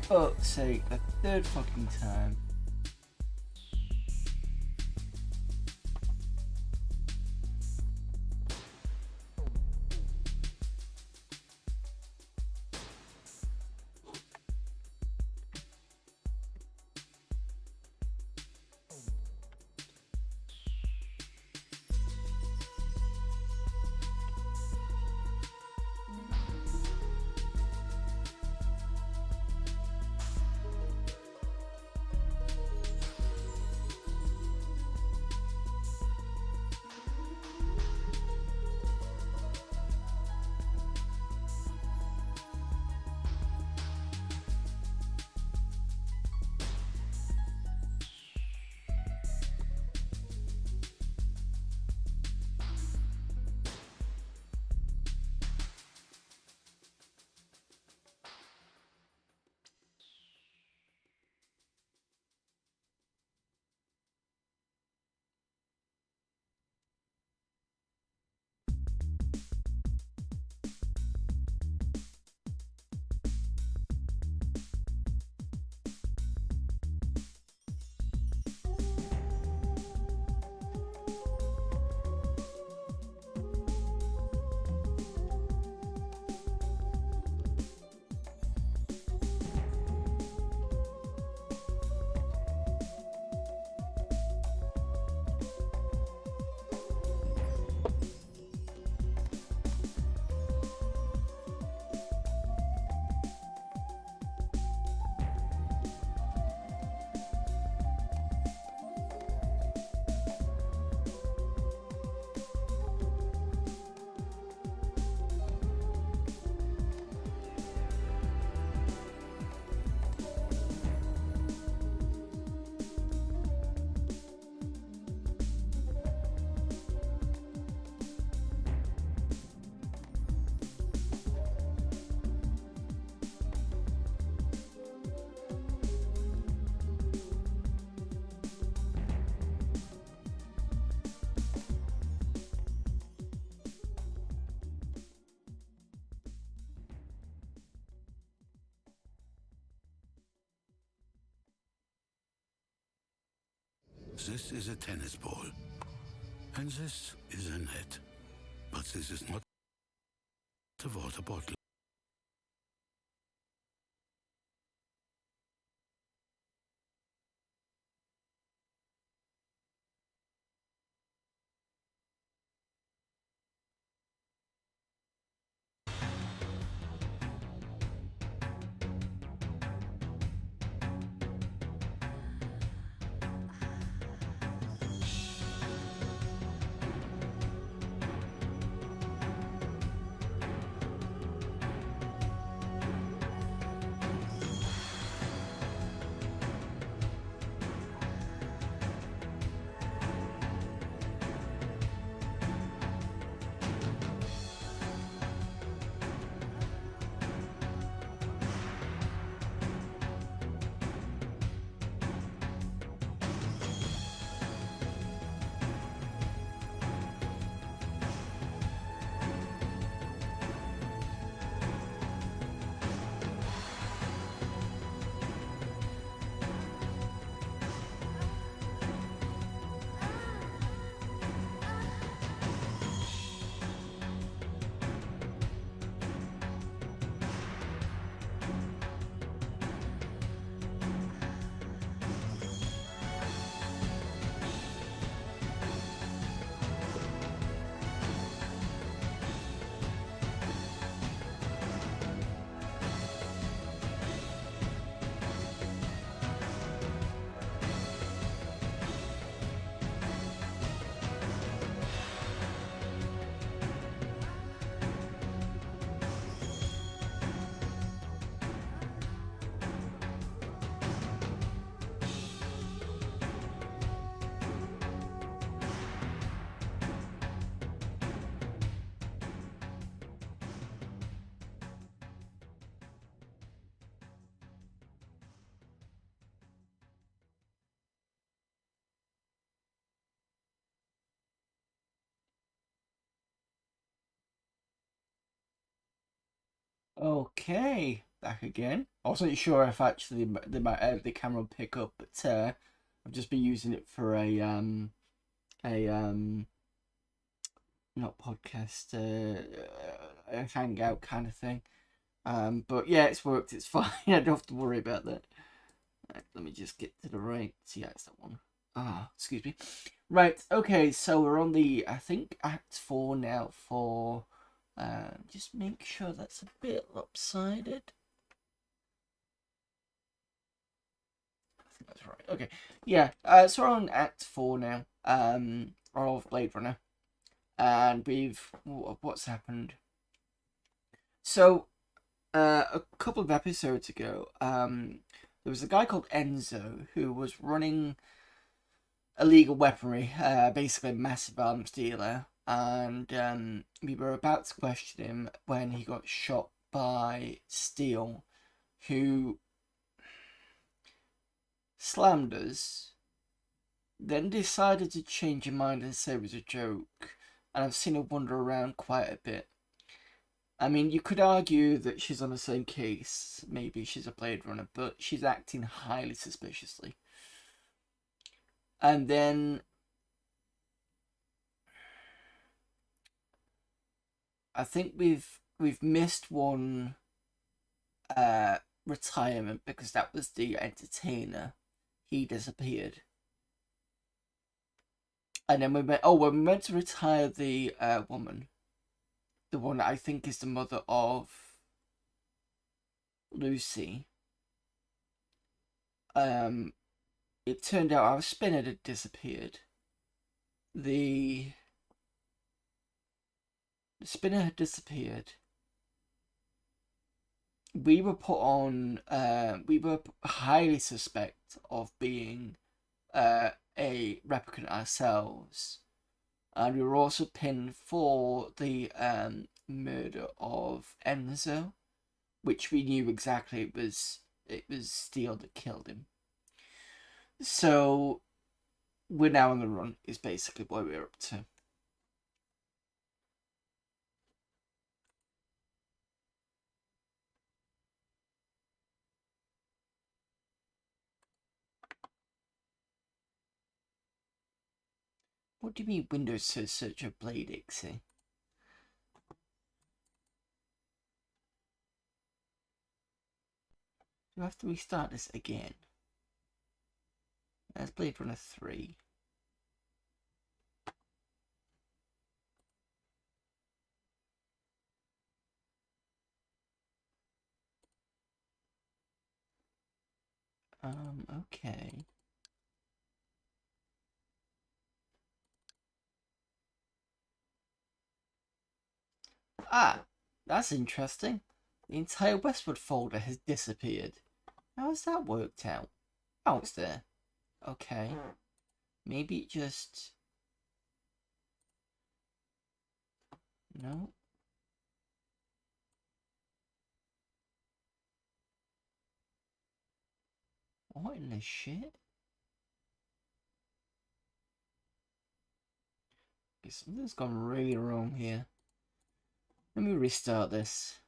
fuck's sake, a third fucking time. This is a tennis ball, and this is a net. But this is not a water bottle. Okay, back again. I wasn't sure if actually the camera would pick up, but I've just been using it for a not podcast, a hangout kind of thing. But yeah, it's worked. It's fine. I don't have to worry about that. Right, let me just get to the right. Yeah, it's that one. Excuse me. Right. Okay. So we're on the I think Act 4 now for. Just make sure that's a bit lopsided. I think that's right. Okay. Yeah. So we're on Act 4 now. Of Blade Runner, and what's happened. So a couple of episodes ago, there was a guy called Enzo who was running illegal weaponry, basically a massive arms dealer, and we were about to question him when he got shot by Steele, who slammed us, then decided to change her mind and say it was a joke, and I've seen her wander around quite a bit. I mean, you could argue that she's on the same case. Maybe she's a Blade Runner, but she's acting highly suspiciously. And then I think we've missed one retirement because that was the entertainer. He disappeared. And then we meant to retire the woman. The one that I think is the mother of Lucy. It turned out our spinner had disappeared. The spinner had disappeared. We were put on. We were highly suspect of being a replicant ourselves, and we were also pinned for the murder of Enzo, which we knew exactly it was Steele that killed him. So we're now on the run. Is basically what we're up to. What do you mean Windows says search of Blade Ixie? Do I have to restart this again? That's Blade Runner 3. Okay. Ah, that's interesting. The entire Westwood folder has disappeared. How has that worked out? Oh, it's there. Okay. Maybe it just... No? What in the shit? Okay, something's gone really wrong here. Let me restart this.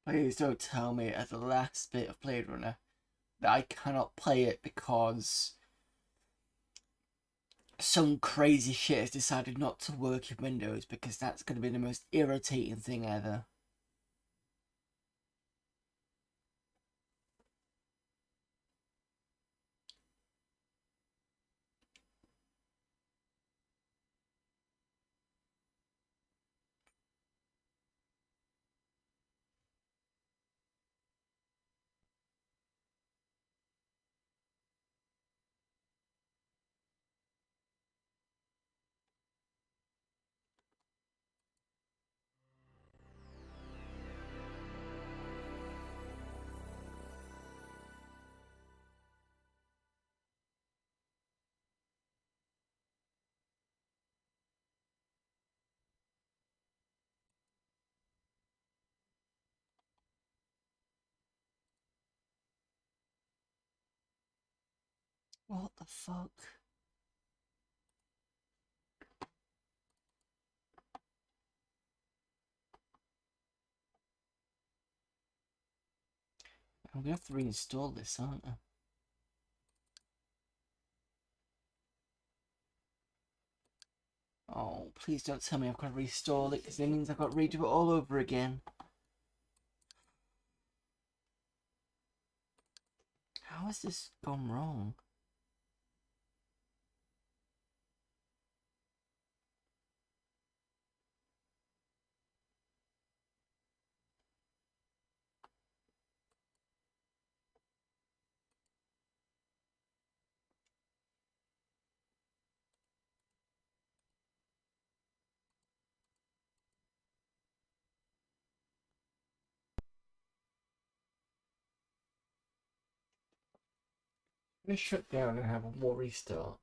Please don't tell me at the last bit of Blade Runner that I cannot play it because some crazy shit has decided not to work in Windows, because that's going to be the most irritating thing ever. What the fuck? I'm gonna have to reinstall this, aren't I? Oh, please don't tell me I've got to reinstall it, because it means I've got to redo it all over again. How has this gone wrong? I'm gonna shut down and have a more restart.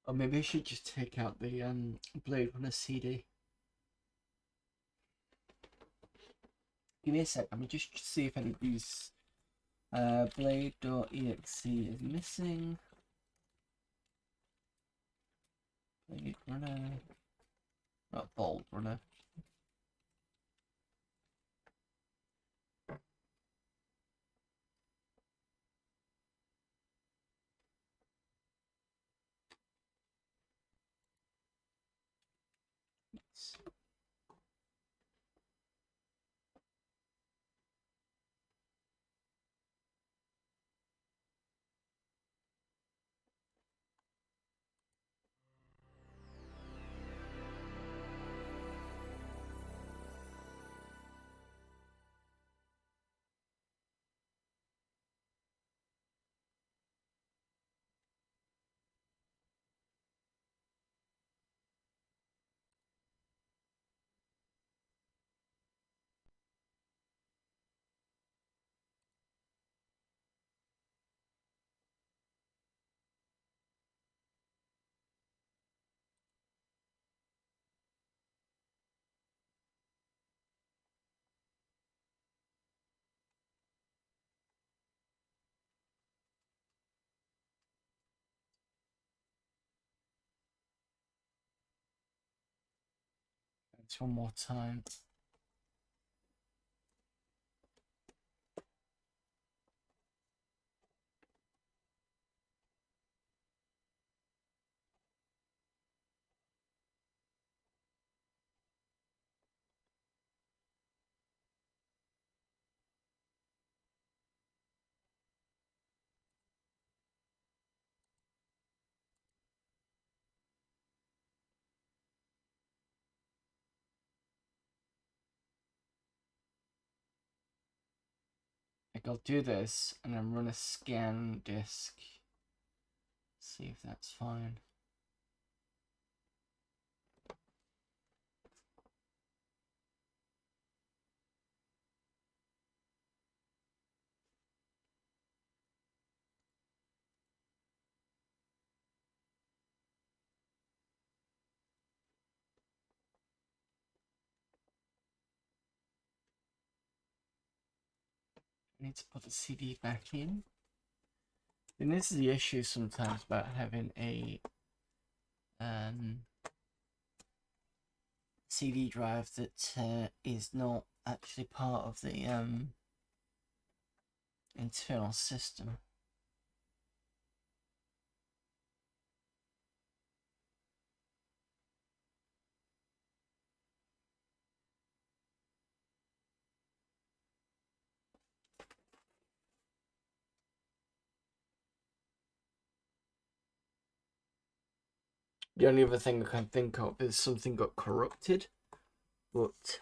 Or maybe I should just take out the Blade Runner CD. Give me a sec, let me just see if any of these Blade.exe is missing. Blade Runner. Not Bolt Runner. Just one more time. Like I'll do this and then run a scan disk. See if that's fine. I need to put the CD back in. And this is the issue sometimes about having a CD drive that is not actually part of the internal system. The only other thing I can think of is something got corrupted, but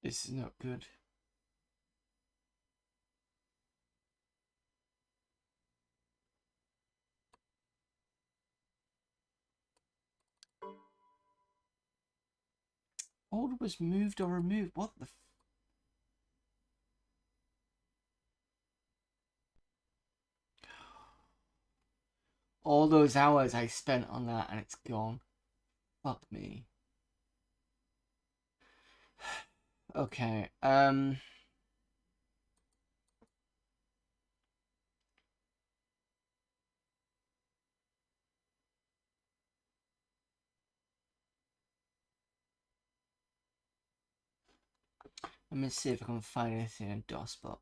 This is not good. Order was moved or removed. What the? All those hours I spent on that and it's gone. Fuck me. Okay. Let me see if I can find anything in DOSBox.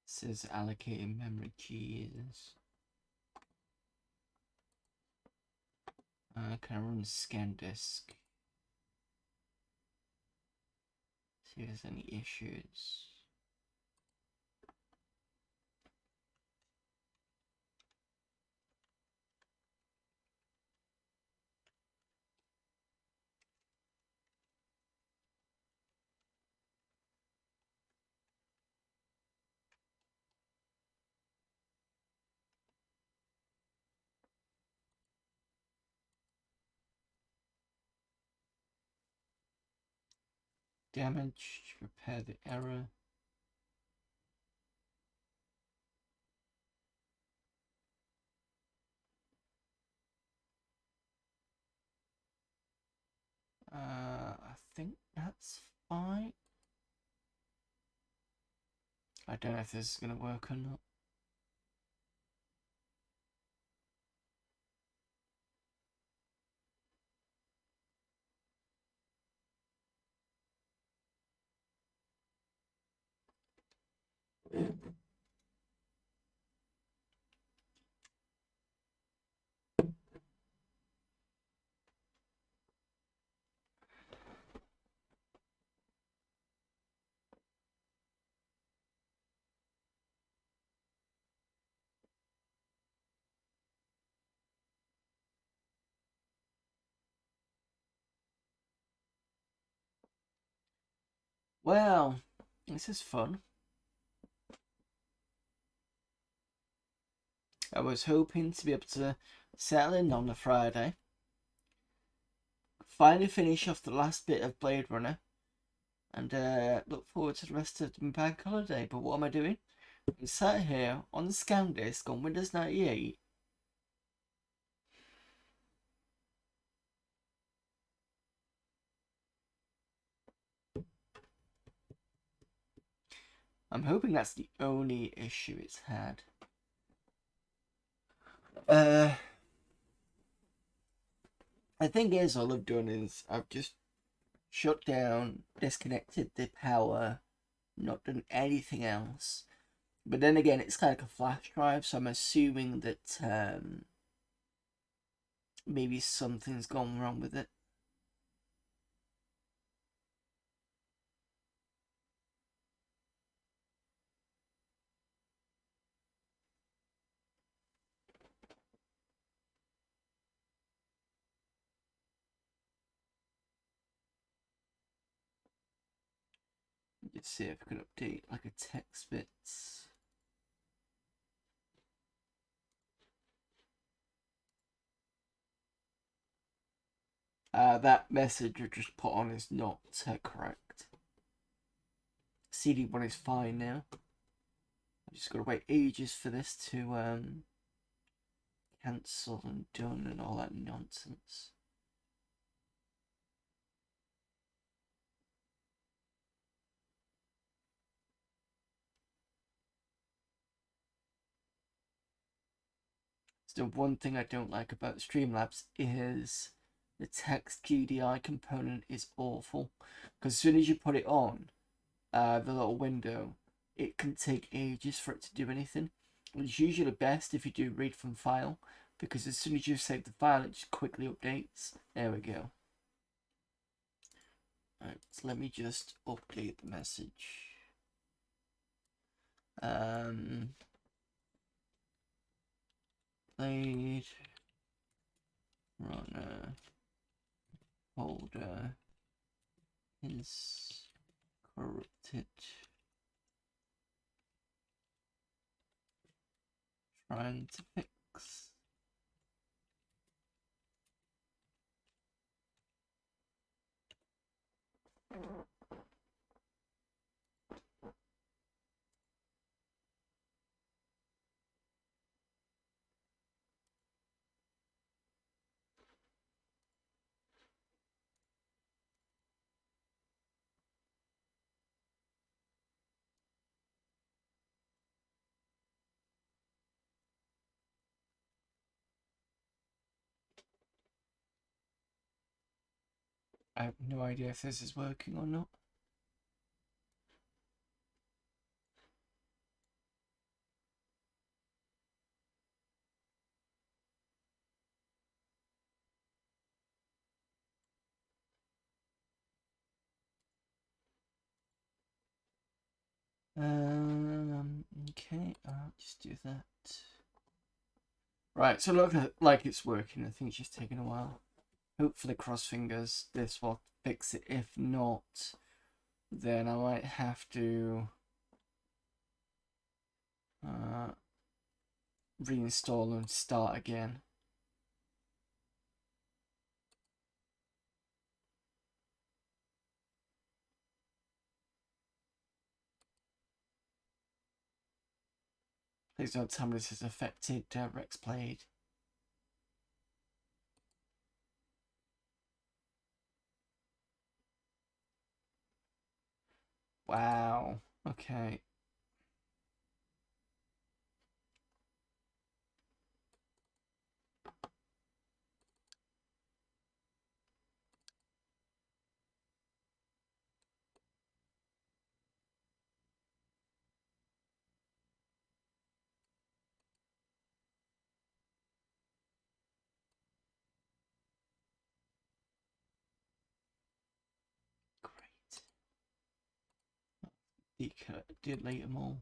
It says allocating memory. Jesus. Can I run scan disk? See if there's any issues. Damage, repair the error. I think that's fine. I don't know if this is going to work or not. Well, this is fun. I was hoping to be able to settle in on a Friday, finally finish off the last bit of Blade Runner, and look forward to the rest of the bank holiday. But what am I doing? I'm sat here on the scan disk on Windows 98. I'm hoping that's the only issue it's had. The thing is, all I've done is I've just shut down, disconnected the power, not done anything else. But then again, it's kind of like a flash drive, so I'm assuming that maybe something's gone wrong with it. Let's see if I can update like a text bits. That message I just put on is not correct. CD1 is fine now. I've just got to wait ages for this to cancel and done and all that nonsense. So one thing I don't like about Streamlabs is the text GDI component is awful. Because as soon as you put it on, the little window, it can take ages for it to do anything. It's usually best if you do read from file, because as soon as you save the file, it just quickly updates. There we go. Alright, so let me just update the message. Blade Runner folder is corrupted. Trying to fix. I have no idea if this is working or not. Okay, I'll just do that. Right, so look like it's working. I think it's just taking a while. Hopefully, cross fingers, this will fix it. If not, then I might have to reinstall and start again. Please don't tell me this has affected Rex Played. Wow. Okay. Great. Delete them all.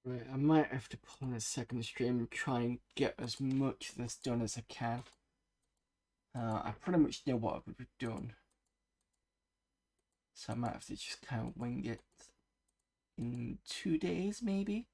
Right, I might have to pull in a second stream and try and get as much of this done as I can. I pretty much know what I would have done, so I might have to just kind of wing it in 2 days, maybe.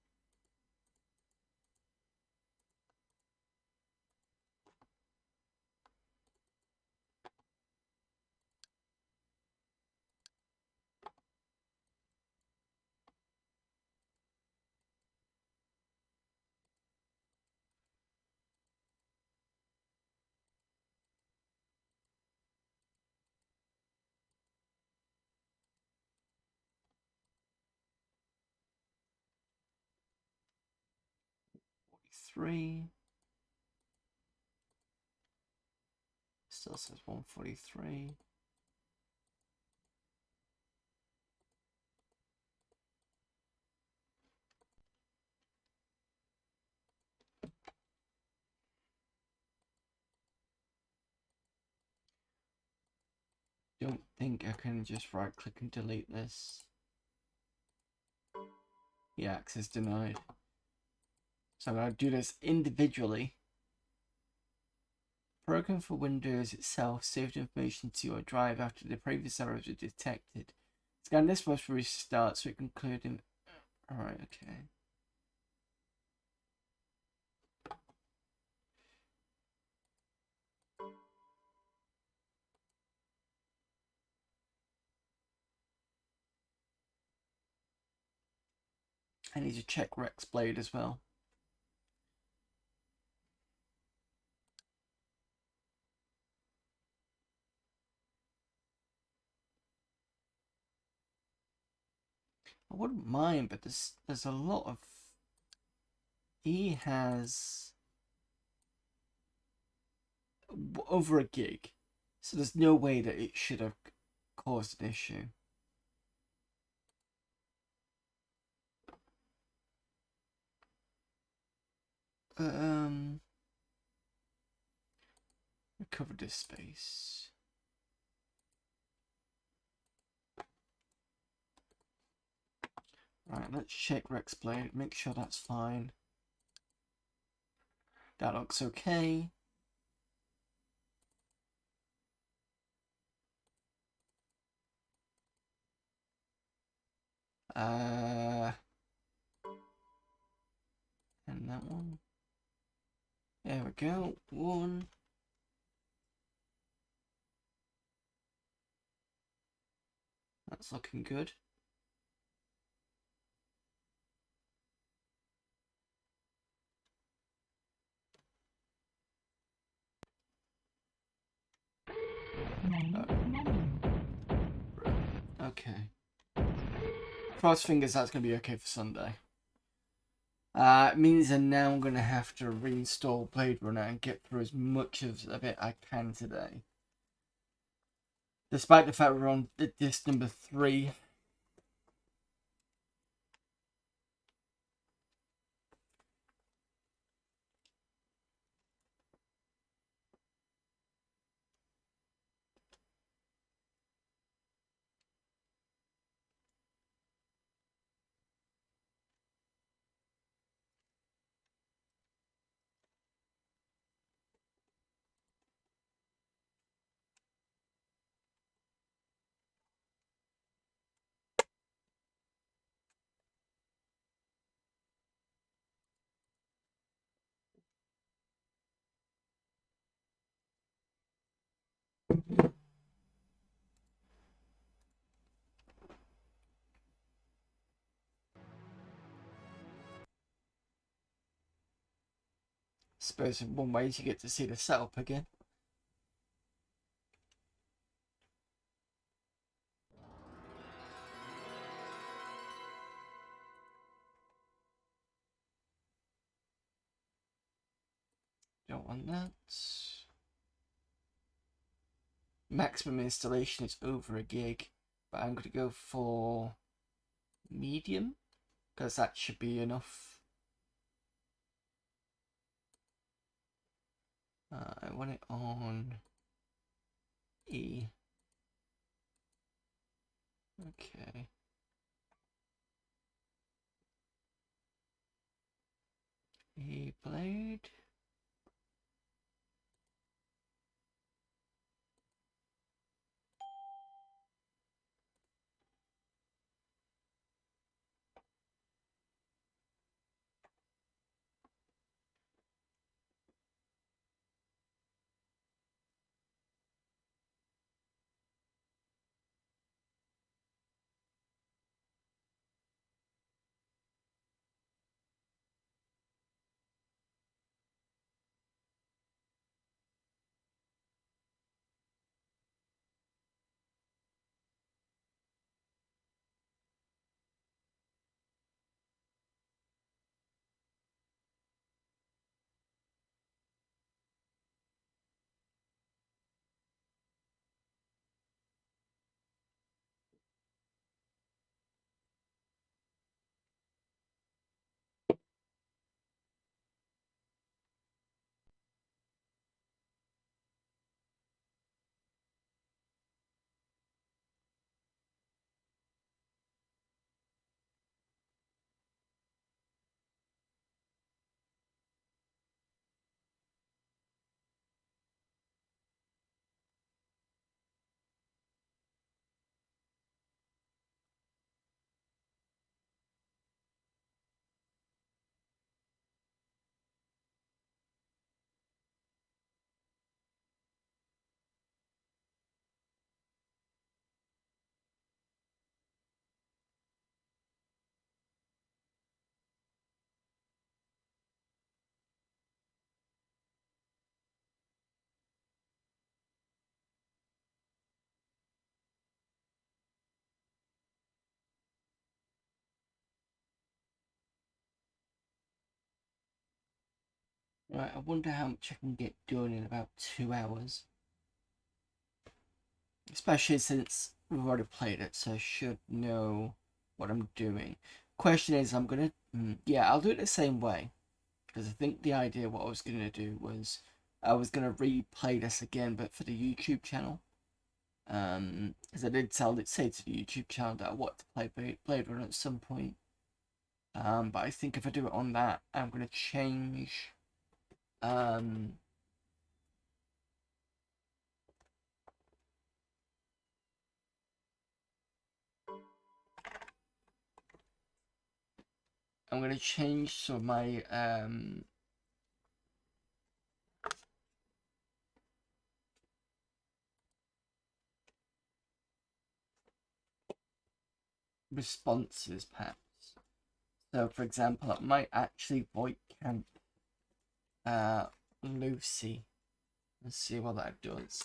Three. Still says 143. don't think I can just right click and delete this. Yeah, access denied. So I'm going to do this individually. Program for Windows itself saved information to your drive after the previous errors were detected. Scan this must restart so it can include in. Alright, okay. I need to check Rex Blade as well. I wouldn't mind, but there's a lot of. He has over a gig, so there's no way that it should have caused an issue. Recover this space. Right, let's check Rex Blade, make sure that's fine. That looks okay. And that one. There we go. One. That's looking good. Okay. Cross fingers that's going to be okay for Sunday. It means that now I'm going to have to reinstall Blade Runner and get through as much of it I can today. Despite the fact we're on disc number 3. Suppose in one way you get to see the setup again. Don't want that. Maximum installation is over a gig, but I'm going to go for medium because that should be enough. I want it on E. Okay. E Blade. Right, I wonder how much I can get done in about 2 hours. Especially since we've already played it, so I should know what I'm doing. Question is, I'm gonna... yeah, I'll do it the same way. Because I think the idea what I was gonna do was... I was gonna replay this again, but for the YouTube channel. Because I did say to the YouTube channel that I want to play Blade Runner at some point. But I think if I do it on that, I'm gonna change... I'm gonna change some of my responses, perhaps. So, for example, I might actually void camp Lucy. Let's see what that does.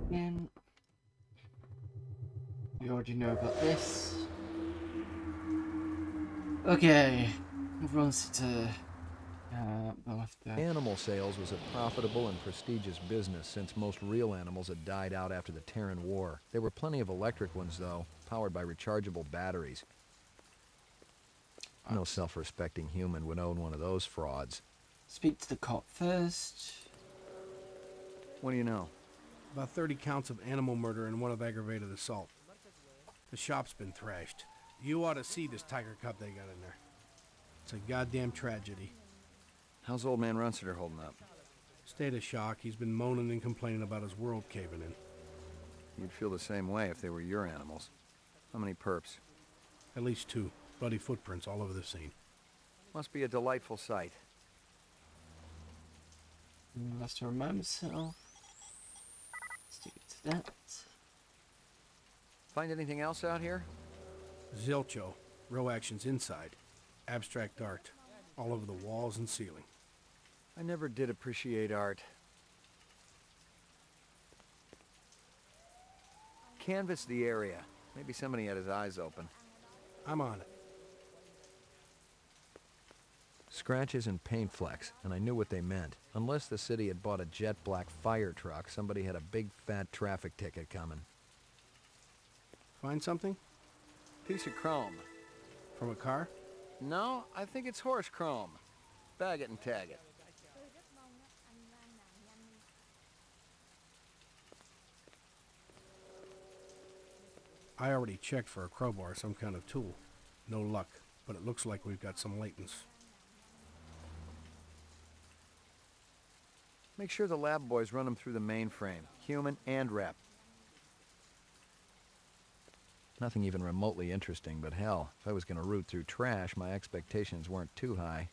And you already know about this. Okay, runs to Animal sales was a profitable and prestigious business since most real animals had died out after the Terran War. There were plenty of electric ones, though, powered by rechargeable batteries. No self-respecting human would own one of those frauds. Speak to the cop first. What do you know? About 30 counts of animal murder and one of aggravated assault. The shop's been thrashed. You ought to see this tiger cub they got in there. It's a goddamn tragedy. How's old man Runsiter holding up? State of shock. He's been moaning and complaining about his world caving in. You'd feel the same way if they were your animals. How many perps? At least 2. Bloody footprints all over the scene. Must be a delightful sight. Must remind myself. Stick it to that. Find anything else out here? Zilcho. Row actions inside. Abstract art. All over the walls and ceiling. I never did appreciate art. Canvass the area. Maybe somebody had his eyes open. I'm on it. Scratches and paint flecks, and I knew what they meant. Unless the city had bought a jet black fire truck, somebody had a big fat traffic ticket coming. Find something? Piece of chrome. From a car? No, I think it's horse chrome. Bag it and tag it. I already checked for a crowbar, some kind of tool. No luck, but it looks like we've got some latents. Make sure the lab boys run them through the mainframe, human and rep. Nothing even remotely interesting, but hell, if I was going to root through trash, my expectations weren't too high.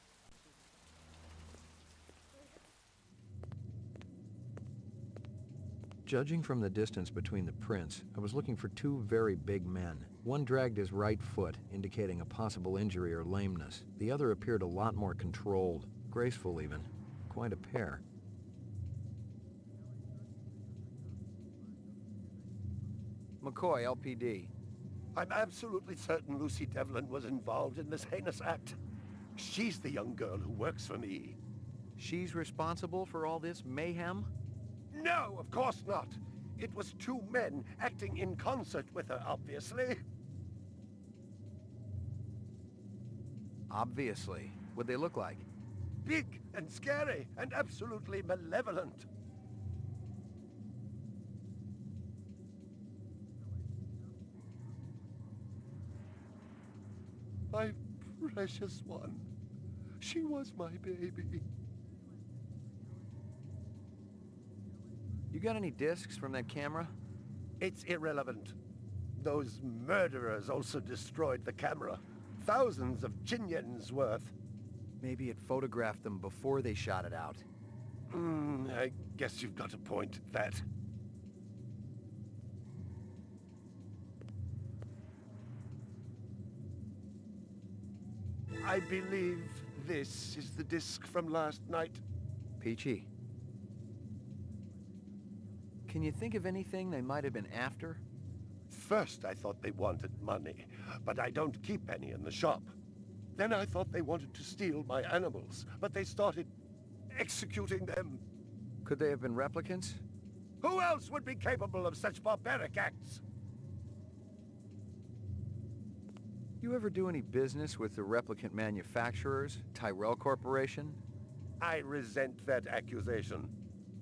Judging from the distance between the prints, I was looking for 2 very big men. One dragged his right foot, indicating a possible injury or lameness. The other appeared a lot more controlled, graceful even. Quite a pair. McCoy, LPD. I'm absolutely certain Lucy Devlin was involved in this heinous act. She's the young girl who works for me. She's responsible for all this mayhem? No, of course not. It was 2 men acting in concert with her, obviously. Obviously. What'd they look like? Big and scary and absolutely malevolent. My precious one. She was my baby. You got any discs from that camera? It's irrelevant. Those murderers also destroyed the camera. Thousands of Jinyens worth. Maybe it photographed them before they shot it out. I guess you've got a point at that. I believe this is the disc from last night. Peachy. Can you think of anything they might have been after? First I thought they wanted money, but I don't keep any in the shop. Then I thought they wanted to steal my animals, but they started executing them. Could they have been replicants? Who else would be capable of such barbaric acts? You ever do any business with the replicant manufacturers, Tyrell Corporation? I resent that accusation.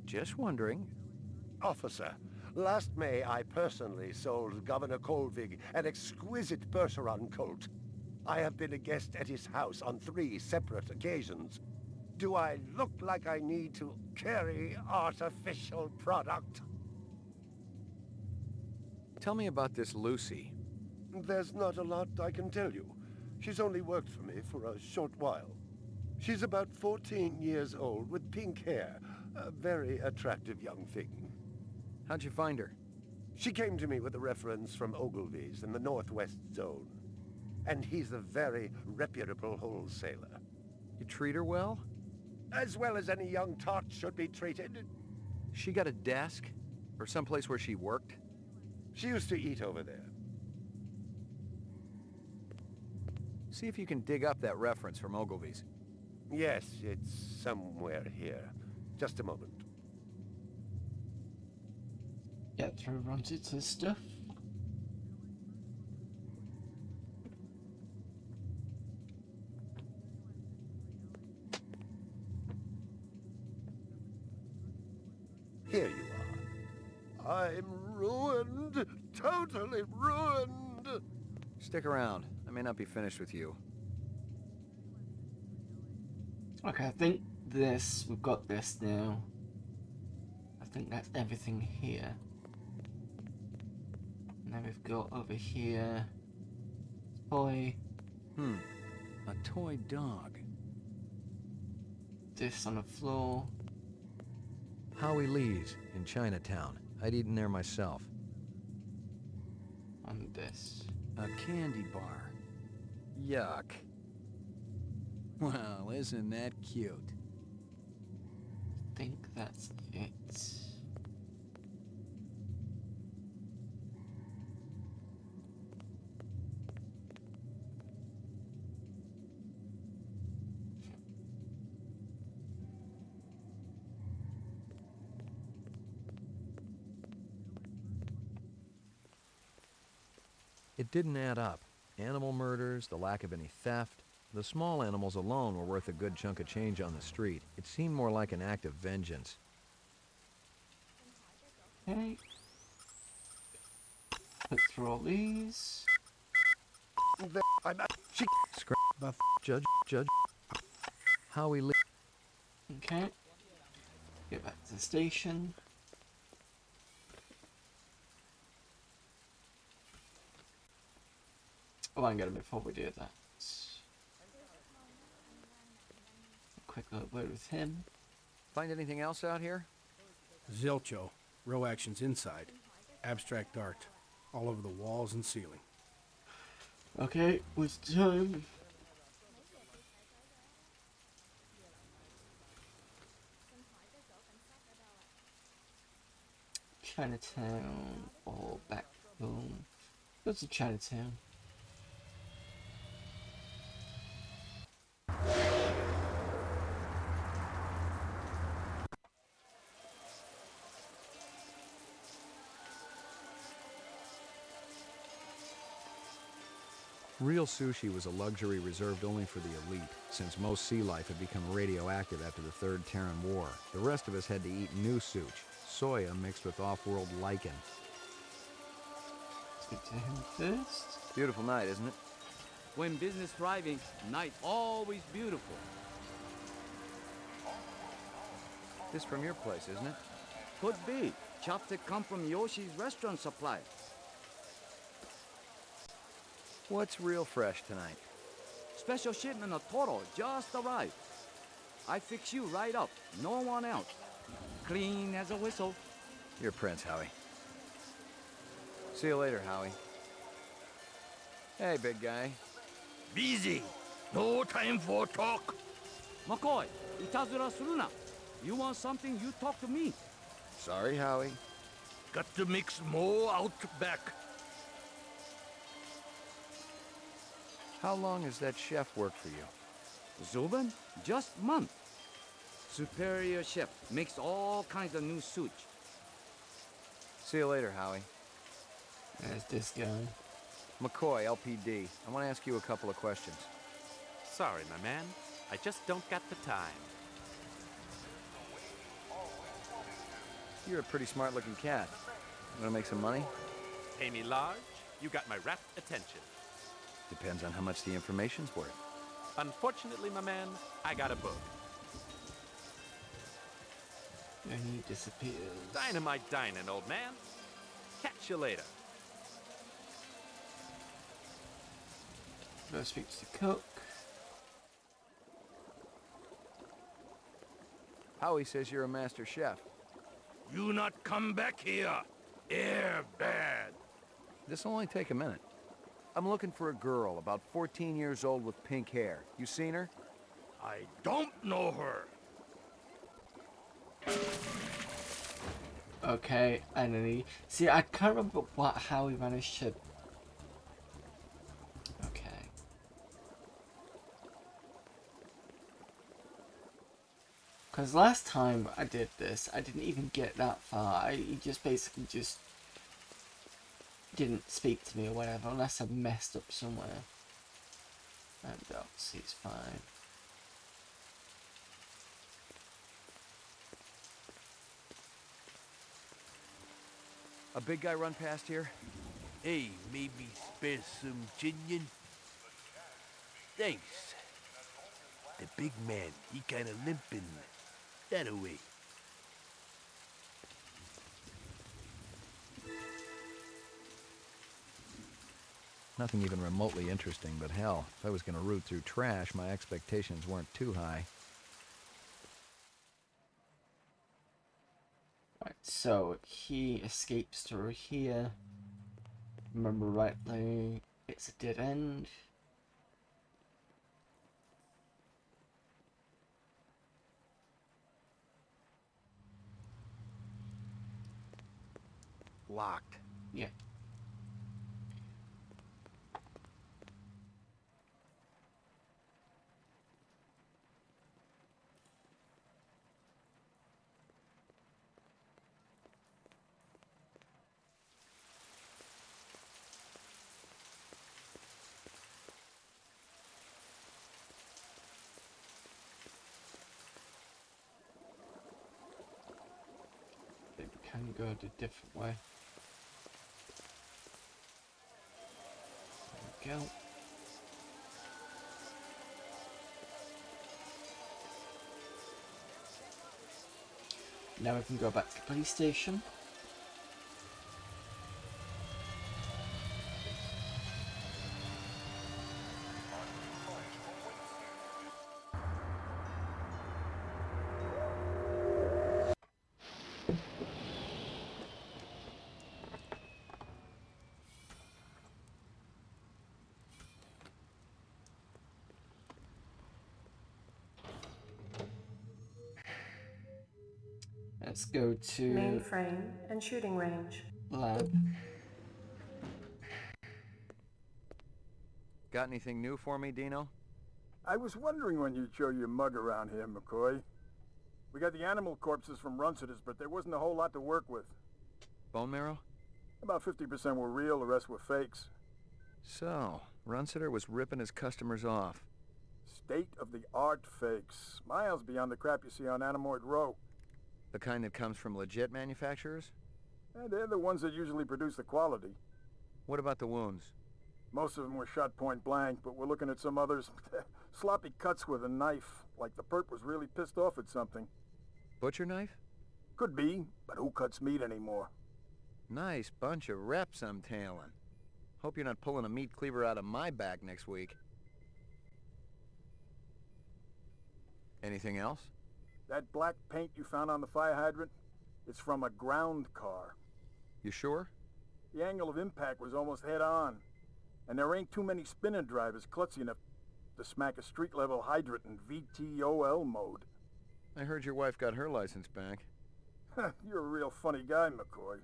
Just wondering. Officer, last May I personally sold Governor Colvig an exquisite Bergeron colt. I have been a guest at his house on 3 separate occasions. Do I look like I need to carry artificial product? Tell me about this Lucy. There's not a lot I can tell you. She's only worked for me for a short while. She's about 14 years old with pink hair. A very attractive young thing. How'd you find her? She came to me with a reference from Ogilvy's in the Northwest Zone. And he's a very reputable wholesaler. You treat her well? As well as any young tot should be treated. She got a desk? Or someplace where she worked? She used to eat over there. See if you can dig up that reference from Ogilvy's. Yes, it's somewhere here. Just a moment. Get through Runsiter's stuff. Here you I'm ruined. Totally ruined. Stick around. I may not be finished with you. Okay, I think we've got this now. I think that's everything here. Now we've got over here, toy, A toy dog. this on the floor. Howie Lee's in Chinatown. I'd eaten there myself. And this. A candy bar. Yuck. Well, isn't that cute? I think that's it. It didn't add up. Animal murders, the lack of any theft. The small animals alone were worth a good chunk of change on the street. It seemed more like an act of vengeance. Okay. Look through all these. I'm Scrap. Buff. Judge. Howie Lee. Okay. Get back to the station. Oh, I can get him before we do that. Quick little word with him. Find anything else out here? Zilcho. Row actions inside. Abstract art. All over the walls and ceiling. Okay, with time. Chinatown or back home. Go to Chinatown. Real sushi was a luxury reserved only for the elite, since most sea life had become radioactive after the Third Terran War. The rest of us had to eat new sushi, soya mixed with off-world lichen. Speak to him first. Beautiful night, isn't it? When business thriving, night always beautiful. This from your place, isn't it? Could be. Chopstick come from Yoshi's restaurant supply. What's real fresh tonight? Special shipment of Toro just arrived. I fix you right up. No one else. Clean as a whistle. You're Prince, Howie. See you later, Howie. Hey, big guy. Busy. No time for talk. McCoy, itazura suru na. You want something, you talk to me. Sorry, Howie. Got to mix more out back. How long has that chef worked for you? Zubin, just month. Superior chef, makes all kinds of new sushi. See you later, Howie. There's this guy. McCoy, LPD. I want to ask you a couple of questions. Sorry, my man. I just don't got the time. You're a pretty smart-looking cat. Want to make some money? Pay me large, you got my rapt attention. Depends on how much the information's worth. Unfortunately, my man, I got a book. And he disappears. Dynamite dining, old man. Catch you later. Go speak to the cook. Howie says you're a master chef. You not come back here. Air bad. This'll only take a minute. I'm looking for a girl, about 14 years old with pink hair. You seen her? I don't know her. Okay, and then he... See, I can't remember how he managed to... Okay. Because last time I did this, I didn't even get that far. He just basically just... didn't speak to me or whatever, unless I messed up somewhere. And obviously it's fine. A big guy run past here? Hey, maybe spare some chinion? Thanks. The big man, he kinda limping. That away. Nothing even remotely interesting, but hell, if I was gonna root through trash, my expectations weren't too high. Right, so he escapes through here. Remember rightly, it's a dead end. Locked. Yeah. It can go a different way. There we go. Now we can go back to the police station. Let's go to Mainframe and shooting range. lab. Got anything new for me, Dino? I was wondering when you'd show your mug around here, McCoy. We got the animal corpses from Runcitors, but there wasn't a whole lot to work with. Bone marrow? About 50% were real, the rest were fakes. So, Runciter was ripping his customers off. State-of-the-art fakes. Miles beyond the crap you see on Anamoid Row. The kind that comes from legit manufacturers? They're the ones that usually produce the quality. What about the wounds? Most of them were shot point blank, but we're looking at some others. Sloppy cuts with a knife, like the perp was really pissed off at something. Butcher knife? Could be, but who cuts meat anymore? Nice bunch of reps I'm tailing. Hope you're not pulling a meat cleaver out of my back next week. Anything else? That black paint you found on the fire hydrant? It's from a ground car. You sure? The angle of impact was almost head-on. And there ain't too many spinner drivers klutzy enough to smack a street-level hydrant in VTOL mode. I heard your wife got her license back. You're a real funny guy, McCoy.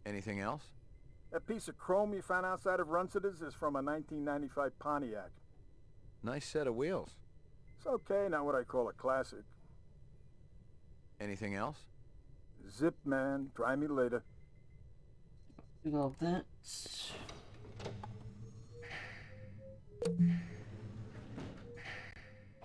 Anything else? That piece of chrome you found outside of Runcitors is from a 1995 Pontiac. Nice set of wheels. It's okay, not what I call a classic. Anything else? Zip, man. Try me later. Do all that.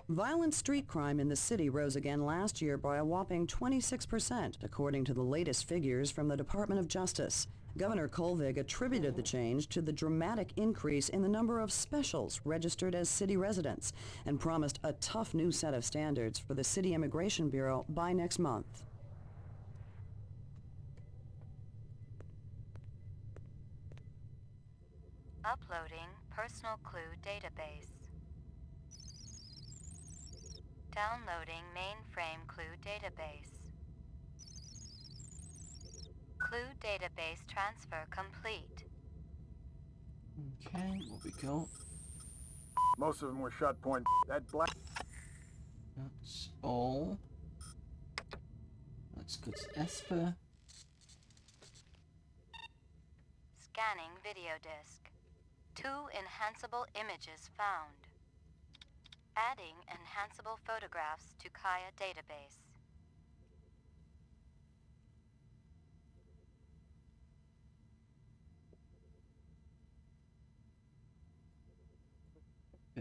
Violent street crime in the city rose again last year by a whopping 26%, according to the latest figures from the Department of Justice. Governor Kolvig attributed the change to the dramatic increase in the number of specials registered as city residents and promised a tough new set of standards for the City Immigration Bureau by next month. Uploading personal clue database. Downloading mainframe clue database. Clue database transfer complete. Okay, what we got? Most of them were shot point. That black... That's all. Let's go to Esper. Scanning video disk. 2 enhanceable images found. Adding enhanceable photographs to Kaya database.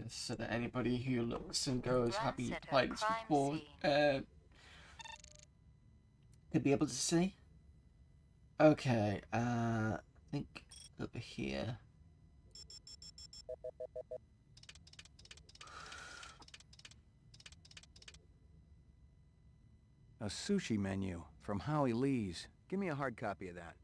So that anybody who looks and goes, happy Runciter played this crime before, scene. could be able to see. Okay, I think over here. A sushi menu from Howie Lee's. Give me a hard copy of that.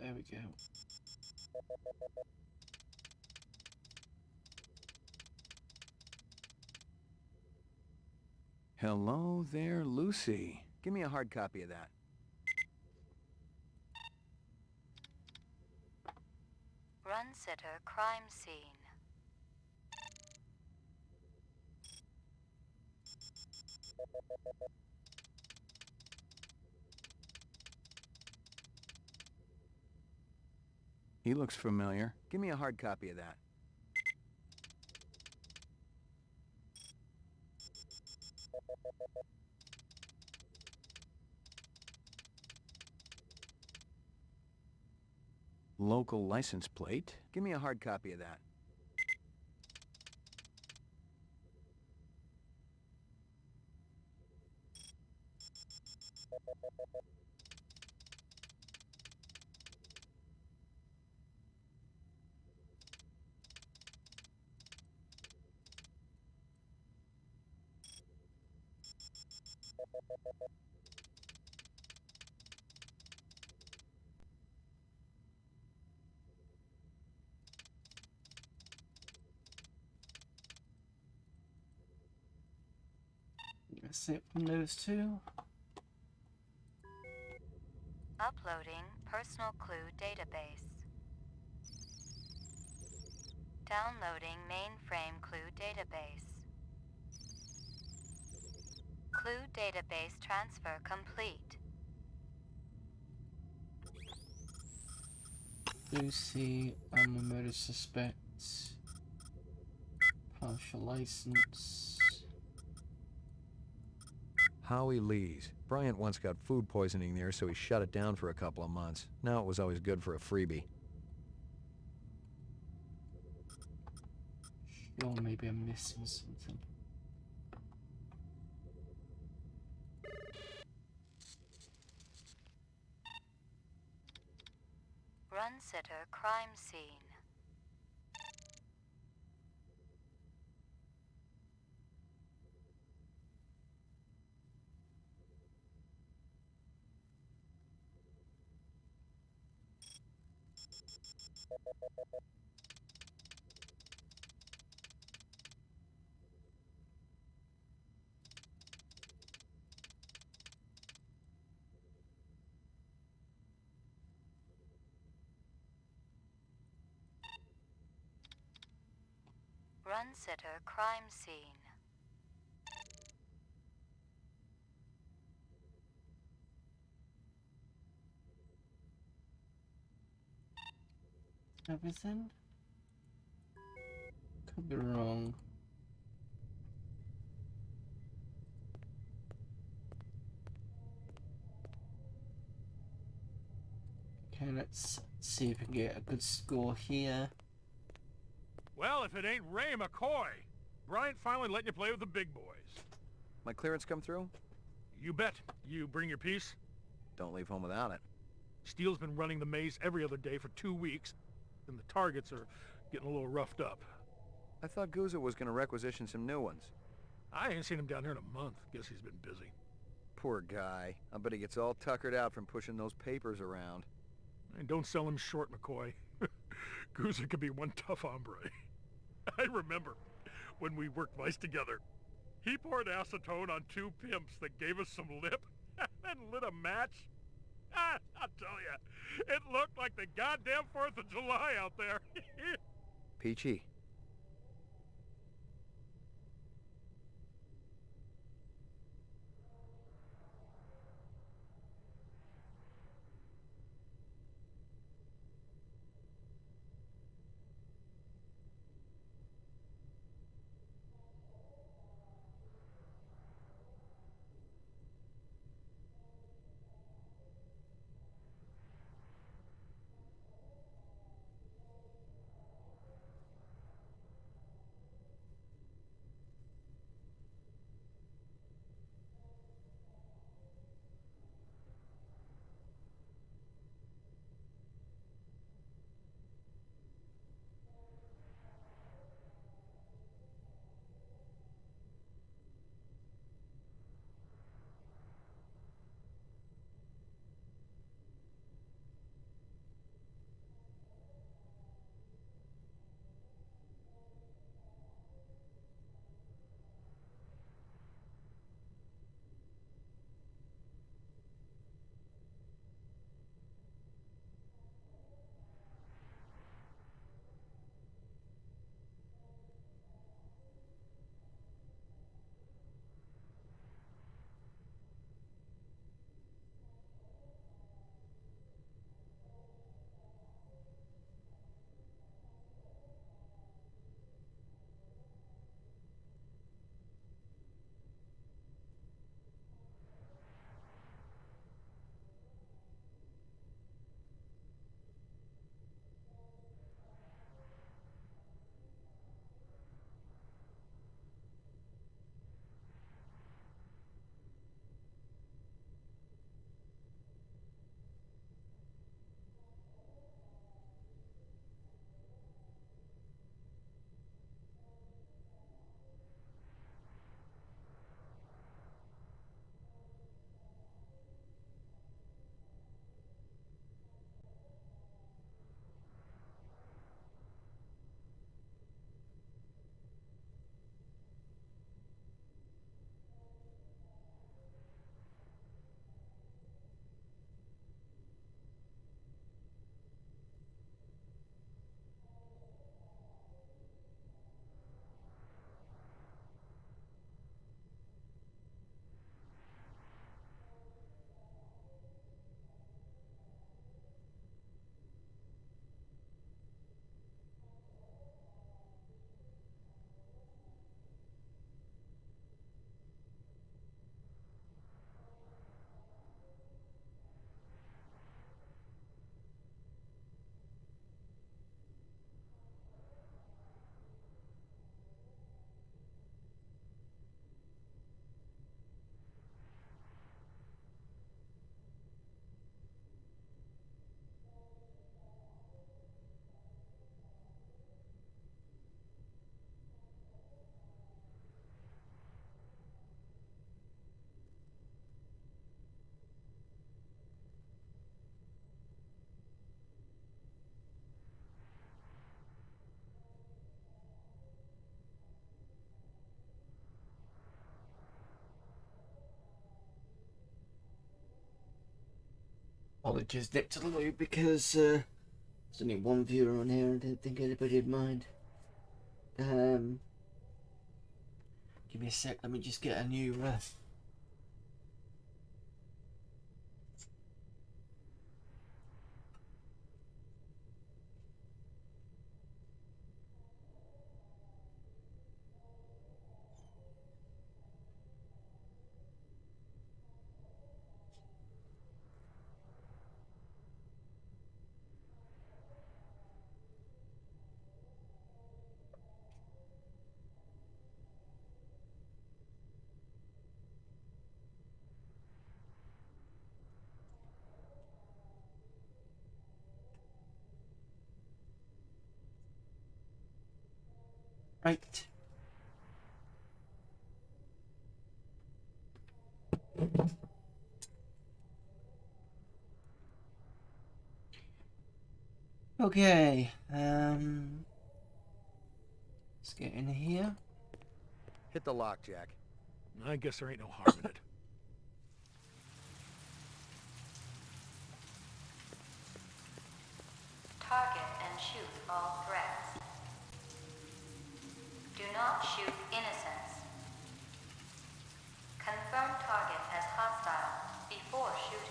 There we go. Hello there, Lucy. Give me a hard copy of that. Run sitter crime scene. He looks familiar. Give me a hard copy of that. Local license plate. Give me a hard copy of that. That's it from those two. Uploading personal clue database. Downloading mainframe clue database. Clue database transfer complete. Lucy, murder suspects. Partial license. Howie Lee's. Bryant once got food poisoning there, so he shut it down for a couple of months. Now it was always good for a freebie. Sure, maybe I'm missing something. Run sitter crime scene. Run sitter crime scene. Everything? Could be wrong. Okay, let's see if we can get a good score here. Well, if it ain't Ray McCoy. Bryant finally letting you play with the big boys. My clearance come through? You bet. You bring your piece? Don't leave home without it. Steele's been running the maze every other day for 2 weeks, and the targets are getting a little roughed up. I thought Gouza was going to requisition some new ones. I ain't seen him down here in a month. Guess he's been busy. Poor guy. I bet he gets all tuckered out from pushing those papers around. And don't sell him short, McCoy. Gouza could be one tough hombre. I remember when we worked mice together. He poured acetone on 2 pimps that gave us some lip and lit a match. I'll tell you, it looked like the goddamn 4th of July out there. Peachy. Apologies, dipped a little because there's only one viewer on here. I didn't think anybody would mind. Give me a sec. Let me just get a new. Right. Okay. Let's get in here. Hit the lock, Jack. I guess there ain't no harm in it. all threats. Do not shoot innocents. Confirm target as hostile before shooting.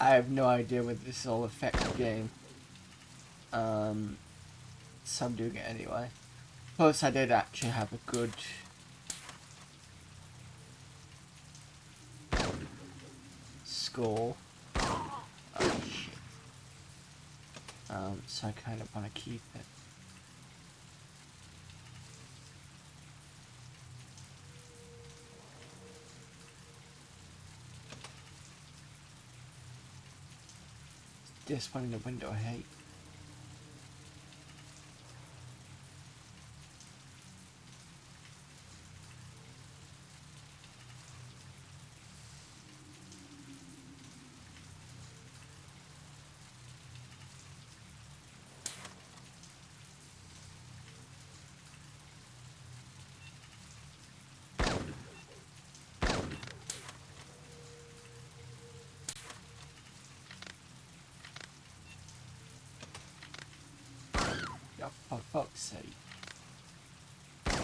I have no idea whether this will affect the game. So I'm doing it anyway. Plus, I did actually have a good score. Oh shit. So I kind of want to keep it. This one in the window, I hate. Oh, for fuck's sake. I'm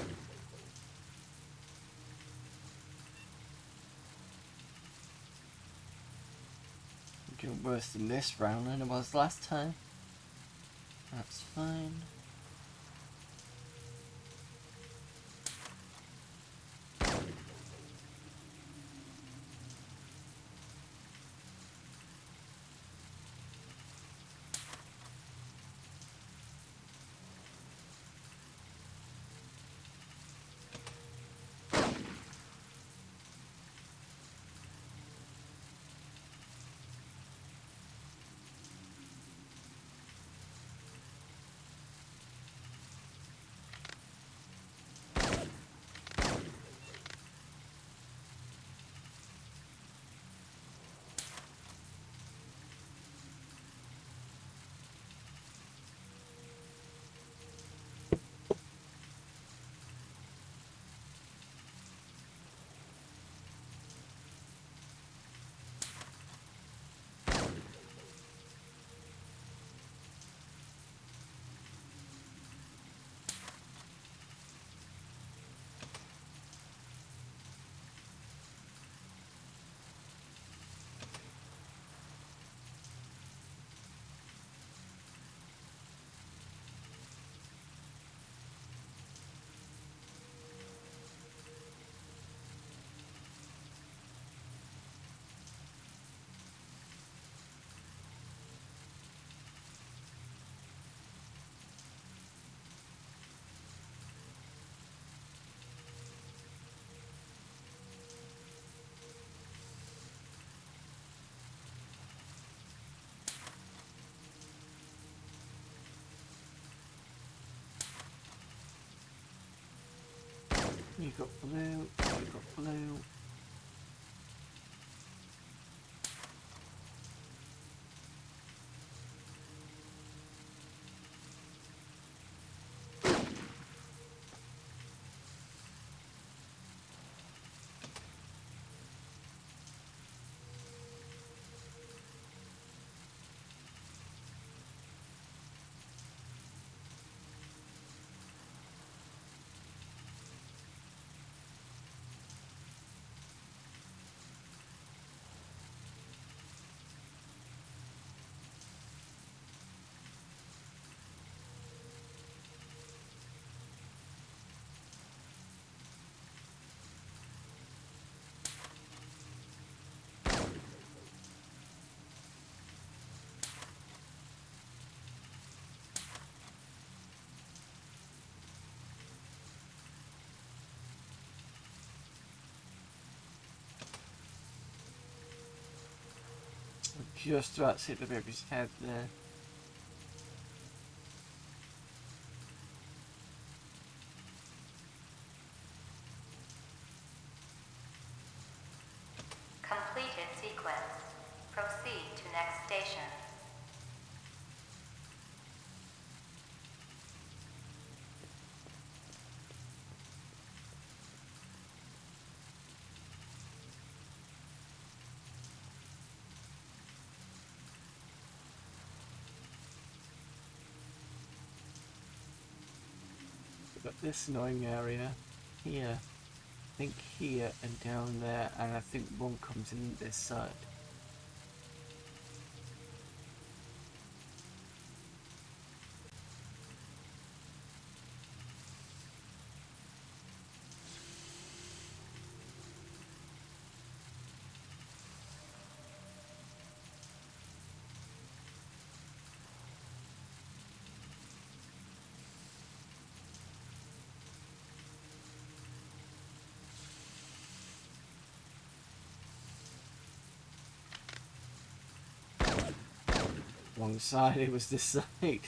doing worse than this round than it was last time. That's fine. You got blue, you got blue. Just about to see the baby's head there. sequence. Proceed to next station. We've got this annoying area here. I think here and down there, and I think one comes in this side. Wrong side, it was this side.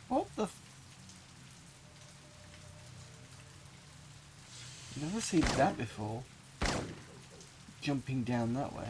What the never seen that before. Jumping down that way.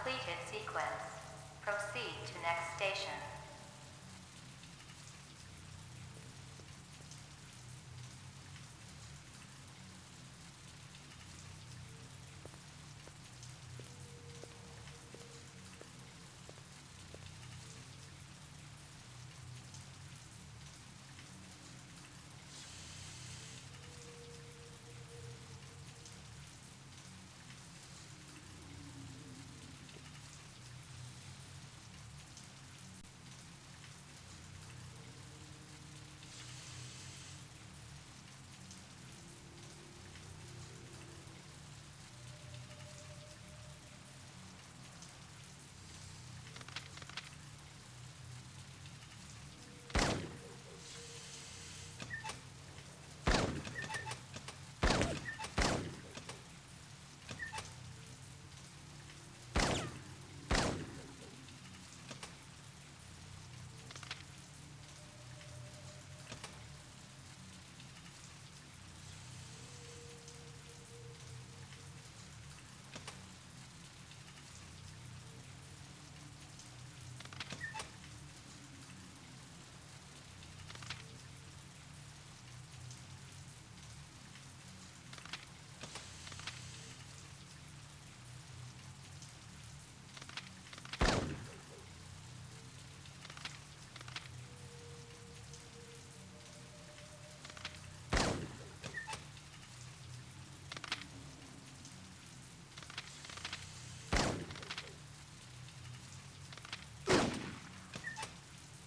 Completed sequence. Proceed to next station.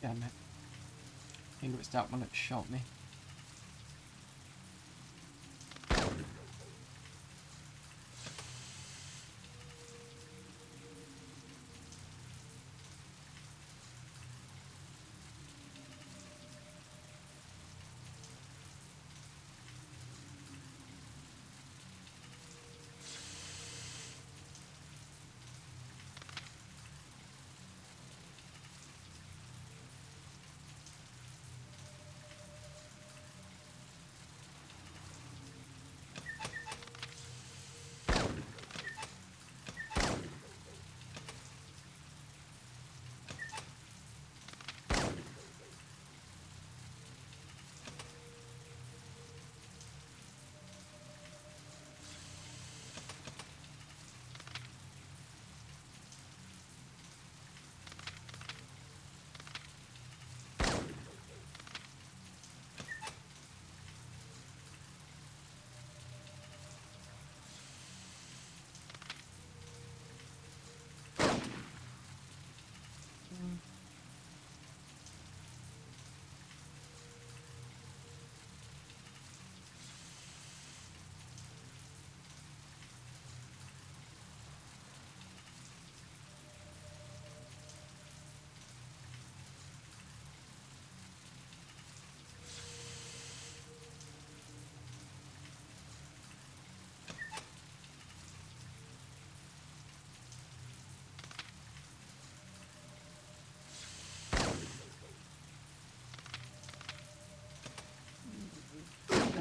Damn it. I think it was that one that shot me.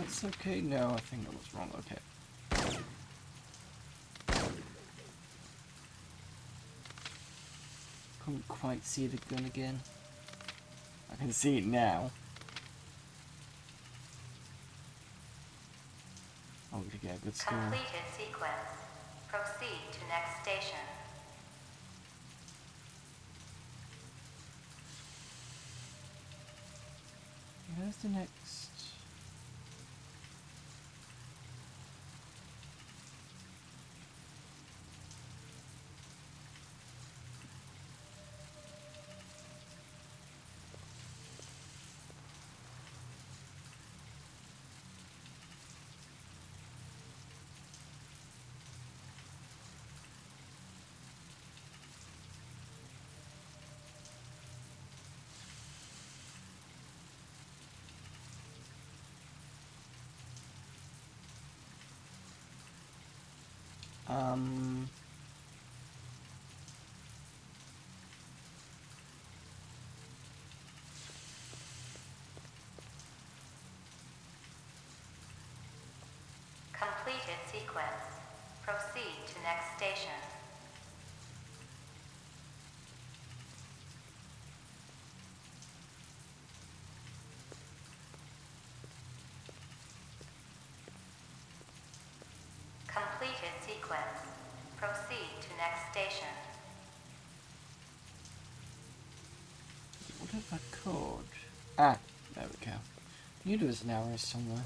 That's okay. No, I think I was wrong. Okay. Couldn't quite see the gun again. I can see it now. Oh, we could get a good score. Completed sequence. Proceed to next station. Where's the next? Completed sequence. Proceed to next station. Completed sequence. Proceed to next station. What if I could? Ah, there we go. You do as an arrow somewhere.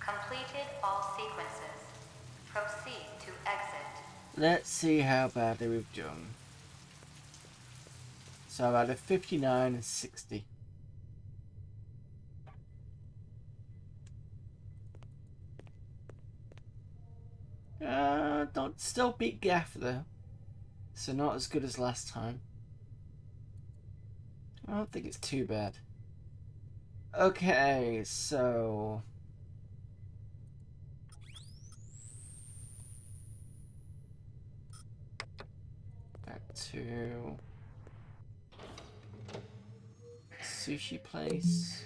Completed all sequences. Proceed to exit. Let's see how badly we've done. So I've had a 59 and 60. Don't still beat Gaff though. So not as good as last time. I don't think it's too bad. Okay, so back to sushi place.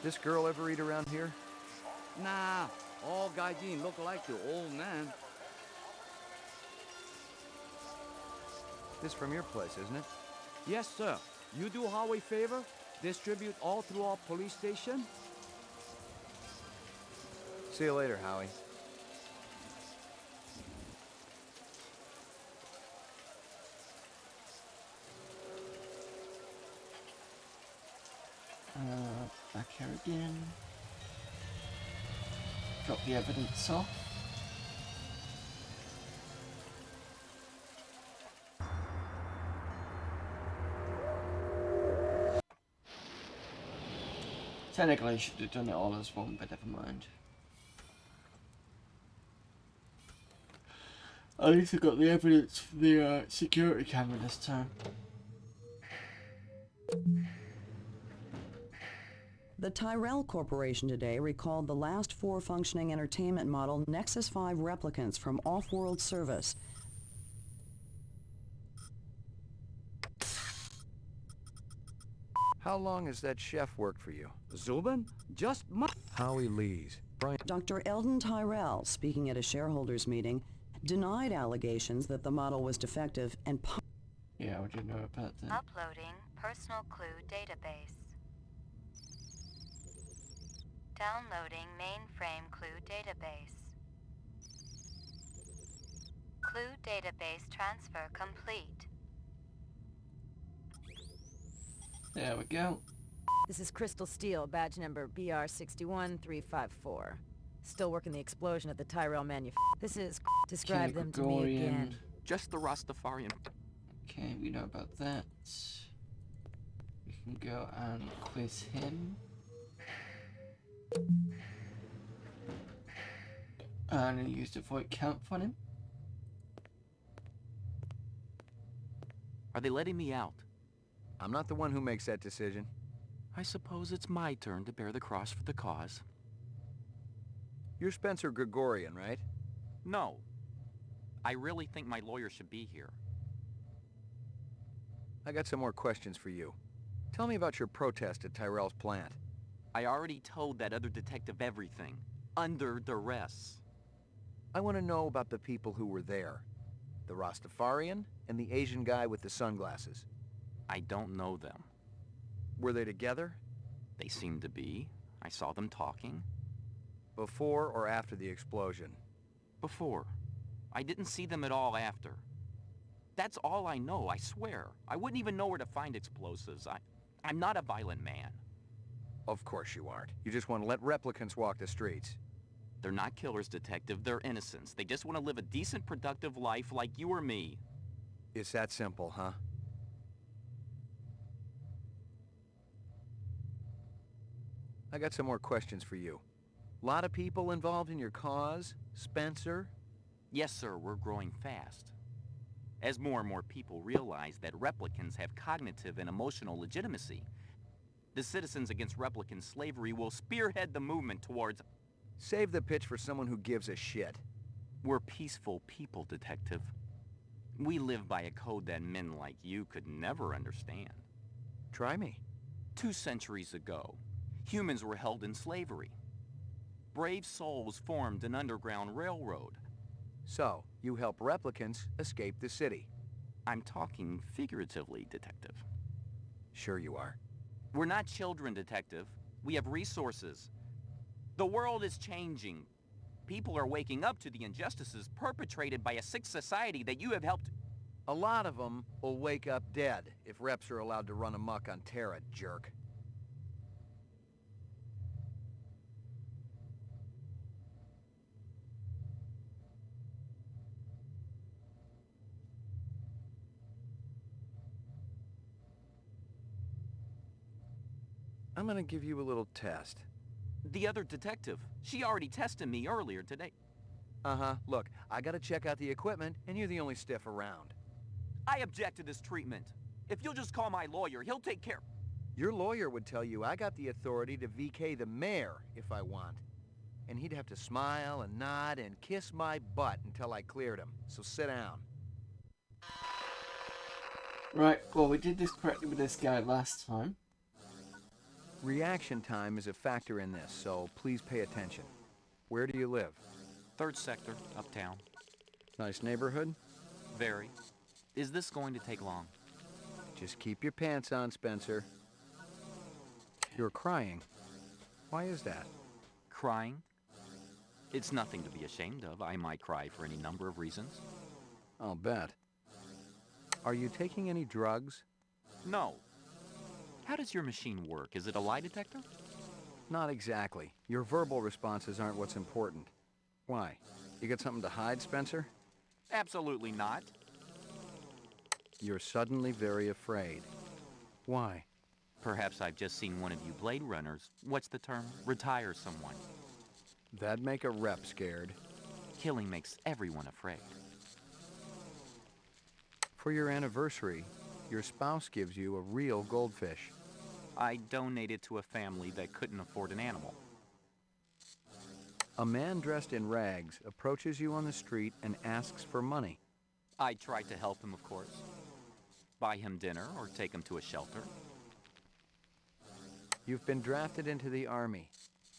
This girl ever eat around here? Nah, all gaijin look like the old man. This from your place, isn't it? Yes, sir. You do Howie favor? Distribute all through our police station? See you later, Howie. Back here again. Drop the evidence off. Technically I should have done it all as one, but never mind. At least I got the evidence from the security camera this time. The Tyrell Corporation today recalled the last 4 functioning entertainment model Nexus 5 replicants from off-world service. How long has that chef worked for you? Zubin? Just Howie Lees. Brian. Dr. Eldon Tyrell, speaking at a shareholders meeting, denied allegations that the model was defective and yeah, we didn't know about that. Uploading personal clue database. Downloading mainframe clue database. Clue database transfer complete. There we go. This is Crystal Steel, badge number BR61354. Still working the explosion at the Tyrell This is... Describe them to me again. Just the Rastafarian. Okay, we know about that. We can go and quiz him. And I used a void count on him. Are they letting me out? I'm not the one who makes that decision. I suppose it's my turn to bear the cross for the cause. You're Spencer Gregorian, right? No. I really think my lawyer should be here. I got some more questions for you. Tell me about your protest at Tyrell's plant. I already told that other detective everything. Under duress. I want to know about the people who were there. The Rastafarian and the Asian guy with the sunglasses. I don't know them. Were they together? They seemed to be. I saw them talking. Before or after the explosion? Before. I didn't see them at all after. That's all I know, I swear. I wouldn't even know where to find explosives. I'm not a violent man. Of course you aren't. You just want to let replicants walk the streets. They're not killers, Detective. They're innocents. They just want to live a decent, productive life like you or me. It's that simple, huh? I got some more questions for you. Lot of people involved in your cause, Spencer? Yes, sir. We're growing fast. As more and more people realize that replicants have cognitive and emotional legitimacy, the Citizens Against Replicant Slavery will spearhead the movement towards... Save the pitch for someone who gives a shit. We're peaceful people, Detective. We live by a code that men like you could never understand. Try me. 2 centuries ago, humans were held in slavery. Brave souls formed an underground railroad. So, you help replicants escape the city. I'm talking figuratively, Detective. Sure you are. We're not children, Detective. We have resources. The world is changing. People are waking up to the injustices perpetrated by a sick society that you have helped... A lot of them will wake up dead if reps are allowed to run amok on Terra, jerk. I'm gonna give you a little test. The other detective. She already tested me earlier today. Uh-huh. Look, I gotta check out the equipment, and you're the only stiff around. I object to this treatment. If you'll just call my lawyer, he'll take care... Your lawyer would tell you I got the authority to VK the mayor if I want. And he'd have to smile and nod and kiss my butt until I cleared him. So sit down. Right, well, we did this correctly with this guy last time. Reaction time is a factor in this, so please pay attention. Where do you live? 3rd sector, uptown. Nice neighborhood? Very. Is this going to take long? Just keep your pants on, Spencer. You're crying. Why is that? Crying? It's nothing to be ashamed of. I might cry for any number of reasons. I'll bet. Are you taking any drugs? No. How does your machine work? Is it a lie detector? Not exactly. Your verbal responses aren't what's important. Why? You got something to hide, Spencer? Absolutely not. You're suddenly very afraid. Why? Perhaps I've just seen one of you Blade Runners. What's the term? Retire someone. That'd make a rep scared. Killing makes everyone afraid. For your anniversary, your spouse gives you a real goldfish. I donated to a family that couldn't afford an animal. A man dressed in rags approaches you on the street and asks for money. I tried to help him, of course. Buy him dinner or take him to a shelter. You've been drafted into the Army.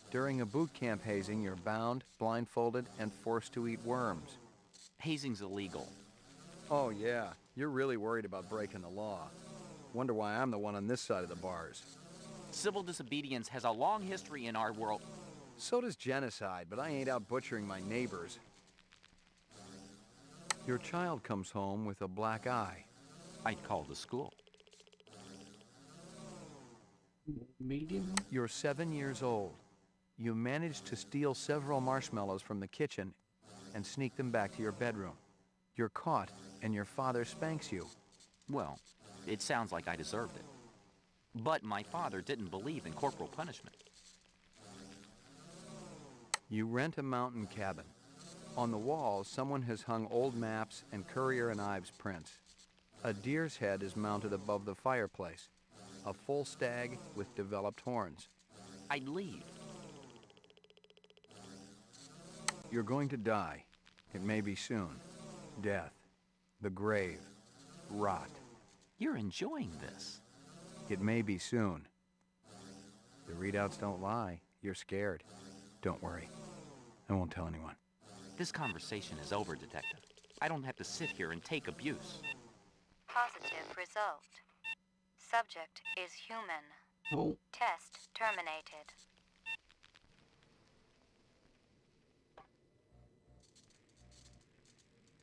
During a boot camp hazing, you're bound, blindfolded, and forced to eat worms. Hazing's illegal. Oh, yeah. You're really worried about breaking the law. Wonder why I'm the one on this side of the bars. Civil disobedience has a long history in our world. So does genocide, but I ain't out butchering my neighbors. Your child comes home with a black eye. I'd call the school. Medium? You're 7 years old. You managed to steal several marshmallows from the kitchen and sneak them back to your bedroom. You're caught, and your father spanks you. Well, it sounds like I deserved it. But my father didn't believe in corporal punishment. You rent a mountain cabin. On the walls, someone has hung old maps and Currier and Ives prints. A deer's head is mounted above the fireplace. A full stag with developed horns. I'd leave. You're going to die. It may be soon. Death. The grave. Rot. You're enjoying this. It may be soon. The readouts don't lie. You're scared. Don't worry. I won't tell anyone. This conversation is over, Detective. I don't have to sit here and take abuse. Positive result. Subject is human. Oh. Test terminated.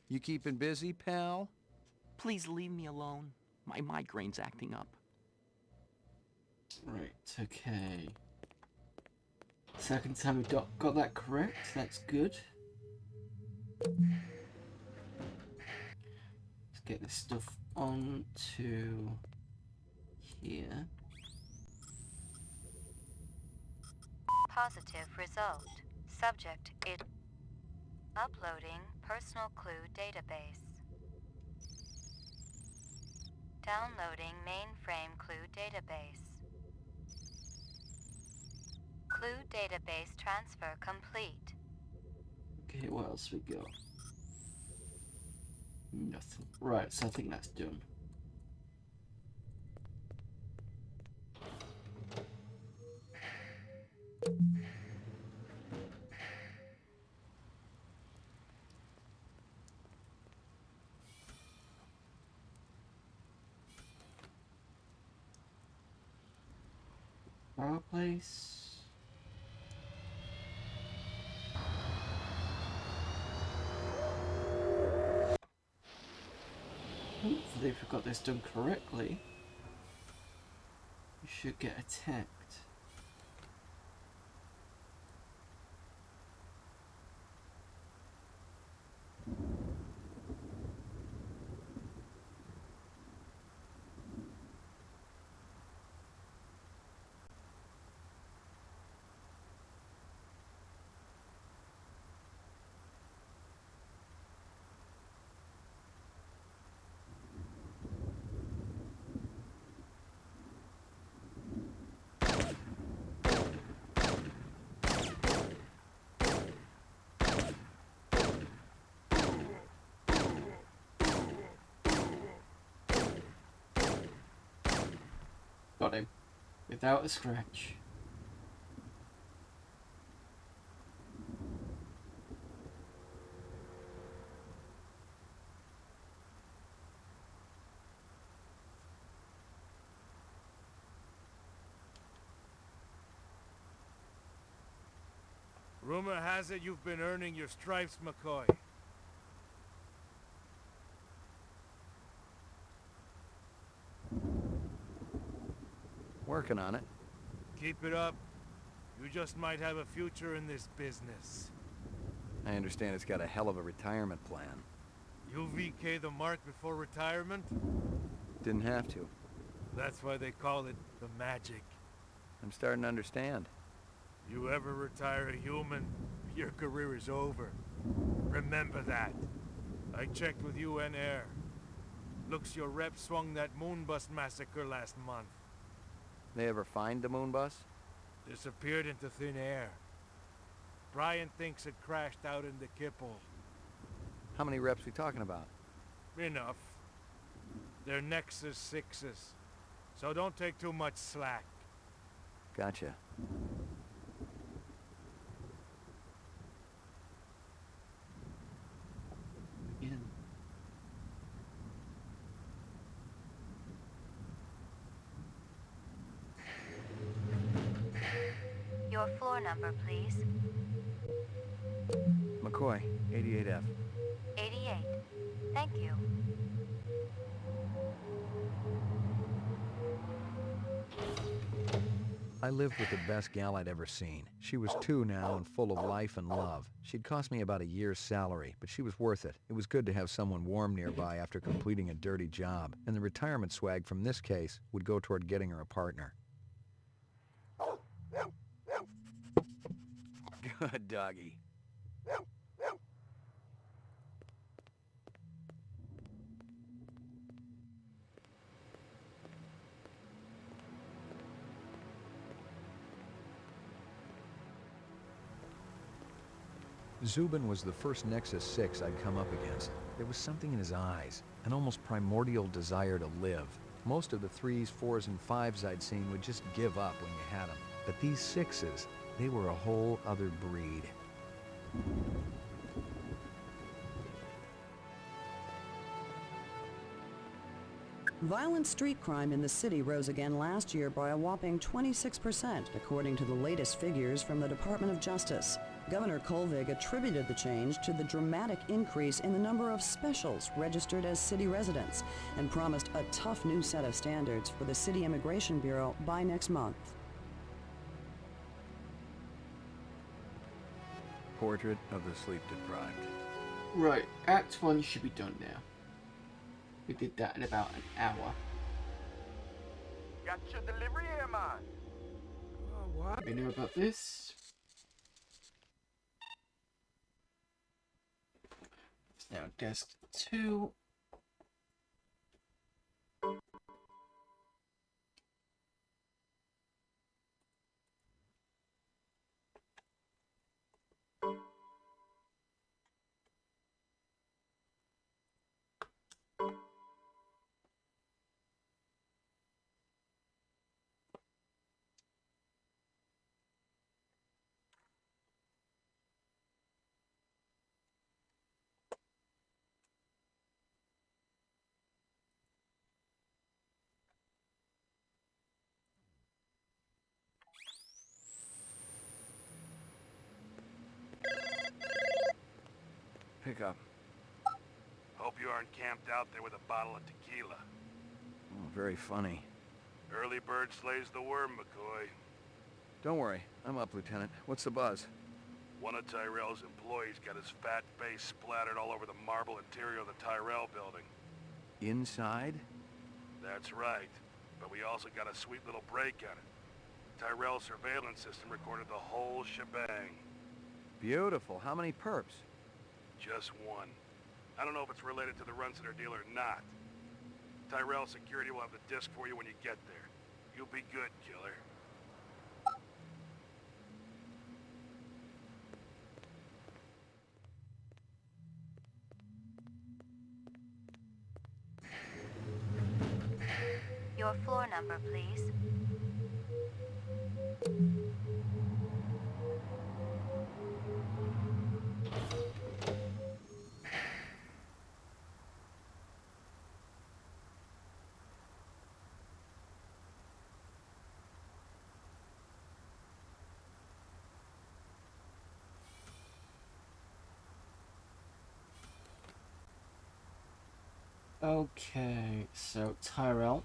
You keeping busy, pal? Please leave me alone. My migraine's acting up. Right, okay. Second time we got that correct. That's good. Let's get this stuff onto here. Positive result. Subject is uploading personal clue database. Downloading mainframe clue database. Clue database transfer complete. Okay, what else we got? Nothing. Right, so I think that's done. Fireplace. Hopefully, if we got this done correctly, we should get attacked. Got him. Without a scratch. Rumor has it you've been earning your stripes, McCoy. Working on it. Keep it up. You just might have a future in this business. I understand it's got a hell of a retirement plan. You VK the mark before retirement? Didn't have to. That's why they call it the magic. I'm starting to understand. You ever retire a human, your career is over. Remember that. I checked with UN Air. Looks your rep swung that moonbus massacre last month. They ever find the moon bus? Disappeared into thin air. Brian thinks it crashed out in the Kipple. How many reps we talking about? Enough. They're Nexus 6s. So don't take too much slack. Gotcha. Again. Your floor number, please. McCoy, 88F. 88. Thank you. I lived with the best gal I'd ever seen. She was 2 now and full of life and love. She'd cost me about a year's salary, but she was worth it. It was good to have someone warm nearby after completing a dirty job, and the retirement swag from this case would go toward getting her a partner. Good doggy. Zubin was the first Nexus 6 I'd come up against. There was something in his eyes, an almost primordial desire to live. Most of the 3s, 4s, and 5s I'd seen would just give up when you had them. But these 6s, they were a whole other breed. Violent street crime in the city rose again last year by a whopping 26%, according to the latest figures from the Department of Justice. Governor Kolvig attributed the change to the dramatic increase in the number of specials registered as city residents and promised a tough new set of standards for the City Immigration Bureau by next month. Portrait of the sleep-deprived. Right, Act 1 should be done now. We did that in about an hour. Got your delivery here, man. Oh, what? We know about this. It's now desk 2. Pick up. Hope you aren't camped out there with a bottle of tequila. Oh, very funny. Early bird slays the worm, McCoy. Don't worry, I'm up, Lieutenant. What's the buzz? One of Tyrell's employees got his fat face splattered all over the marble interior of the Tyrell building. Inside? That's right. But we also got a sweet little break on it. Tyrell's surveillance system recorded the whole shebang. Beautiful. How many perps? Just one. I don't know if it's related to the Runciter deal or not. Tyrell security will have the disc for you when you get there. You'll be good, killer. Your floor number, please. Okay, so Tyrell.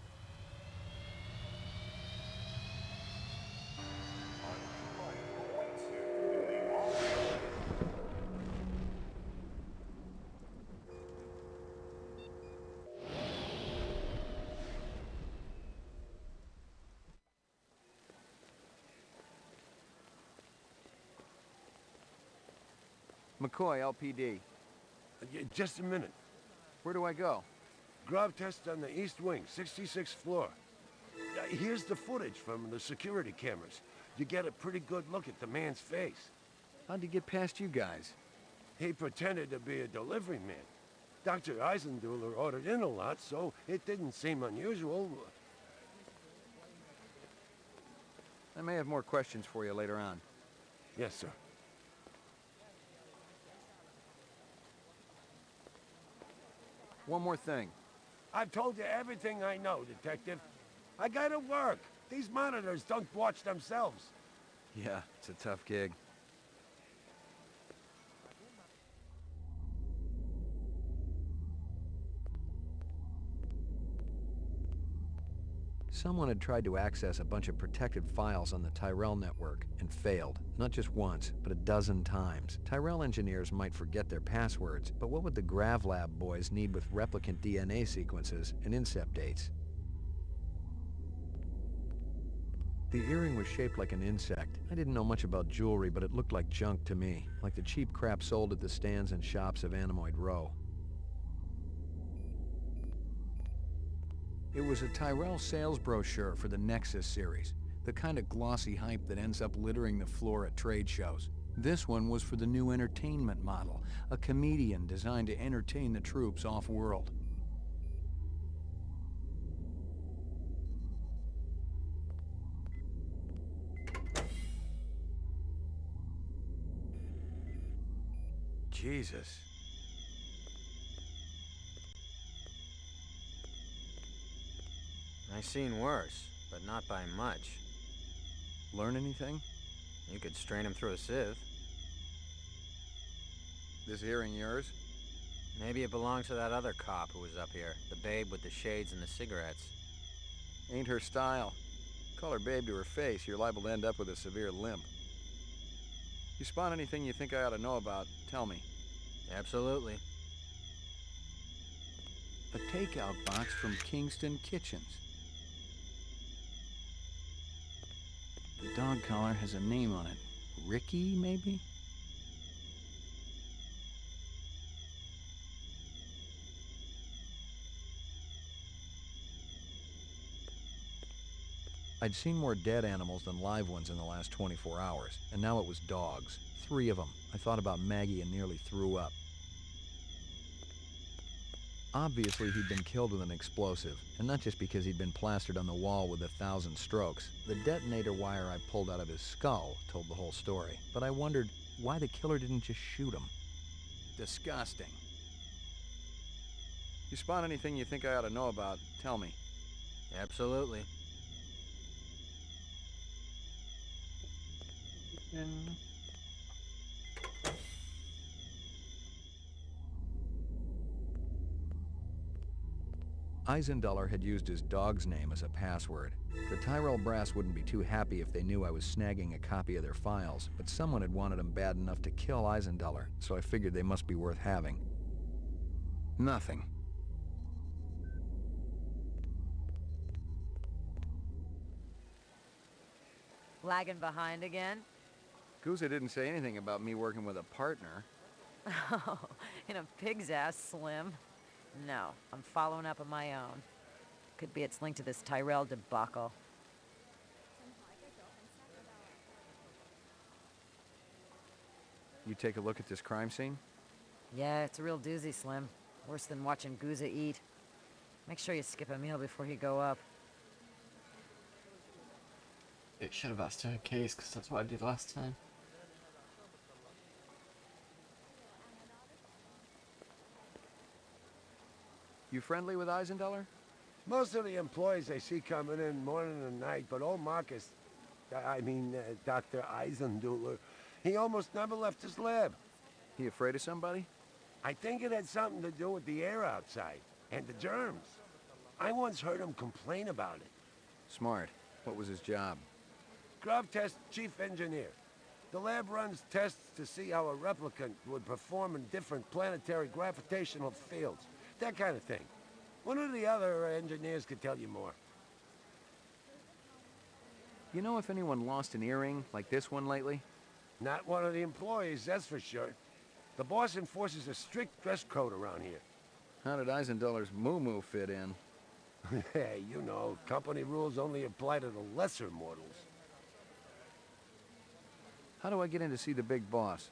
McCoy, LPD. Just a minute. Where do I go? Grav test on the east wing, 66th floor. Here's the footage from the security cameras. You get a pretty good look at the man's face. How'd he get past you guys? He pretended to be a delivery man. Dr. Eisenduller ordered in a lot, so it didn't seem unusual. I may have more questions for you later on. Yes, sir. One more thing. I've told you everything I know, Detective. I gotta work. These monitors don't watch themselves. Yeah, it's a tough gig. Someone had tried to access a bunch of protected files on the Tyrell network and failed, not just once, but a dozen times. Tyrell engineers might forget their passwords, but what would the Grav Lab boys need with replicant DNA sequences and incept dates? The earring was shaped like an insect. I didn't know much about jewelry, but it looked like junk to me, like the cheap crap sold at the stands and shops of Animoid Row. It was a Tyrell sales brochure for the Nexus series, the kind of glossy hype that ends up littering the floor at trade shows. This one was for the new entertainment model, a comedian designed to entertain the troops off-world. Jesus. I've seen worse, but not by much. Learn anything? You could strain him through a sieve. This earring yours? Maybe it belonged to that other cop who was up here, the babe with the shades and the cigarettes. Ain't her style. Call her babe to her face, you're liable to end up with a severe limp. You spot anything you think I ought to know about, tell me. Absolutely. A takeout box from Kingston Kitchens. The dog collar has a name on it. Ricky, maybe? I'd seen more dead animals than live ones in the last 24 hours, and now it was dogs. 3 of them. I thought about Maggie and nearly threw up. Obviously, he'd been killed with an explosive, and not just because he'd been plastered on the wall with 1,000 strokes. The detonator wire I pulled out of his skull told the whole story, but I wondered why the killer didn't just shoot him. Disgusting. You spot anything you think I ought to know about, tell me. Absolutely. Eisenduller had used his dog's name as a password. The Tyrell brass wouldn't be too happy if they knew I was snagging a copy of their files, but someone had wanted him bad enough to kill Eisenduller, so I figured they must be worth having. Nothing. Lagging behind again? Gouza didn't say anything about me working with a partner. Oh, in a pig's ass, Slim. No, I'm following up on my own. Could be it's linked to this Tyrell debacle. You take a look at this crime scene? Yeah, it's a real doozy, Slim. Worse than watching Gouza eat. Make sure you skip a meal before you go up. It should have asked her case, because that's what I did last time. You friendly with Eisenduller? Most of the employees I see coming in morning and night, but old Marcus, Dr. Eisenduller, he almost never left his lab. He afraid of somebody? I think it had something to do with the air outside. And the germs. I once heard him complain about it. Smart. What was his job? Grav Test Chief Engineer. The lab runs tests to see how a replicant would perform in different planetary gravitational fields. That kind of thing. One of the other engineers could tell you more. You know if anyone lost an earring like this one lately? Not one of the employees, that's for sure. The boss enforces a strict dress code around here. How did Eisendoller's moo-moo fit in? Hey, you know, company rules only apply to the lesser mortals. How do I get in to see the big boss?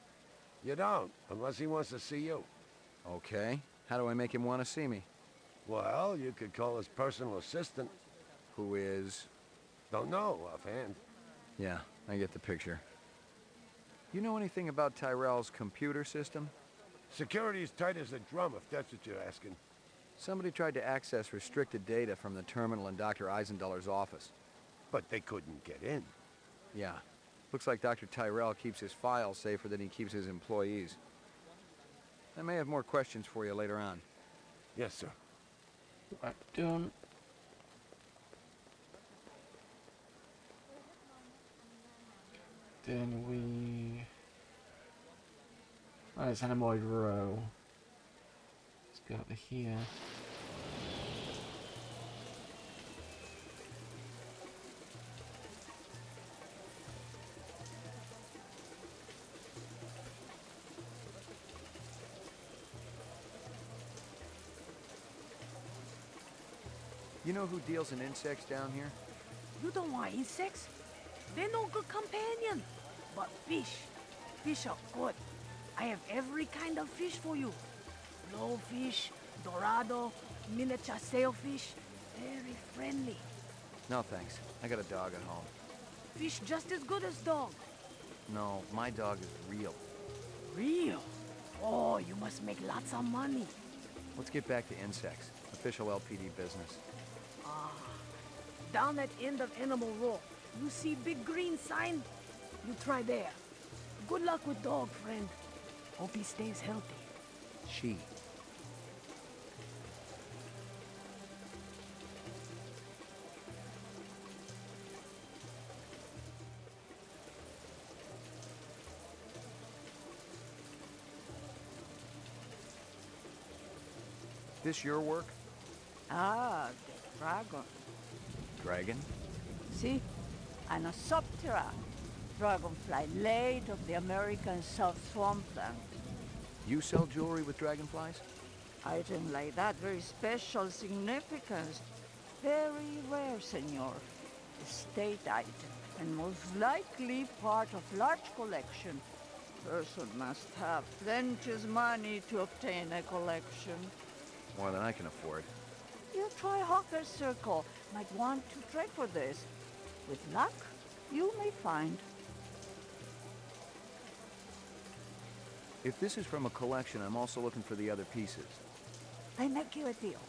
You don't, unless he wants to see you. Okay. How do I make him want to see me? Well, you could call his personal assistant. Who is? Don't know offhand. Yeah, I get the picture. You know anything about Tyrell's computer system? Security's tight as a drum, if that's what you're asking. Somebody tried to access restricted data from the terminal in Dr. Eisendoller's office. But they couldn't get in. Yeah. Looks like Dr. Tyrell keeps his files safer than he keeps his employees. I may have more questions for you later on. Yes, sir. Right, done. Then we... Oh, it's Animoid Row. Let's go over here. You know who deals in insects down here? You don't want insects? They're no good companion. But fish. Fish are good. I have every kind of fish for you. Blowfish, dorado, miniature sailfish. Very friendly. No, thanks. I got a dog at home. Fish just as good as dog. No, my dog is real. Real? Oh, you must make lots of money. Let's get back to insects. Official LPD business. Down at end of Animal Row, you see big green sign? You try there. Good luck with dog, friend. Hope he stays healthy. She. This your work? Ah, the dragon. Dragon? See? Anosoptera. Dragonfly late of the American South Swampland. You sell jewelry with dragonflies? Item like that, very special significance. Very rare, senor. Estate item, and most likely part of large collection. Person must have plenteous money to obtain a collection. More than I can afford. You try Hawker's Circle. Might want to trade for this. With luck, you may find. If this is from a collection, I'm also looking for the other pieces. I make you a deal.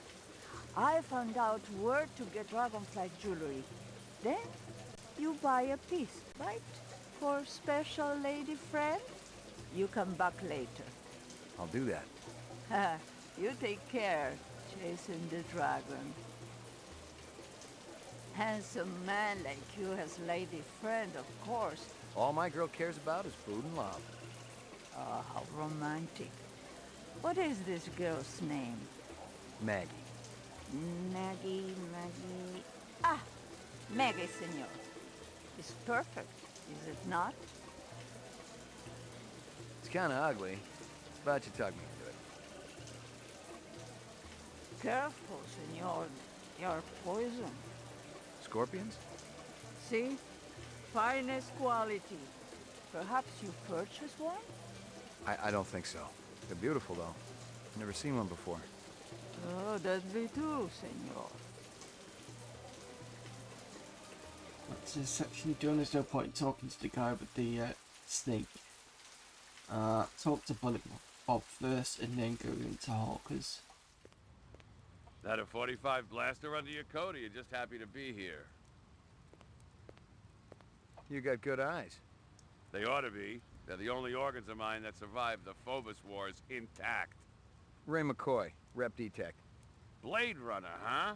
I found out where to get dragonfly jewelry. Then, you buy a piece, right? For special lady friend? You come back later. I'll do that. You take care, chasing the dragon. Handsome man like you has lady friend, of course. All my girl cares about is food and love. Oh, how romantic. What is this girl's name? Maggie. Maggie. Ah, Maggie, senor. It's perfect, is it not? It's kind of ugly, but you talk me into it. Careful, senor. You're poison. Scorpions? See? Finest quality. Perhaps you purchased one? I don't think so. They're beautiful, though. Never seen one before. Oh, that'd be too, senor. What's this section doing? There's no point in talking to the guy with the snake. Talk to Bullet Bob first and then go into Hawkers. That a 45 blaster under your coat, or you just happy to be here? You got good eyes. They ought to be. They're the only organs of mine that survived the Phobos Wars intact. Ray McCoy, Rep Detect. Blade Runner, huh?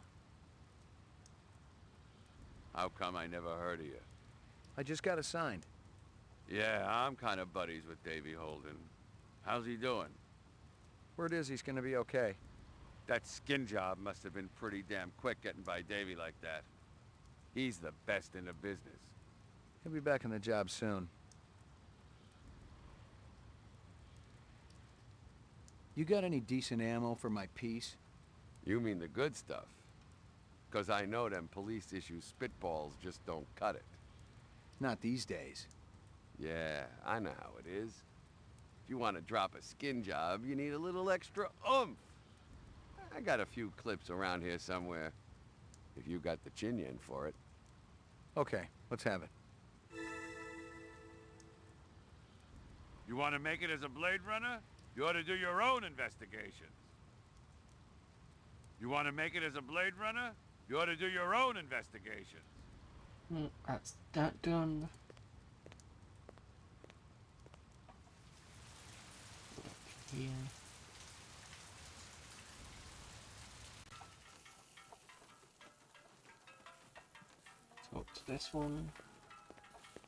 How come I never heard of you? I just got assigned. Yeah, I'm kind of buddies with Davy Holden. How's he doing? Word is he's gonna be okay. That skin job must have been pretty damn quick getting by Davy like that. He's the best in the business. He'll be back on the job soon. You got any decent ammo for my piece? You mean the good stuff? 'Cause I know them police issue spitballs just don't cut it. Not these days. Yeah, I know how it is. If you want to drop a skin job, you need a little extra oomph. I got a few clips around here somewhere, if you got the chin yen for it. Okay, let's have it. You want to make it as a Blade Runner? You ought to do your own investigations. You want to make it as a Blade Runner? You ought to do your own investigations. That's that done. Here. Talk to this one.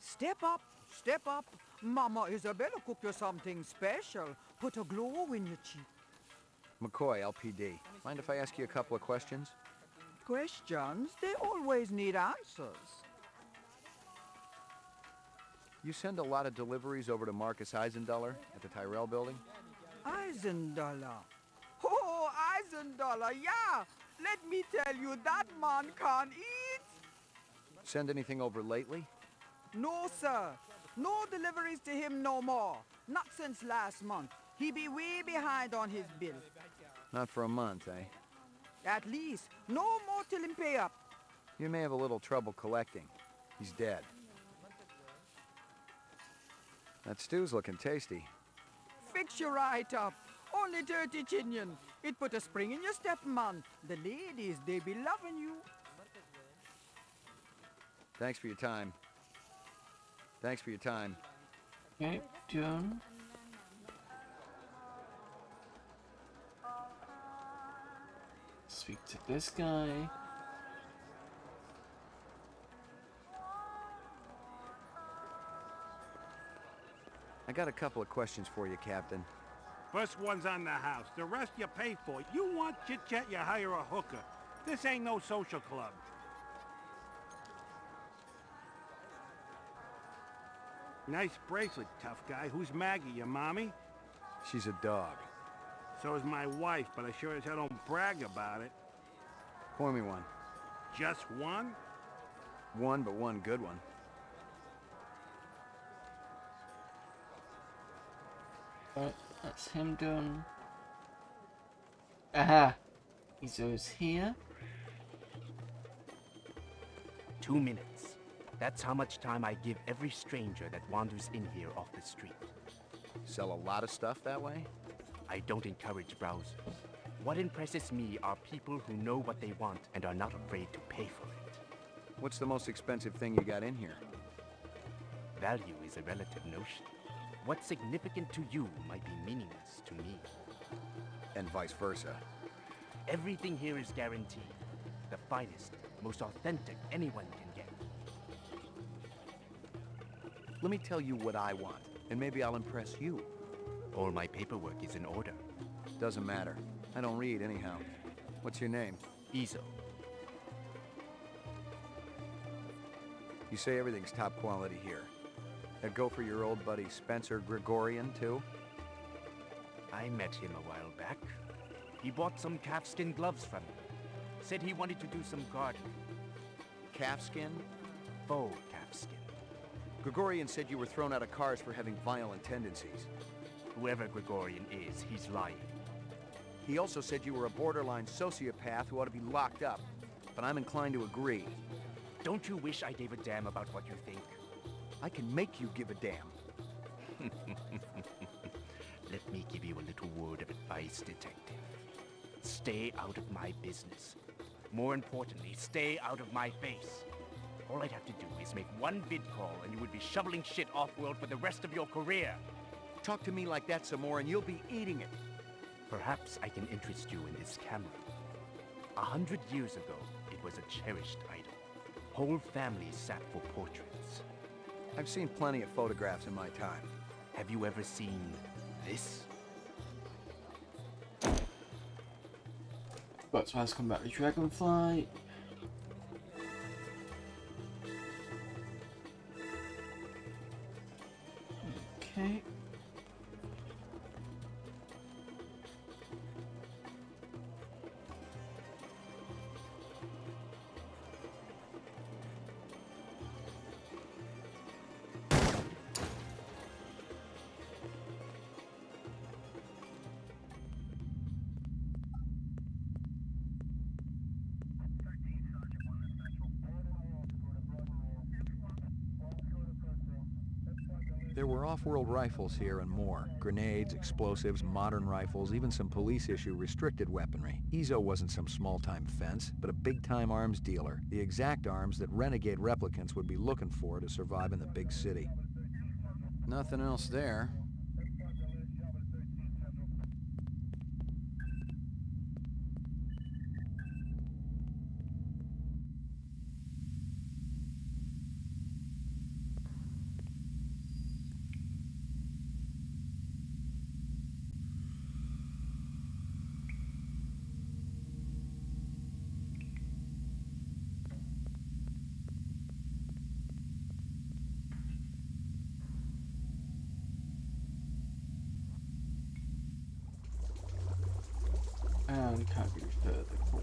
Step up, step up. Mama Isabella cook you something special. Put a glow in your cheek. McCoy, LPD. Mind if I ask you a couple of questions? Questions? They always need answers. You send a lot of deliveries over to Marcus Eisenduller at the Tyrell building? Eisenduller. Oh, Eisenduller, yeah. Let me tell you, that man can't eat. Send anything over lately? No, sir. No deliveries to him no more. Not since last month. He be way behind on his bill. Not for a month, eh? At least. No more till him pay up. You may have a little trouble collecting. He's dead. That stew's looking tasty. Fix you right up. Only 30 chinion. It put a spring in your step, man. The ladies, they be loving you. Thanks for your time. Thanks for your time. Okay, done. Speak to this guy. I got a couple of questions for you, Captain. First one's on the house. The rest you pay for. You want chit-chat, you hire a hooker. This ain't no social club. Nice bracelet, tough guy. Who's Maggie, your mommy? She's a dog. So is my wife, but I sure as hell don't brag about it. Pour me one. Just one? One, but one good one. Right, that's him done. Aha! Izzo's here. 2 minutes. That's how much time I give every stranger that wanders in here off the street. Sell a lot of stuff that way? I don't encourage browsers. What impresses me are people who know what they want and are not afraid to pay for it. What's the most expensive thing you got in here? Value is a relative notion. What's significant to you might be meaningless to me. And vice versa. Everything here is guaranteed. The finest, most authentic anyone can get. Let me tell you what I want, and maybe I'll impress you. All my paperwork is in order. Doesn't matter. I don't read anyhow. What's your name? Izzo. You say everything's top quality here. That go for your old buddy Spencer Gregorian, too? I met him a while back. He bought some calfskin gloves from me. Said he wanted to do some gardening. Calfskin? Faux calfskin. Gregorian said you were thrown out of cars for having violent tendencies. Whoever Gregorian is, he's lying. He also said you were a borderline sociopath who ought to be locked up, but I'm inclined to agree. Don't you wish I gave a damn about what you think? I can make you give a damn. Let me give you a little word of advice, detective. Stay out of my business. More importantly, stay out of my face. All I'd have to do is make one vid call and you would be shoveling shit off-world for the rest of your career. Talk to me like that some more and you'll be eating it. Perhaps I can interest you in this camera. 100 years ago, it was a cherished item. Whole families sat for portraits. I've seen plenty of photographs in my time. Have you ever seen this? Got to ask about the dragonfly. Okay. There were off-world rifles here and more. Grenades, explosives, modern rifles, even some police-issue restricted weaponry. Ezo wasn't some small-time fence, but a big-time arms dealer. The exact arms that renegade replicants would be looking for to survive in the big city. Nothing else there. And can't go further. Cool.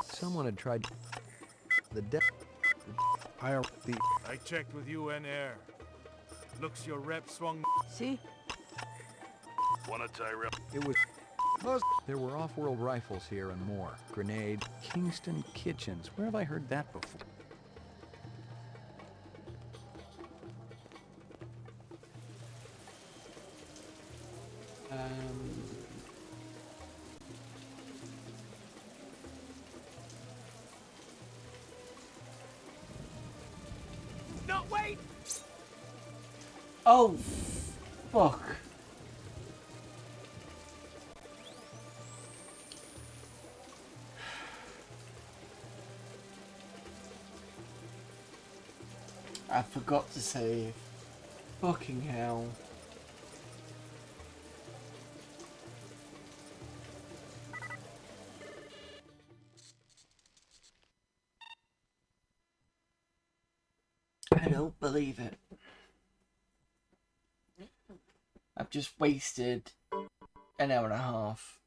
Someone had tried the I checked with UN Air. Looks your rep swung. See? Wanna Tyrell? It was... There were off-world rifles here and more. Grenade, Kingston Kitchens. Where have I heard that before? No, wait! Oh, fuck. I forgot to save. Fucking hell. I don't believe it. I've just wasted an hour and a half.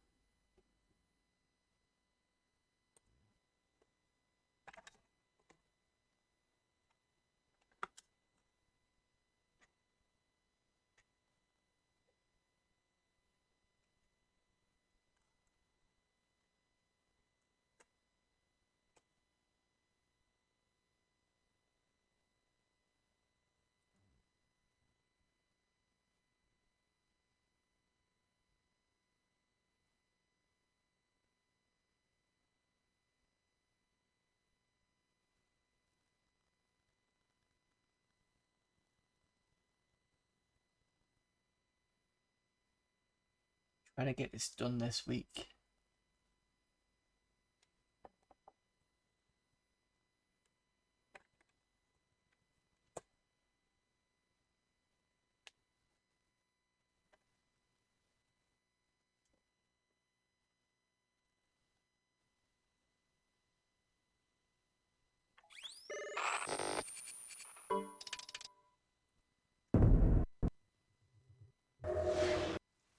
Trying to get this done this week.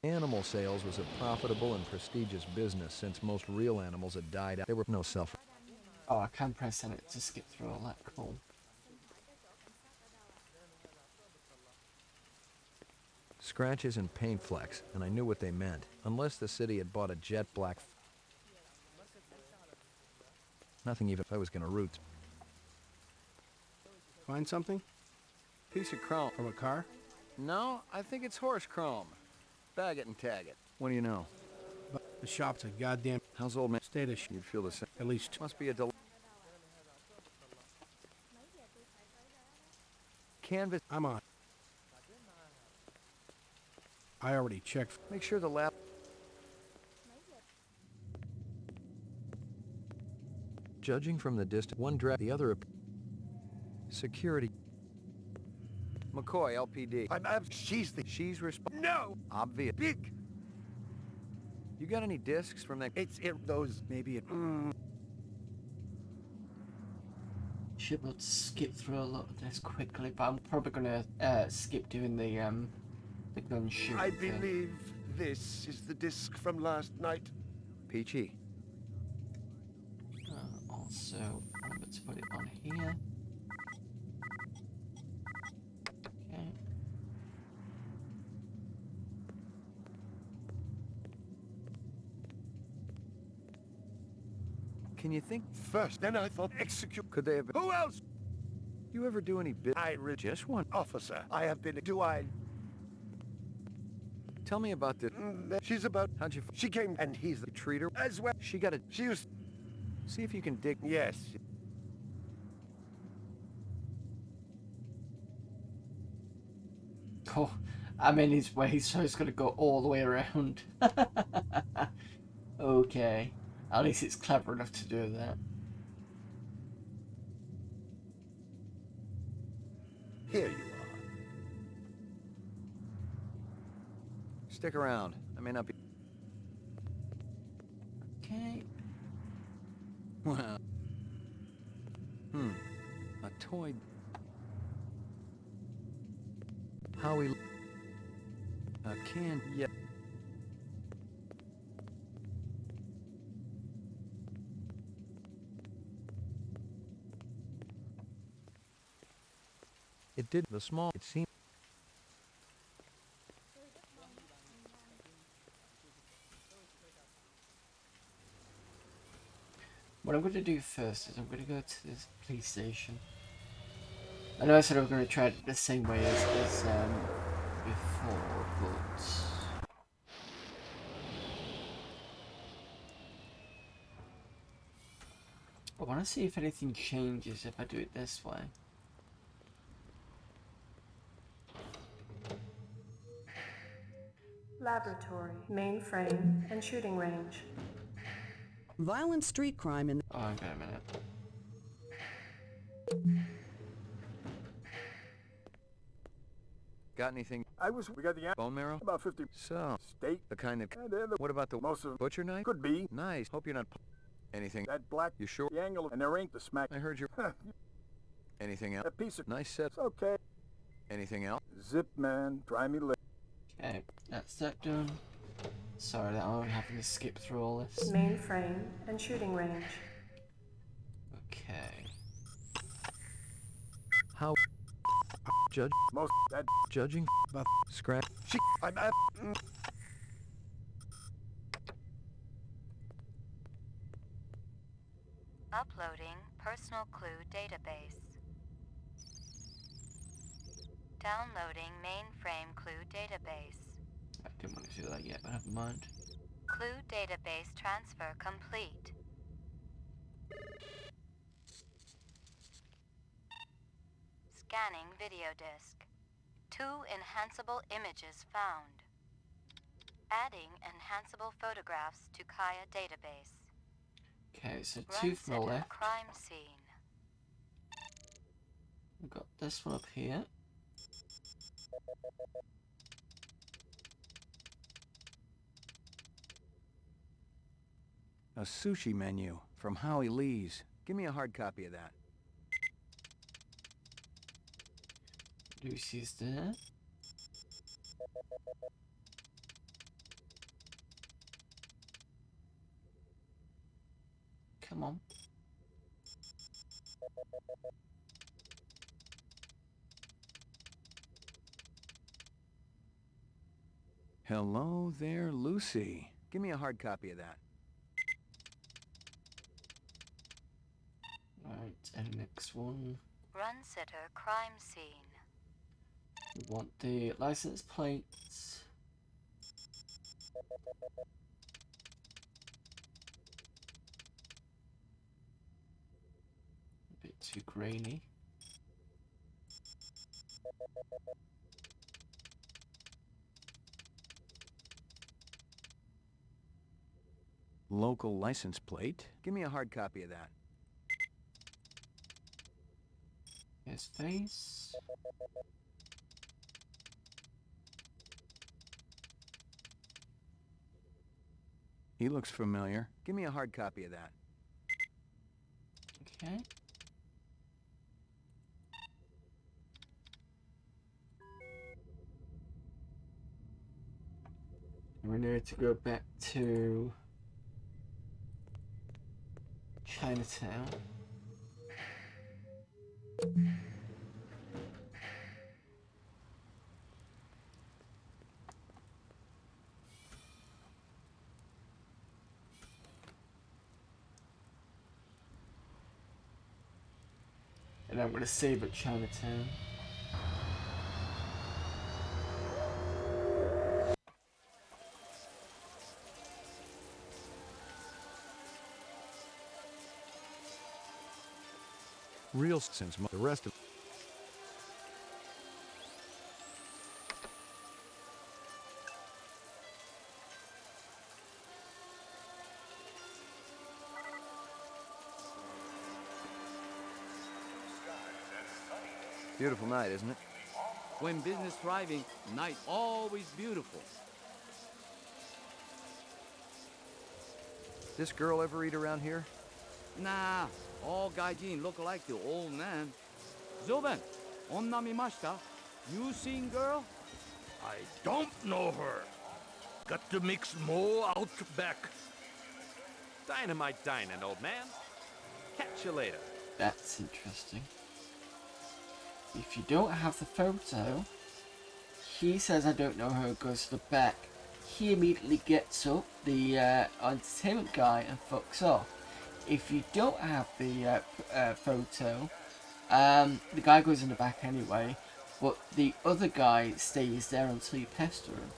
Animal sales was a profitable and prestigious business since most real animals had died out. There were no self. Oh, I can press on it to skip through all that. Cool. Scratches and paint flecks, and I knew what they meant. Unless the city had bought a jet black... Nothing even if I was gonna root. Find something? Piece of chrome. From a car? No, I think it's horse chrome. Bag it and tag it. What do you know? But the shop's a goddamn... How's old man? State of You'd feel the same. At least. Must be a canvas. I'm on. I already checked. Make sure the lap... Judging from the distance, one drag, the other... Security. McCoy, LPD. She's responsible. No! Obvious. Big! You got any discs from that? Those... Maybe it... Should be able to skip through a lot of this quickly, but I'm probably gonna skip doing the gun shooting I thing. believe this is the disc from last night. Peachy. Also, remember to put it on here. Okay. Can you think? First, then I thought execute. Could they have been? Who else? You ever do any bit? Just one. Officer, I have been. Do I? Tell me about this. She's about. How'd you? She came, and he's the treat her as well. She got a. She was. See if you can dig. Yes. Oh, I'm in his way, so he's gonna go all the way around. Okay. At least it's clever enough to do that. Here you are. Stick around. I may not be. Okay. Well. A toy. Howie. A can. Yeah. It did the small. It seemed. What I'm going to do first is I'm going to go to this police station. I know I said I was going to try it the same way as before, but... I want to see if anything changes if I do it this way. Laboratory, mainframe, and shooting range. Violent street crime in... Oh, hang on a minute. Got anything? We got the bone marrow? About 50. So, Steak. the kind of... The What about the most of butcher knife? Could be. Nice. Hope you're not... Anything? That black. You sure? The angle. And there ain't the smack. I heard you... Anything else? A piece of... Nice set. It's okay. Anything else? Zip, man. Try me later. Okay, that's that done. Sorry that I'm having to skip through all this. Mainframe and shooting range. Okay. How... Judge... Most... That... Judging... But... Scrap... I'm... Uploading personal clue database. Downloading mainframe clue database. I didn't want to do that yet, but never mind. Clue database transfer complete. Scanning video disk. 2 enhanceable images found. Adding enhanceable photographs to Kaya database. Okay, so Run 2 from the center left. crime scene. We've got this one up here. A sushi menu from Howie Lee's. Give me a hard copy of that. Lucy's there. come on. Hello there, Lucy. Give me a hard copy of that. Right, and next one. Run sitter crime scene. We want the license plates. A bit too grainy. Local license plate. Give me a hard copy of that. His face. He looks familiar. Give me a hard copy of that. Okay. We need to go back to Chinatown. And I'm going to save at Chinatown. Real since the rest of... Beautiful night, isn't it? When business thriving, night always beautiful. This girl ever eat around here? Nah, all gaijin look like the old man. Zubin, onna mimashita? You seen girl? I don't know her. Got to mix more out back. Dynamite dining, old man. Catch you later. That's interesting. If you don't have the photo, he says I don't know her, goes to the back. He immediately gets up, the entertainment guy, and fucks off. If you don't have the photo, the guy goes in the back anyway, but the other guy stays there until you pester him.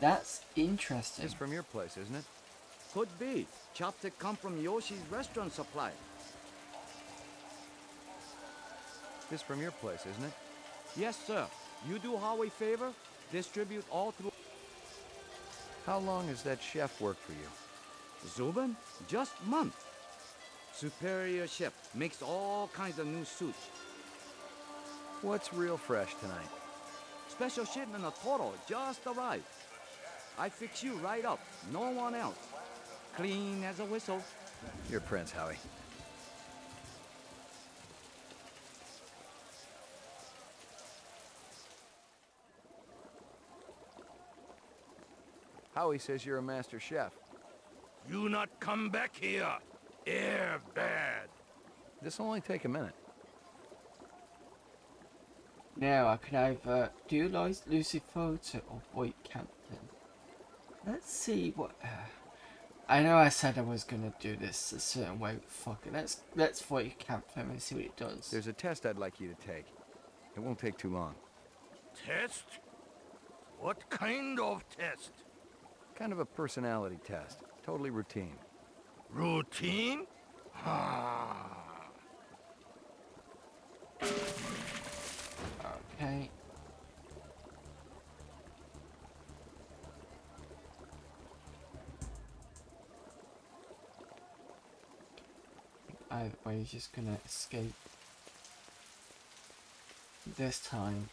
That's interesting. It's from your place, isn't it? Could be. Chopstick come from Yoshi's restaurant supply. This from your place, isn't it? Yes, sir. You do Howie favor, distribute all through. How long has that chef worked for you? Zubin? Just month. Superior chef makes all kinds of new sushi. What's real fresh tonight? Special shipment of Toro just arrived. I fix you right up. No one else. Clean as a whistle. You're Prince, Howie. Howie says you're a master chef. You not come back here. Air bad. This'll only take a minute. Now I can either do Lucy photo or Voight Captain. Let's see what. I know I said I was gonna do this a certain way. Fuck it. Let's Voight Captain and see what it does. There's a test I'd like you to take. It won't take too long. Test? What kind of test? Kind of a personality test. Totally routine. Routine? Okay. Either way, he's just gonna escape. This time.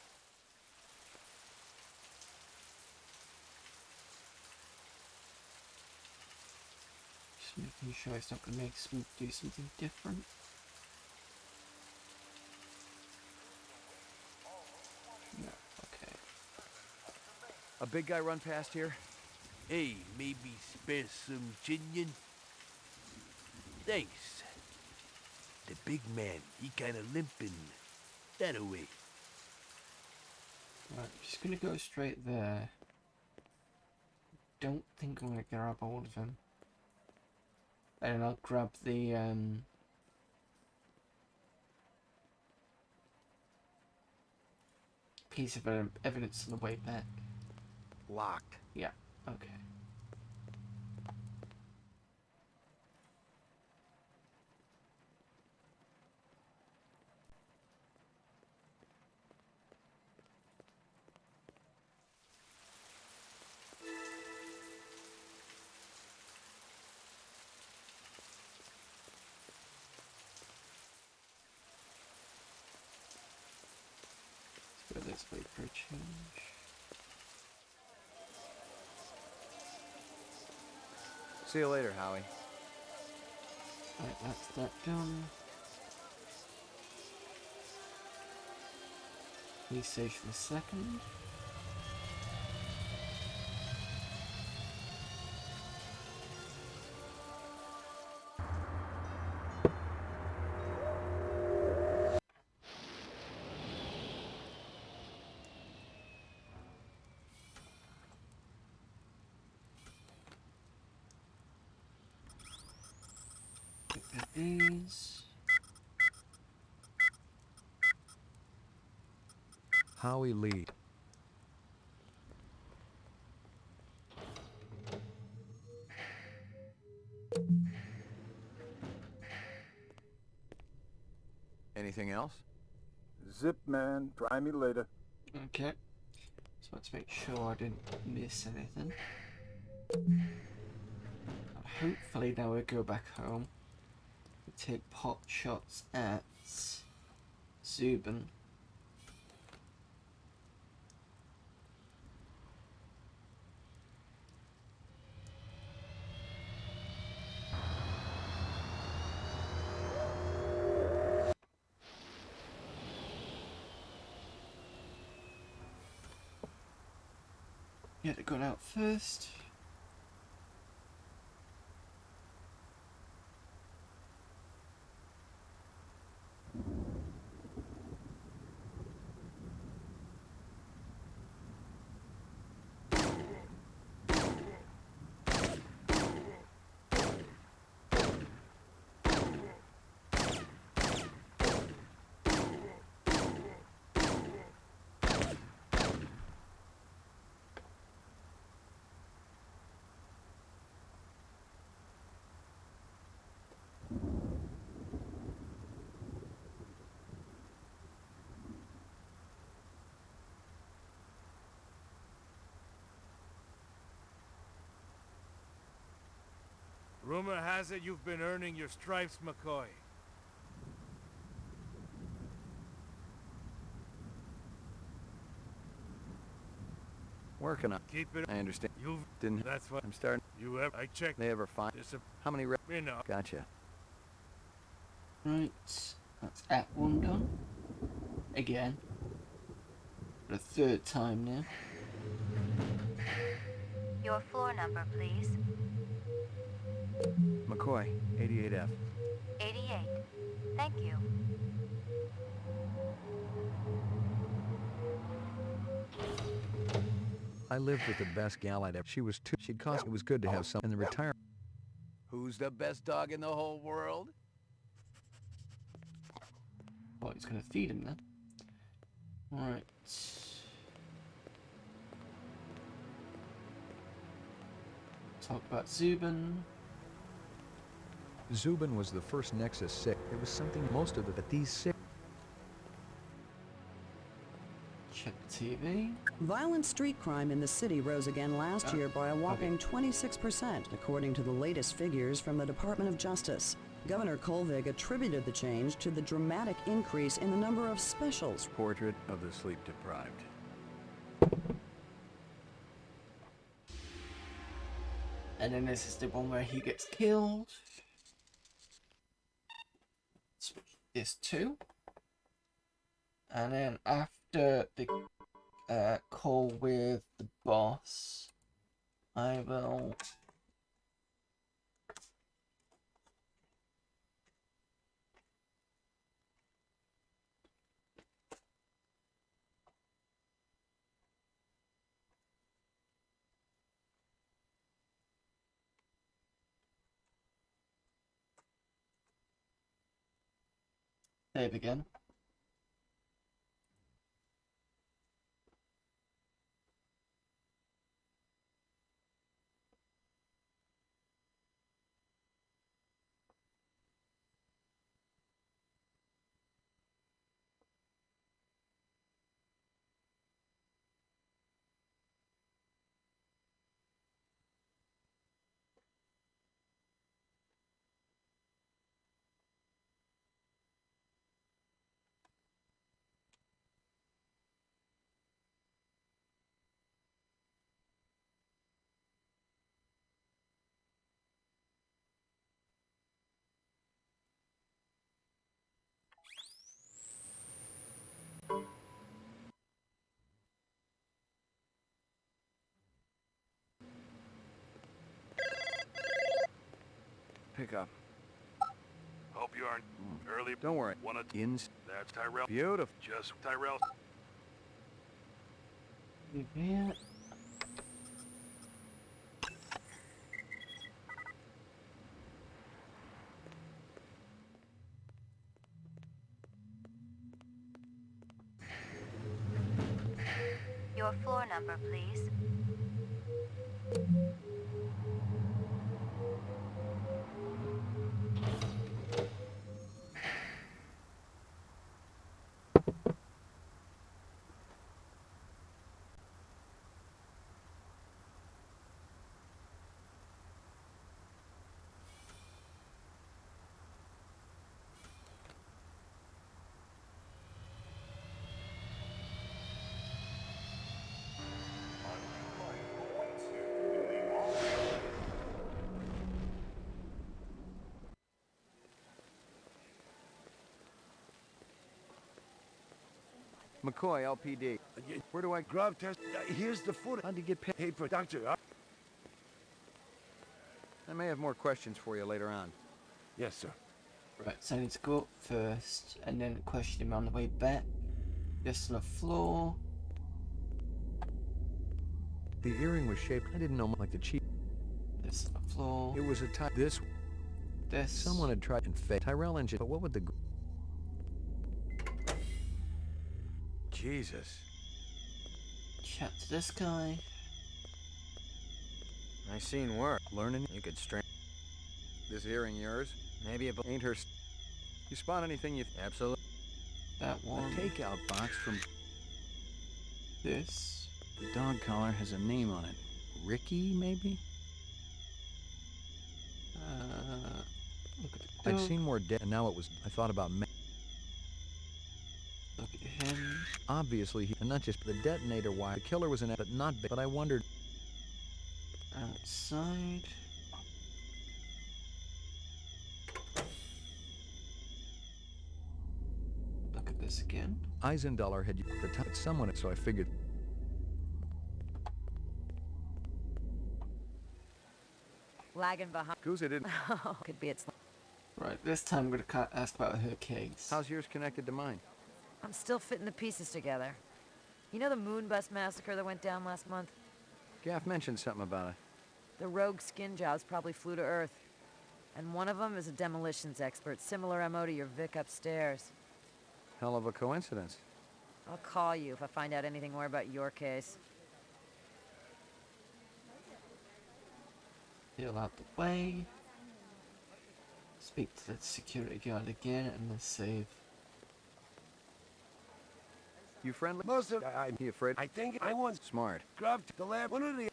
Just making sure it's not gonna make me do something different. No, okay. A big guy run past here? Hey, maybe spare some chinion? Thanks. The big man, he kinda limping. That away. Right, I'm just gonna go straight there. Don't think I'm gonna grab hold of him. And I'll grab the piece of evidence on the way back. Locked. Yeah, okay. Let's go this way for a change. See you later, Howie. Right, that's that done. Police station a second. These. Howie Lee. Anything else? Zip, man. Try me later. Okay. So let's make sure I didn't miss anything. Hopefully now we go back home. We take pot shots at Zubin. Get the gun out first. Rumor has it you've been earning your stripes, McCoy. Working on. Keep it. I understand. You've Didn't. That's what I'm starting. you ever. I checked. They ever find. How many? You know. Gotcha. Right, that's Act 1 done. Again. For the third time now. Your floor number, please. McCoy, 88F. 88. Thank you. I lived with the best gal I'd ever. She was too. She'd cost. It was good to have some in the retirement. Who's the best dog in the whole world? Well, he's gonna feed him then. Right. Talk about Zubin. Zubin was the first Nexus 6. It was something most of the. But these 6. Check TV. Violent street crime in the city rose again last year by a whopping 26%, according to the latest figures from the Department of Justice. Governor Kolvig attributed the change to the dramatic increase in the number of specials. Portrait of the sleep deprived. And then this is the one where he gets killed. This too. And then after the call with the boss, I will Save again. Pick up. Hope you aren't early. Don't worry. Wanna... That's Tyrell. Beautiful. Just Tyrell. Yeah. Your floor number, please. McCoy, LPD. Where do I grab test? Here's the foot. How'd you get paid? Hey, doctor. I may have more questions for you later on. Yes, sir. Right, so I need to go up first and then question him on the way back. This on the floor. The earring was shaped. I didn't know like the chief. This on the floor. It was a tie. This. Someone had tried and faked Tyrell engine. But what would the? Jesus. Chat to this guy. I seen work. Learning. You could string. This earring yours? Maybe it Ain't her. You spot anything you? Absolutely. That one. A takeout box from. This. The dog collar has a name on it. Ricky, maybe? Look at the dog. I'd seen more dead, and now it was. I thought about. Look at him. Obviously, and not just the detonator wire. The killer was in it, but not big. But I wondered. Outside. Look at this again. Eisendaler had the time someone, so I figured. Lagging behind. Guza didn't. Could be it's. Right, this time I'm gonna ask about her case. How's yours connected to mine? I'm still fitting the pieces together. You know the moon bus massacre that went down last month? Gaff mentioned something about it. The rogue skin jobs probably flew to Earth. And one of them is a demolitions expert, similar MO to your Vic upstairs. Hell of a coincidence. I'll call you if I find out anything more about your case. Peel out the way. Speak to the security guard again and then save. You friendly? Most of I'm he afraid? I think I once Smart. grabbed the lab. One of the.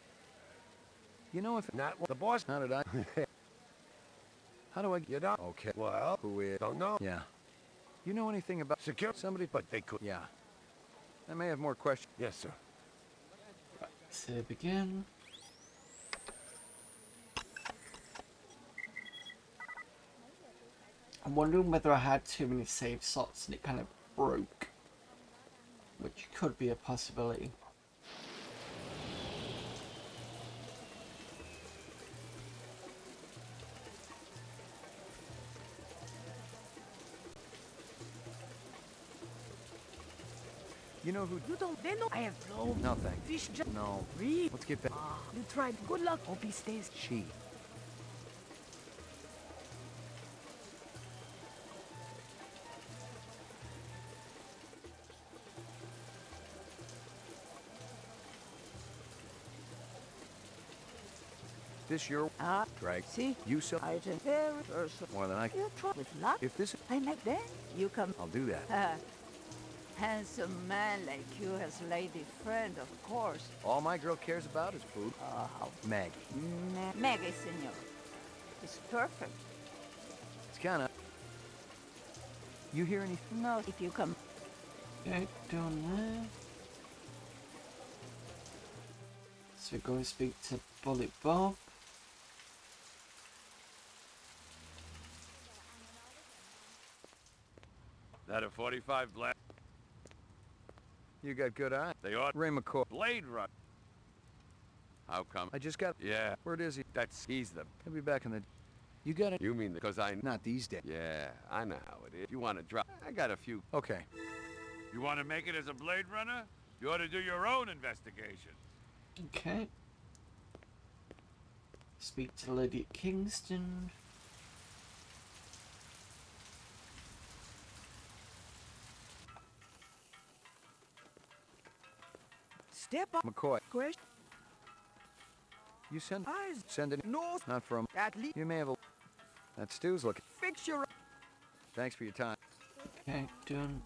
You know if Not the boss. How did I? How do I? You don't. Okay. Well, Who is? don't know. Yeah. You know anything about Secure somebody? but they could. Yeah. I may have more questions. Yes, sir. Right, save again. I'm wondering whether I had too many save slots and it kind of broke. Which could be a possibility. You know who? You don't. They know I have no. No, thanks. Fish just. No. Read. Let's get back. You tried. Good luck. Hope he stays. She. This your drag? See? You sell Item very versatile. more than I. You try with luck. If this, I make that. You come. I'll do that. Handsome man like you has lady friend, of course. All my girl cares about is food. Maggie. Maggie, senor. It's perfect. It's kinda. You hear anything? No, if you come. Okay, down there. So we're going to speak to Bullet Bob. That a 45 blast? You got good eye. They ought. Ray McCoy. Blade Run. How come? I just got. Yeah. Where is he? He's the. He'll be back in the. You got it. You mean because I. Not these days. Yeah, I know how it is. You want to drop. I got a few. Okay. You want to make it as a Blade Runner? You ought to do your own investigation. Okay. Speak to Lady at Kingston. Step up. McCoy. Question. You send. Eyes. Send it. No. Not from. At least. You may have a. That Stu's looking. Fix your. Thanks for your time. Okay, done.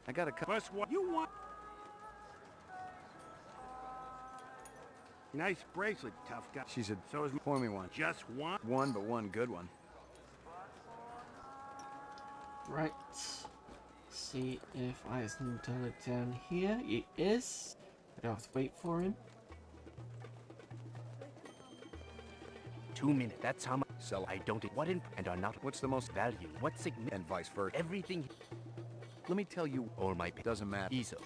I got a. First one. You want... Nice bracelet, tough guy. She said. So is... Pour me one. Just one? One, but one good one. Right. See if $1,000 down here. It is. I don't have to wait for him. 2 minutes, that's how much. So I don't. What in and are not. What's the most Value. What significant. and vice versa. Everything. Let me tell you. All my. Doesn't matter. Easel.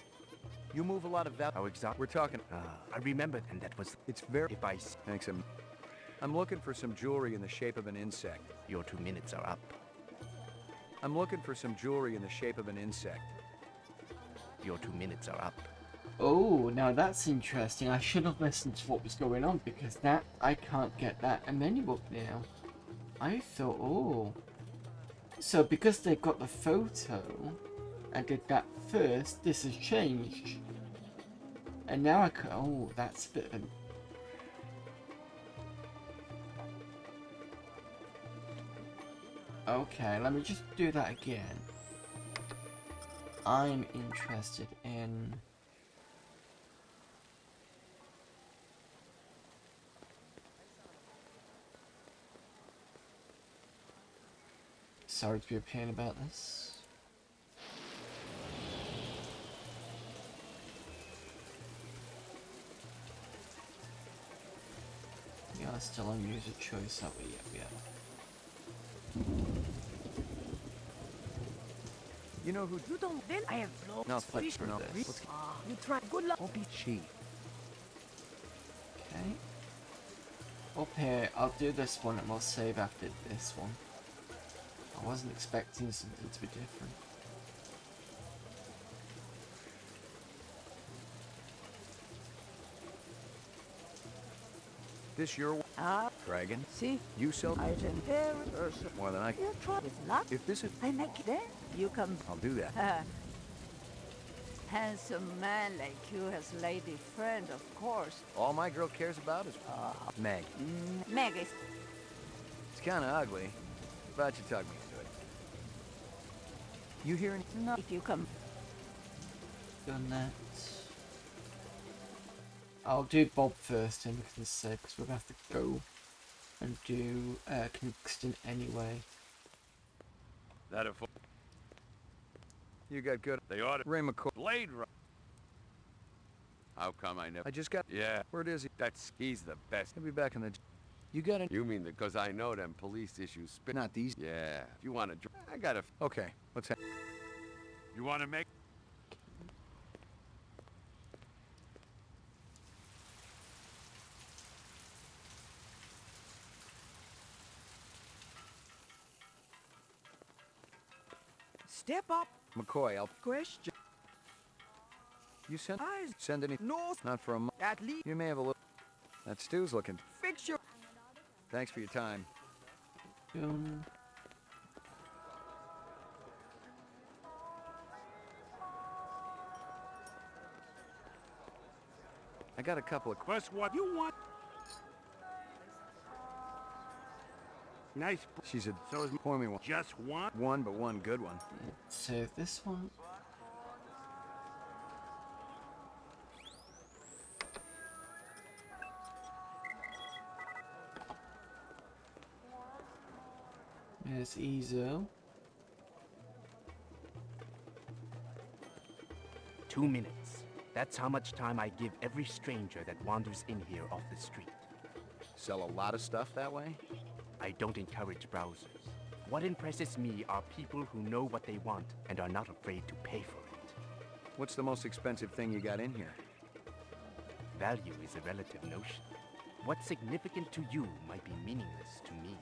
You move a lot of value. How exact? We're talking. I remember, and that was. It's very. If I. Thanks. I'm looking for some jewelry in the shape of an insect. Your 2 minutes are up. I'm looking for some jewelry in the shape of an insect. Your 2 minutes are up. Oh, now that's interesting. I should have listened to what was going on because that I can't get that a menu book now. I thought, oh, so because they got the photo and did that first, this has changed, and now I can. Oh, that's a bit of an. Okay, let me just do that again. I'm interested in. Sorry to be a pain about this. We are still on user choice, aren't we? Yeah, we are. You know who? You don't. Then I have blown. No, fish for no. this. You try. Good luck. Don't be cheap. Okay. Up here, I'll do this one and we'll save after this one. I wasn't expecting something to be different. This your dragon? See? You sell Item very versatile. more than I. You try with luck. If this is. I make that. You come. I'll do that. Handsome man like you has lady friend, of course. All my girl cares about is Meg. Maggie. It's kind of ugly, but you talk me into it. You hear anything? No. If you come. Done that. I'll do Bob first, and we can say because we're gonna have to go and do Kingston anyway. That a. You got good. They ought to. Ray McCoy. Blade Runner. How come I never. I just got. Yeah. Where is he? He's the best. He'll be back in the. You got it. You mean because I know them police issues spin. Not these. Yeah. If you want to. I got a. Okay. What's that? You want to make. Step up. McCoy. I'll. Question. You send. Eyes. Send any. No. Not for a month. At least. You may have a little. That Stu's looking. Fix your. Thanks for your time. I got a couple of... First, what you want? Nice. She said, So is pour me one. just one? One, but one good one. So this one. There's Ezo. 2 minutes. That's how much time I give every stranger that wanders in here off the street. Sell a lot of stuff that way? I don't encourage browsers. What impresses me are people who know what they want and are not afraid to pay for it. What's the most expensive thing you got in here? Value is a relative notion. What's significant to you might be meaningless to me.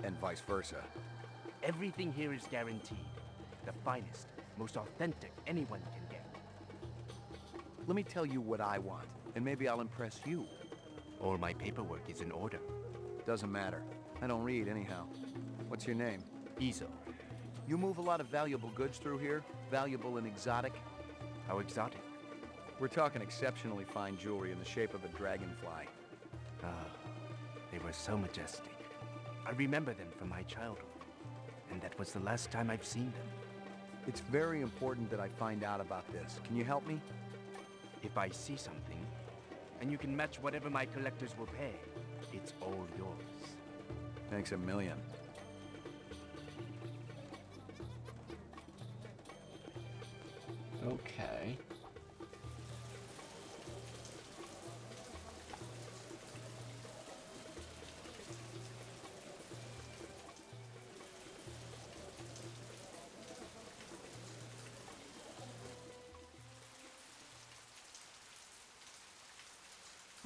And vice versa. Everything here is guaranteed. The finest, most authentic anyone can get. Let me tell you what I want, and maybe I'll impress you. All my paperwork is in order. Doesn't matter. I don't read anyhow. What's your name? Ezo. You move a lot of valuable goods through here? Valuable and exotic? How exotic? We're talking exceptionally fine jewelry in the shape of a dragonfly. Ah, they were so majestic. I remember them from my childhood, and that was the last time I've seen them. It's very important that I find out about this. Can you help me? If I see something, and you can match whatever my collectors will pay, it's all yours. Thanks a million. Okay.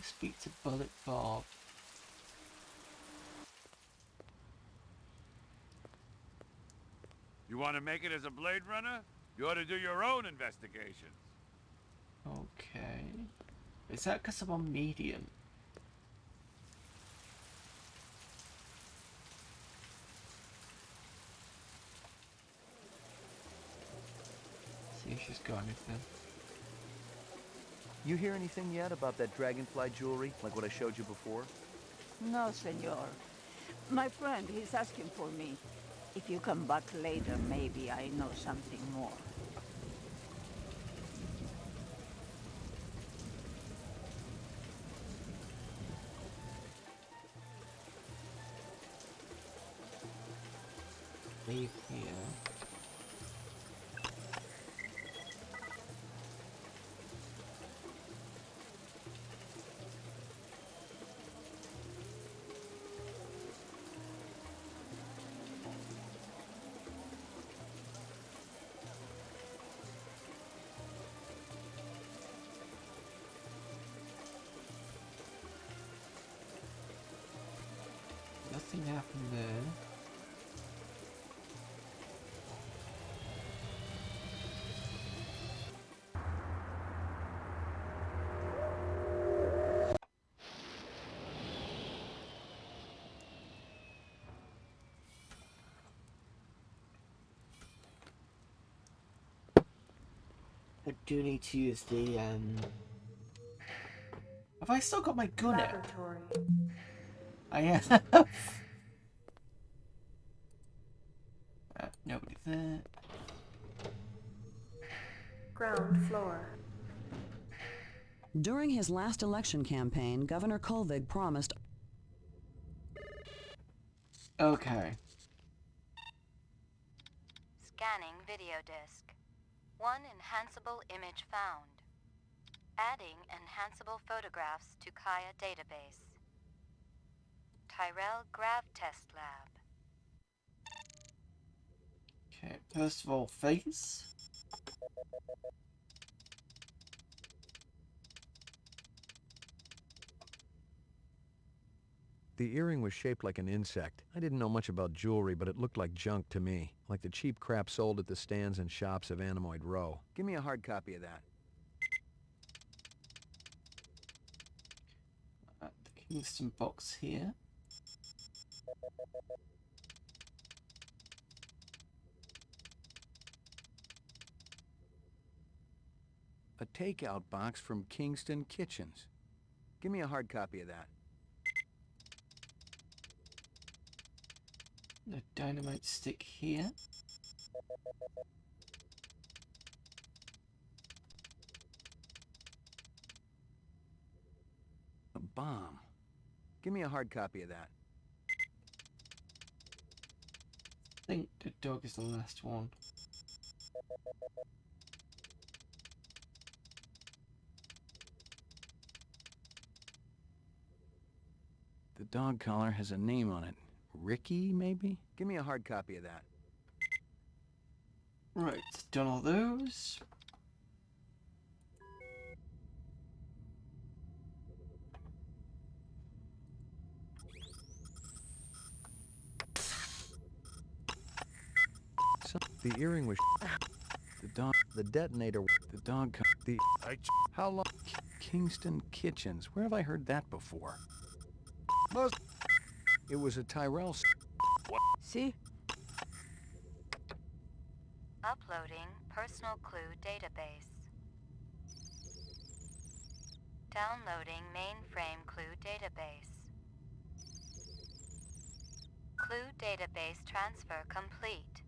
Speak to Bullet Bob. You want to make it as a Blade Runner? You ought to do your own investigations. Okay. Is that because I'm on medium? See if she's got anything. You hear anything yet about that dragonfly jewelry, like what I showed you before? No, senor. My friend, he's asking for me. If you come back later, maybe I know something more. Leave here. Nothing happened there. I do need to use the Have I still got my gun out? Laboratory. I have. Nobody there. Ground floor. During his last election campaign, Governor Kolvig promised... Okay. Scanning video disk. One enhanceable image found. Adding enhanceable photographs to Kaya database. Tyrell Grav Test Lab. Okay, first of all, face. The earring was shaped like an insect. I didn't know much about jewelry, but it looked like junk to me. Like the cheap crap sold at the stands and shops of Animoid Row. Give me a hard copy of that. The Kingston box here. A takeout box from Kingston Kitchens. Give me a hard copy of that. The dynamite stick here. A bomb. Give me a hard copy of that. I think the dog is the last one. The dog collar has a name on it. Ricky, maybe? Give me a hard copy of that. Right, done all those. So, the earring was the dog, the detonator, the dog, the... How long? Kingston Kitchens. Where have I heard that before? It was a Tyrell... See? Uploading personal clue database. Downloading mainframe clue database. Clue database transfer complete.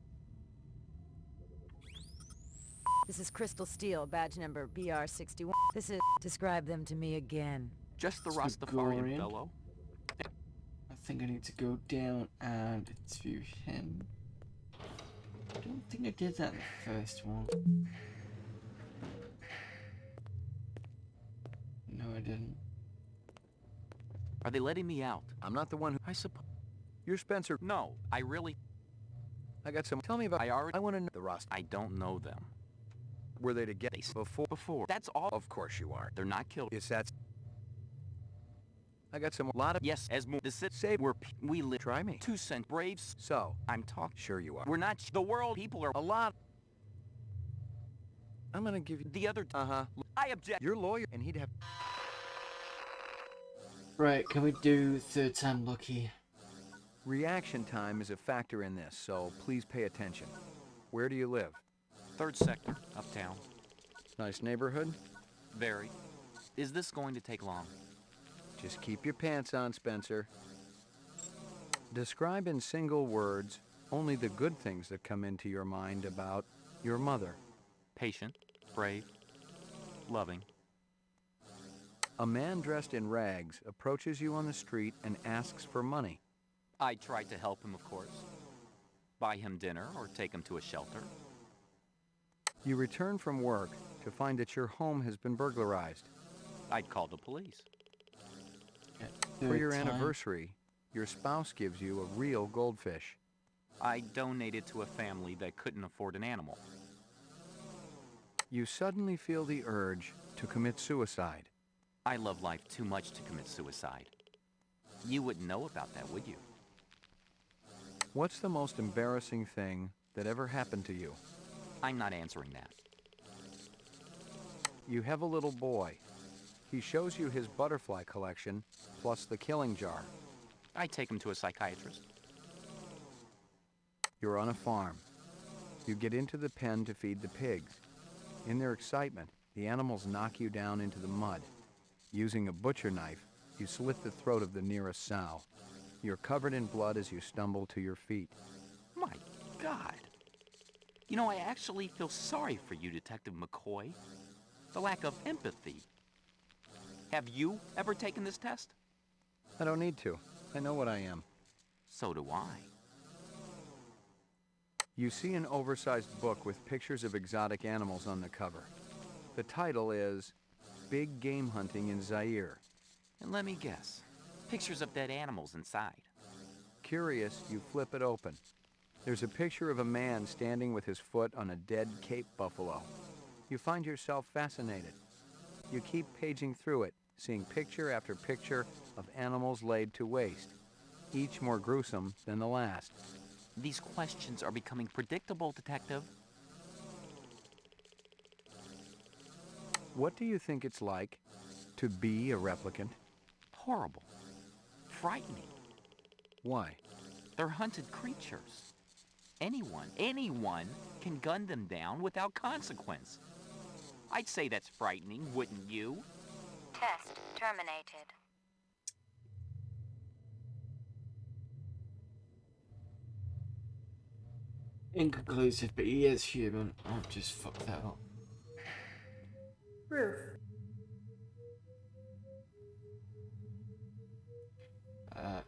This is Crystal Steel, badge number BR61. This is... Describe them to me again. Just the Gregorian. Rastafarian fellow. I think I need to go down and interview him. I don't think I did that in the first one. No, I didn't. Are they letting me out? I'm not the one who... I suppose. You're Spencer. No, I really... I got some... Tell me about... I want to know the Rasta. I don't know them. Were they together before? That's all. Of course you are. They're not killed. Is that... I got some... lot of... Yes, as more... The sit... Say we live... Try me. 2 cent braves. So... I'm talking... Sure you are. We're not... The world people are... A lot... I'm gonna give you... The other... Uh-huh. I object. Your lawyer... And he'd have... Right, can we do third time lucky? Reaction time is a factor in this, so please pay attention. Where do you live? 3rd sector, uptown. Nice neighborhood? Very. Is this going to take long? Just keep your pants on, Spencer. Describe in single words only the good things that come into your mind about your mother. Patient, brave, loving. A man dressed in rags approaches you on the street and asks for money. I tried to help him, of course. Buy him dinner or take him to a shelter. You return from work to find that your home has been burglarized. I'd call the police. For your anniversary, your spouse gives you a real goldfish. I donated to a family that couldn't afford an animal. You suddenly feel the urge to commit suicide. I love life too much to commit suicide. You wouldn't know about that, would you? What's the most embarrassing thing that ever happened to you? I'm not answering that. You have a little boy. He shows you his butterfly collection, plus the killing jar. I take him to a psychiatrist. You're on a farm. You get into the pen to feed the pigs. In their excitement, the animals knock you down into the mud. Using a butcher knife, you slit the throat of the nearest sow. You're covered in blood as you stumble to your feet. My God. You know, I actually feel sorry for you, Detective McCoy. The lack of empathy. Have you ever taken this test? I don't need to. I know what I am. So do I. You see an oversized book with pictures of exotic animals on the cover. The title is Big Game Hunting in Zaire. And let me guess. Pictures of dead animals inside. Curious, you flip it open. There's a picture of a man standing with his foot on a dead Cape buffalo. You find yourself fascinated. You keep paging through it, seeing picture after picture of animals laid to waste, each more gruesome than the last. These questions are becoming predictable, Detective. What do you think it's like to be a replicant? Horrible. Frightening. Why? They're hunted creatures. Anyone can gun them down without consequence. I'd say that's frightening, wouldn't you? Test terminated. Inconclusive, but he is human. I've just fucked that up. Roof.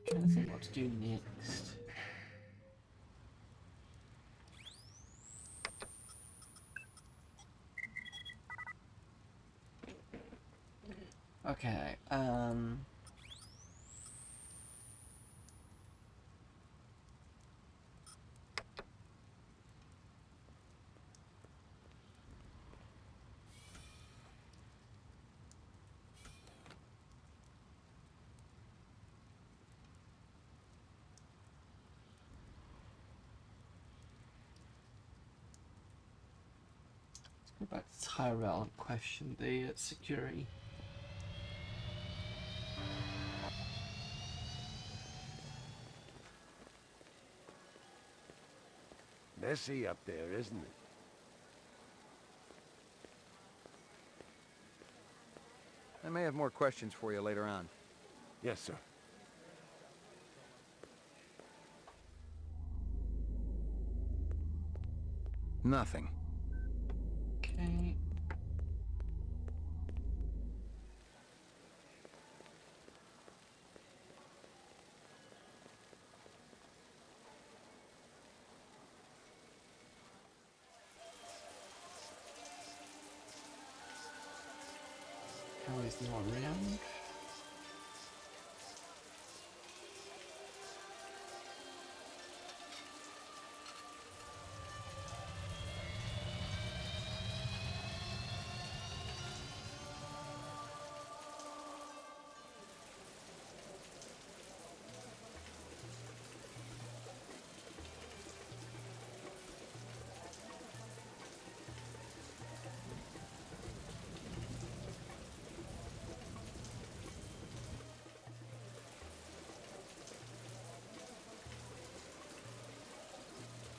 Trying to think what to do next. Okay, let's go back to Tyrell and question the security. Messy up there, isn't it? I may have more questions for you later on. Yes, sir. Nothing. Okay. How is not around?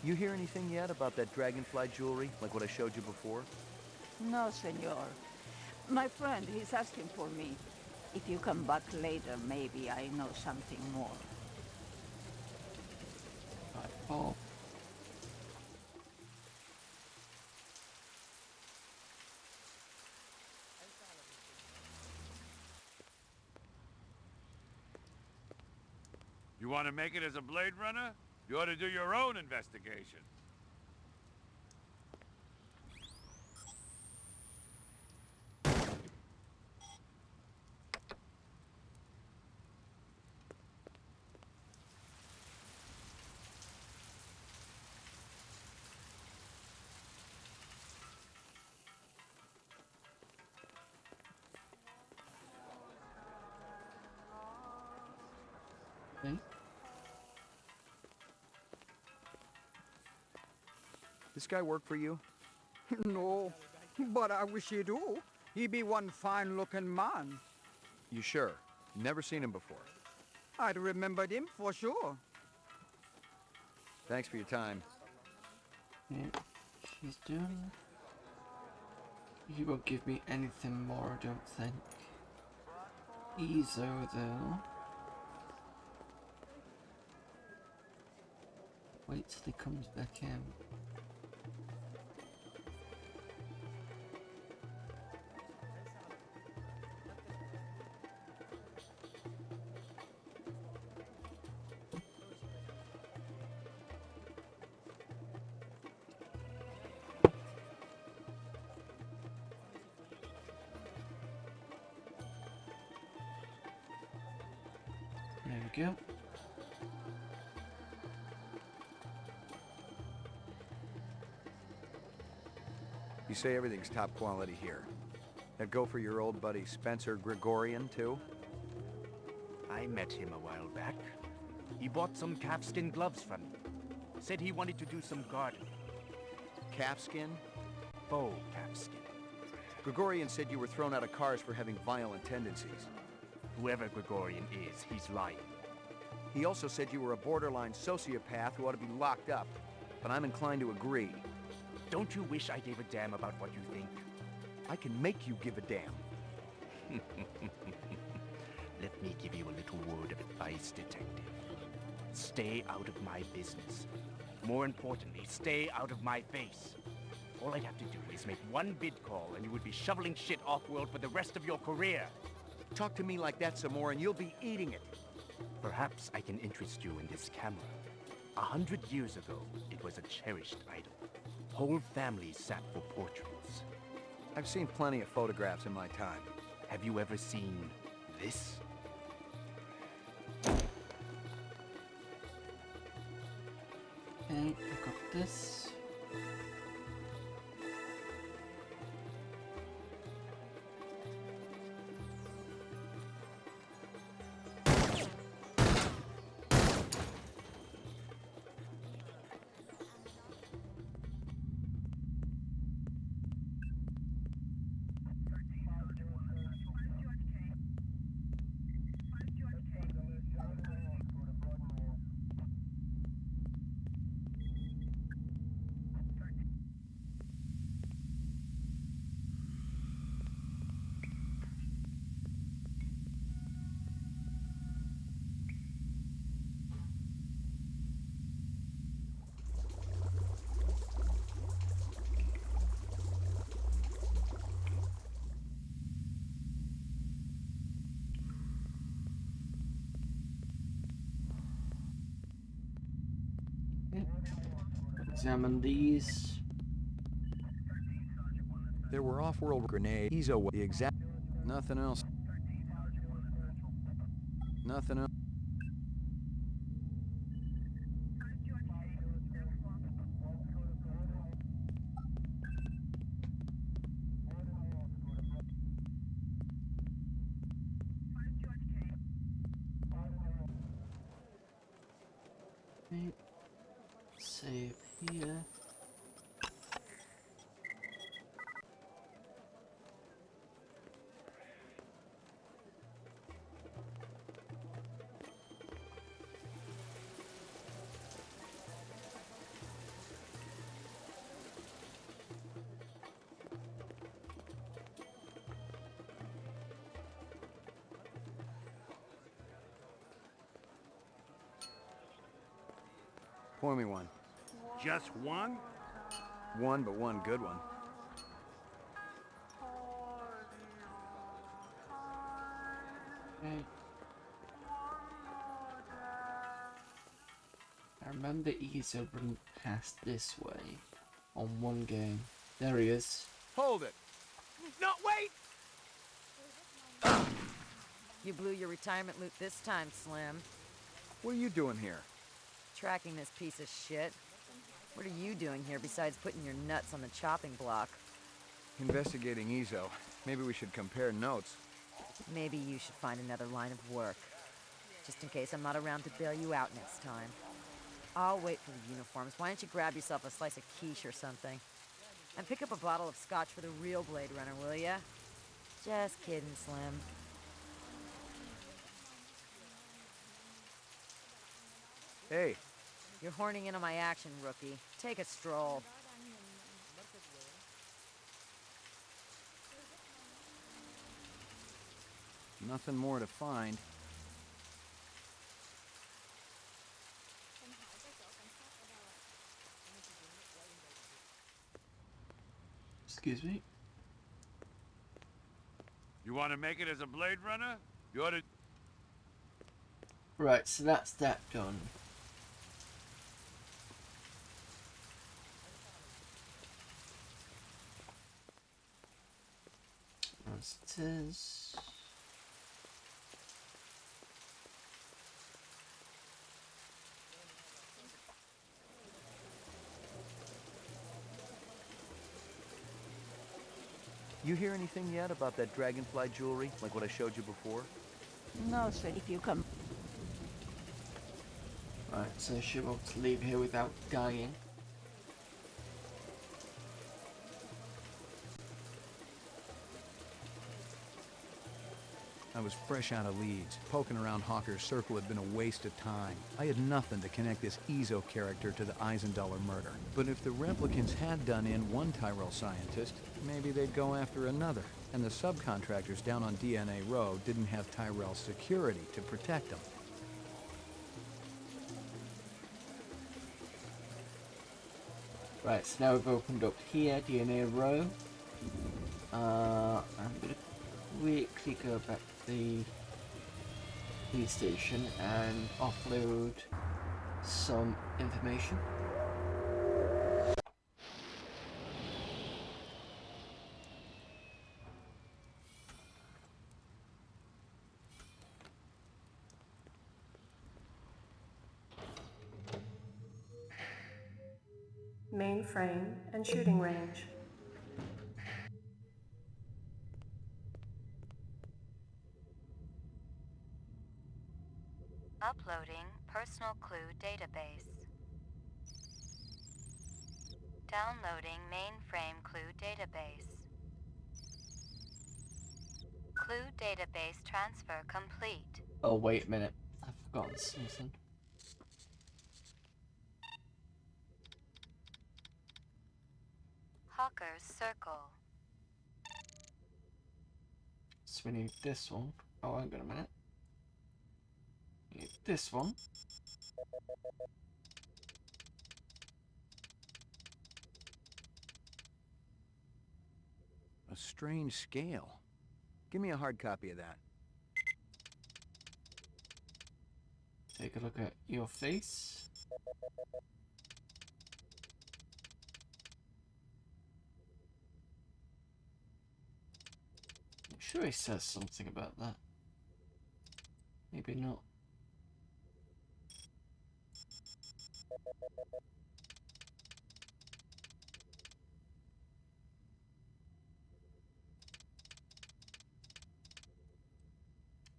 You hear anything yet about that dragonfly jewelry, like what I showed you before? No, senor. My friend, he's asking for me. If you come back later, maybe I know something more. Oh. You want to make it as a Blade Runner? You ought to do your own investigation. Okay. This guy work for you? No, but I wish he do. He be one fine-looking man. You sure? Never seen him before. I'd remembered him for sure. Thanks for your time. Yeah, she's doing. He won't give me anything more, I don't think. Ezo, though. Wait till he comes back in. There we go. You say everything's top quality here. That go for your old buddy Spencer Gregorian, too? I met him a while back. He bought some calfskin gloves from me. Said he wanted to do some gardening. Calfskin? Faux calfskin. Gregorian said you were thrown out of cars for having violent tendencies. Whoever Gregorian is, he's lying. He also said you were a borderline sociopath who ought to be locked up, but I'm inclined to agree. Don't you wish I gave a damn about what you think? I can make you give a damn. Let me give you a little word of advice, detective. Stay out of my business. More importantly, stay out of my face. All I'd have to do is make one bid call and you would be shoveling shit off-world for the rest of your career. Talk to me like that some more and you'll be eating it. Perhaps I can interest you in this camera. 100 years ago, it was a cherished idol. Whole families sat for portraits. I've seen plenty of photographs in my time. Have you ever seen this? Okay, I got this. Examine these. There were off-world grenades. Ezo, the exact... Nothing else. Nothing else. Okay. Save here. Pour me one. Just one? One, but one good one. Okay. I remember Ezo running past this way on one game. There he is. Hold it! No, wait! You blew your retirement loot this time, Slim. What are you doing here? Tracking this piece of shit. What are you doing here besides putting your nuts on the chopping block? Investigating Ezo. Maybe we should compare notes. Maybe you should find another line of work. Just in case I'm not around to bail you out next time. I'll wait for the uniforms. Why don't you grab yourself a slice of quiche or something? And pick up a bottle of scotch for the real Blade Runner, will ya? Just kidding, Slim. Hey. You're horning in on my action, rookie. Take a stroll. Nothing more to find. Excuse me. You want to make it as a Blade Runner? You ought to... Right, so that's that done. As it is. You hear anything yet about that dragonfly jewelry, like what I showed you before? No, sir, if you come. Right, so she wants to leave here without dying. I was fresh out of Leeds. Poking around Hawker's circle had been a waste of time. I had nothing to connect this Ezo character to the Eisendaler murder. But if the replicants had done in one Tyrell scientist, maybe they'd go after another. And the subcontractors down on DNA Row didn't have Tyrell security to protect them. Right, so now we've opened up here, DNA Row. I'm gonna quickly go back to the police station and offload some information. Mainframe and shooting range. Uploading personal clue database. Downloading mainframe clue database. Clue database transfer complete. Oh, wait a minute. I've forgotten something. Hawker's circle. So we need this one. Oh, hang on a minute. We need this one. A strange scale. Give me a hard copy of that. Take a look at your face. I'm sure he says something about that. Maybe not.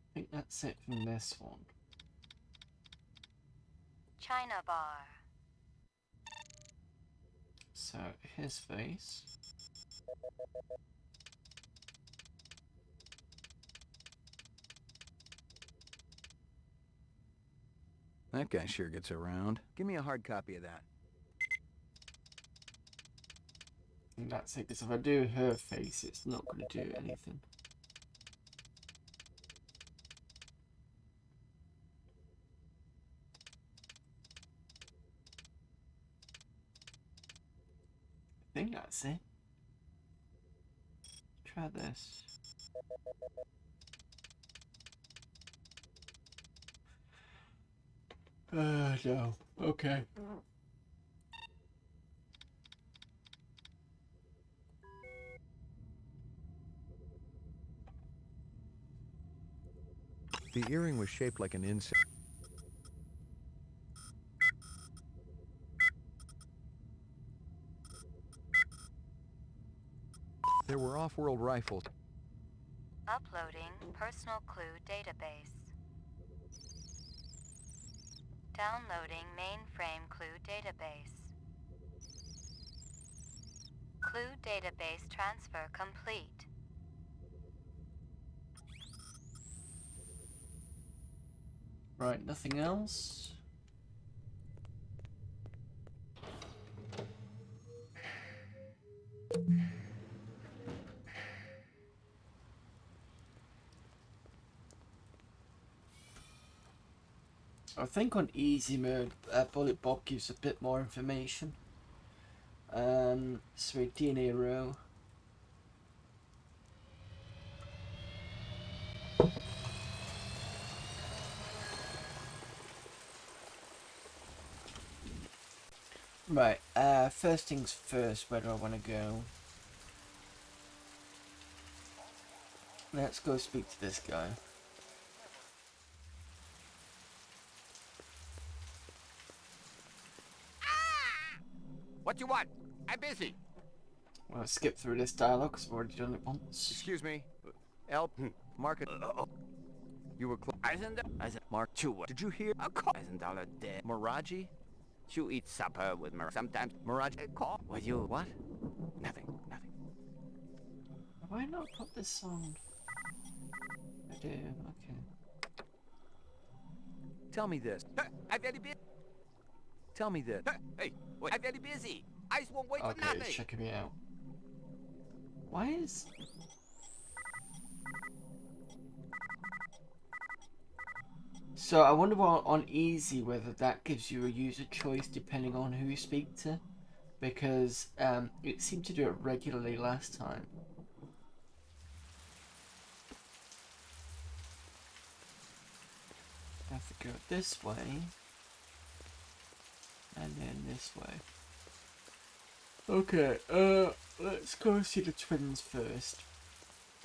I think that's it from this one. China bar. So, his face. That guy sure gets around. Give me a hard copy of that. And that's it, because if I do her face, it's not going to do anything. I think that's it. Try this. No. Okay. The earring was shaped like an insect. There were off-world rifles. Uploading personal clue database. Downloading mainframe clue database. Clue database transfer complete. Right, nothing else. I think on easy mode, Bullet Bob gives a bit more information. So DNA Row. Right, first things first, where do I want to go? Let's go speak to this guy. What you want? I'm busy. Well, skip through this dialogue because I've already done it once. Excuse me. Help. Market. You were close. Mark. Did you hear? $1,000 dead. Miraji? You eat supper with sometimes. Miraji. Call. What you? What? Nothing. Have I not put this on? do. Okay. Tell me this. I'm very busy. Tell me this. Hey, wait, I'm very busy. Eyes won't wait for Okay, nothing. it's checking me out. Why is... So I wonder what on easy whether that gives you a user choice depending on who you speak to, because it seemed to do it regularly last time. I have to go this way and then this way. Okay, let's go see the twins first,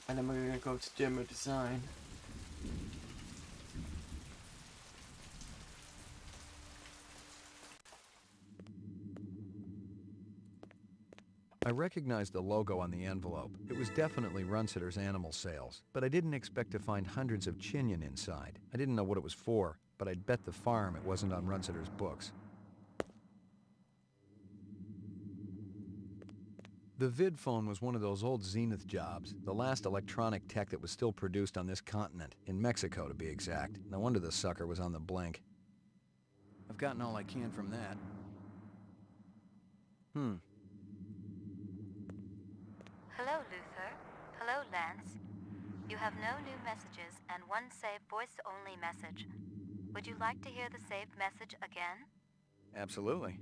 and then we're gonna go to demo design. I recognized the logo on the envelope. It was definitely Runsitter's Animal Sales, but I didn't expect to find hundreds of chinion inside. I didn't know what it was for, but I'd bet the farm it wasn't on Runsitter's books. The vid phone was one of those old Zenith jobs, the last electronic tech that was still produced on this continent, in Mexico to be exact. No wonder the sucker was on the blink. I've gotten all I can from that. Hello, Luther. Hello, Lance. You have no new messages and one saved voice-only message. Would you like to hear the saved message again? Absolutely.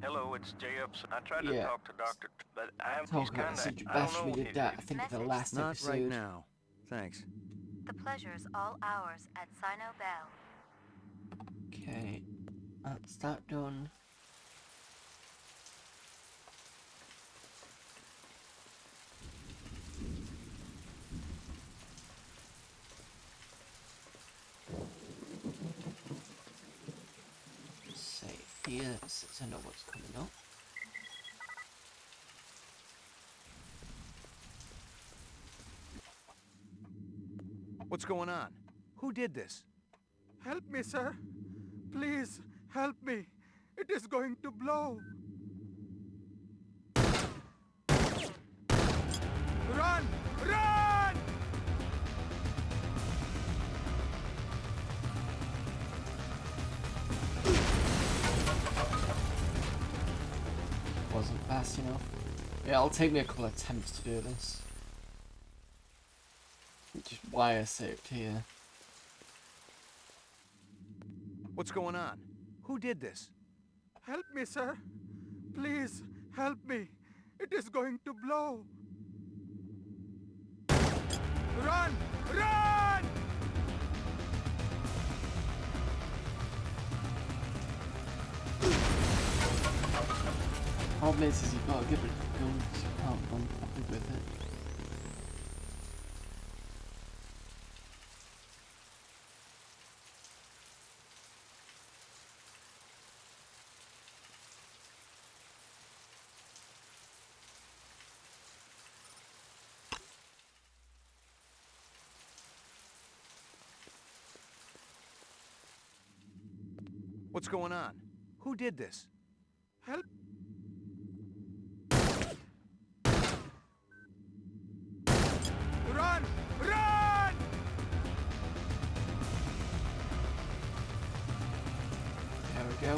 Hello, it's Jay Upson. I tried to talk to Dr. but he's Okay, kinda, so I don't last we know. did that, I think the last Not episode. right now. Thanks. The pleasure's all ours at Sino Bell. Okay, that's that done. Save here, so I know what's coming up. What's going on? Who did this? Help me, sir. Please, help me. It is going to blow. Run! Run! Wasn't fast enough. Yeah, it'll take me a couple of attempts to do this. Which is why I saved here. What's going on? Who did this? Help me, sir. Please, help me. It is going to blow. Run! Run! Problem is you've got to give it a go because you can't run properly with it. What's going on? Who did this? Help! Run! Run! There we go.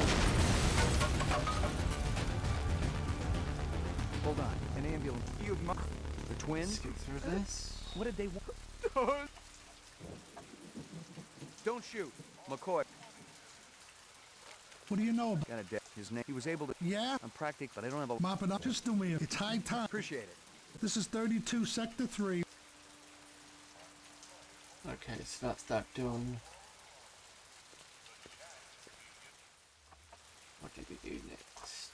Hold on. An ambulance. You the twins? Skip through this. What did they want? Don't shoot. McCoy. What do you know about? Got a death. His name. He was able to. Yeah? I'm practic, but I don't have a. Mop it up. Just do me. It's high time. Appreciate it. This is 32 Sector 3. Okay, so that's that done. What did we do next?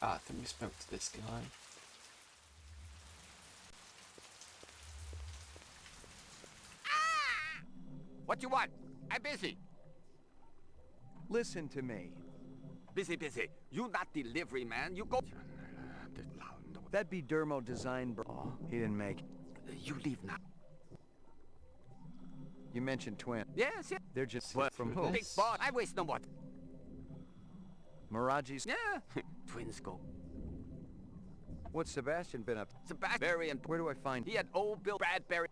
Ah, I think we spoke to this guy. What you want? I'm busy. Listen to me. Busy, busy. You not delivery man. You go. That'd be Dermo Design, bro. He didn't make it. You leave now. You mentioned twin. Yes, yes. They're just What? from who? Big boss. I waste no more. Mirage's. Yeah. Twins go. What's Sebastian been up to? Sebastian and Where do I find? He had old Bill Bradbury.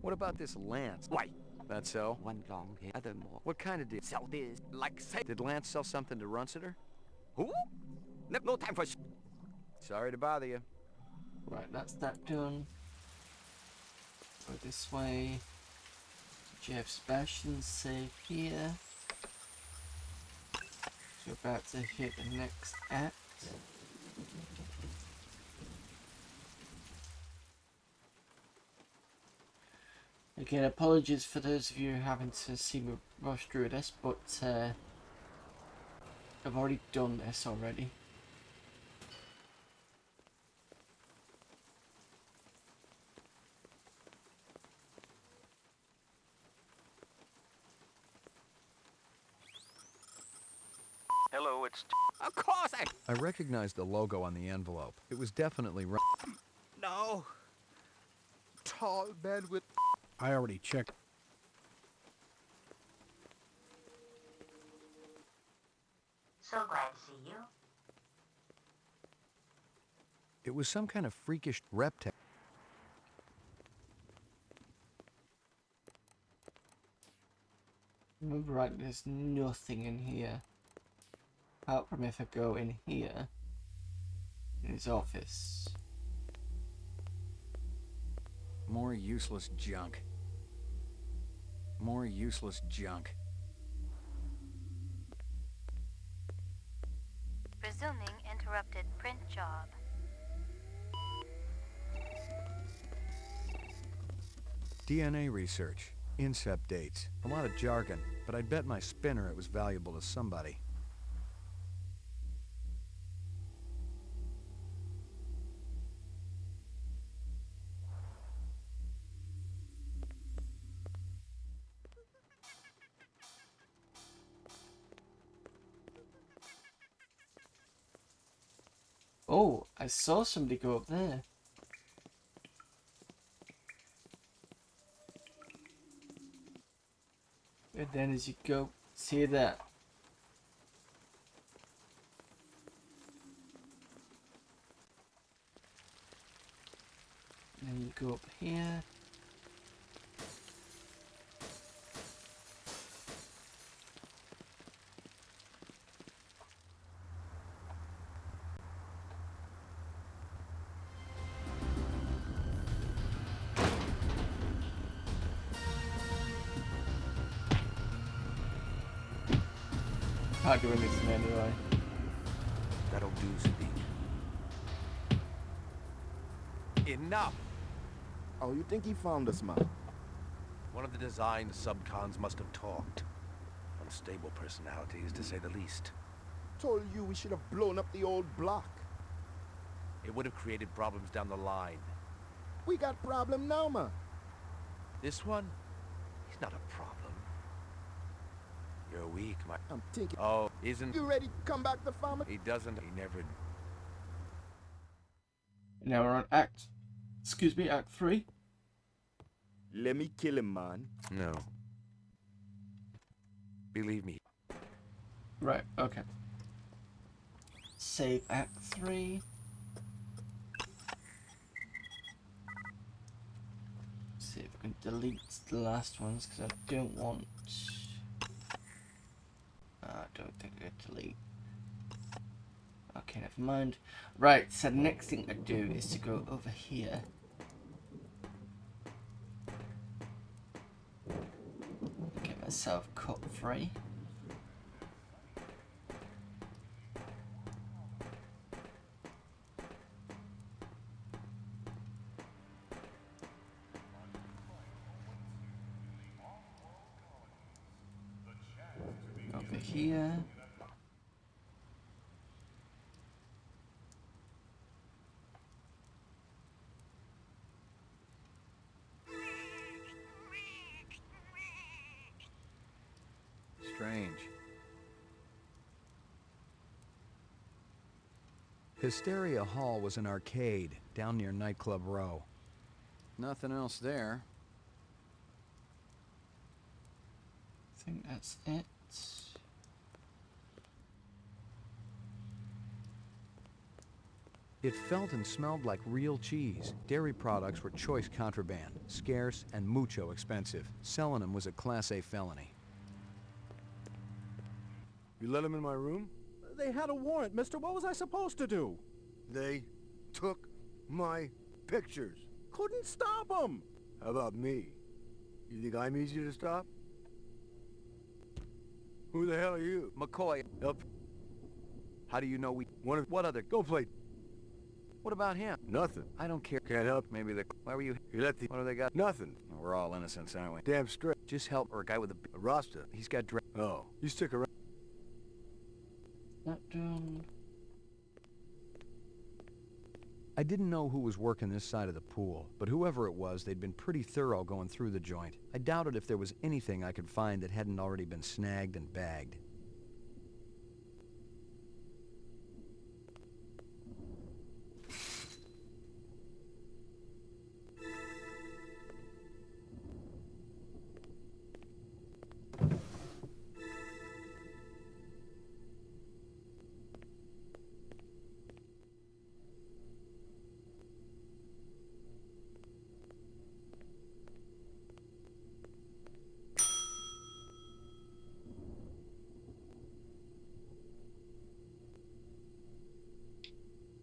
What about this Lance? Why? That's so? One long hair, other more. What kind of deal? Sell this, like say. Did Lance sell something to Runciter? Who? No time for Sorry to bother you. Right, that's that done. Go this way. Jeff Sebastian's safe here. So we're about to hit the next act. Again, apologies for those of you having to see me rush through this, but I've already done this already. Hello, it's... Of course I recognized the logo on the envelope. It was definitely No. Tall man with... I already checked. So glad to see you. It was some kind of freakish reptile. Remember, right, there's nothing in here. Apart from if I go in here, in his office. More useless junk. More useless junk. Resuming interrupted print job. DNA research. Incept dates. A lot of jargon, but I'd bet my spinner it was valuable to somebody. Oh, I saw somebody go up there. And then as you go, see that. And then you go up here. Can't do anything anyway. That'll do, Sadiq. Enough! Oh, you think he found us, man? One of the design subcons must have talked. Unstable personalities, to say the least. Told you we should have blown up the old block. It would have created problems down the line. We got problem now, man. This one? He's not a problem. You're weak, my... I'm thinking... Oh, isn't... You ready to come back to farming? He doesn't... He never... Now we're on Act 3. Let me kill him, man. No. Believe me. Right, okay. Save Act 3. See if we can delete the last ones, because I don't want... I don't think I can delete. Okay, never mind. Right, so the next thing I do is to go over here. Get myself cut free. Over here. Strange. Hysteria Hall was an arcade down near Nightclub Row. Nothing else there. I think that's it. It felt and smelled like real cheese. Dairy products were choice contraband, scarce and mucho expensive. Selling them was a Class A felony. You let him in my room? They had a warrant, mister. What was I supposed to do? They took my pictures. Couldn't stop them. How about me? You think I'm easy to stop? Who the hell are you? McCoy. Help. How do you know we... What other? Go play. What about him? Nothing. I don't care. Can't help. Maybe the... Why were you... You let the... What do they got? Nothing. Well, we're all innocents, aren't we? Damn straight. Just help. Or a guy with a Rasta. He's got... Oh. You stick around. Not done. I didn't know who was working this side of the pool, but whoever it was, they'd been pretty thorough going through the joint. I doubted if there was anything I could find that hadn't already been snagged and bagged.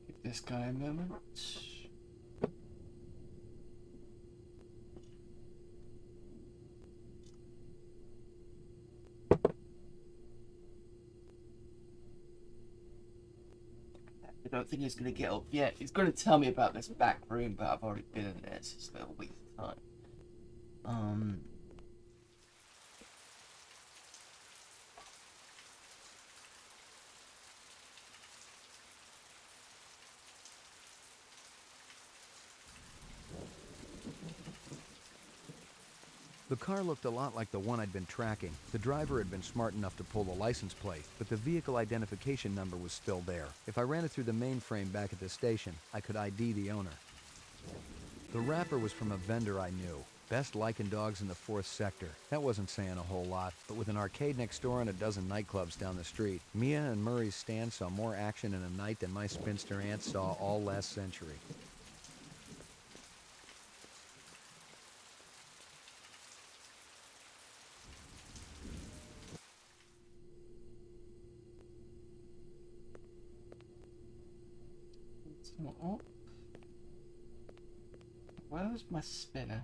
Give this guy a moment. I don't think he's going to get up yet. He's going to tell me about this back room, but I've already been in there. It's just a little waste of time. The car looked a lot like the one I'd been tracking. The driver had been smart enough to pull the license plate, but the vehicle identification number was still there. If I ran it through the mainframe back at the station, I could ID the owner. The wrapper was from a vendor I knew. Best licking dogs in the 4th sector. That wasn't saying a whole lot, but with an arcade next door and a dozen nightclubs down the street, Mia and Murray's stand saw more action in a night than my spinster aunt saw all last century. Oh. Where's my spinner?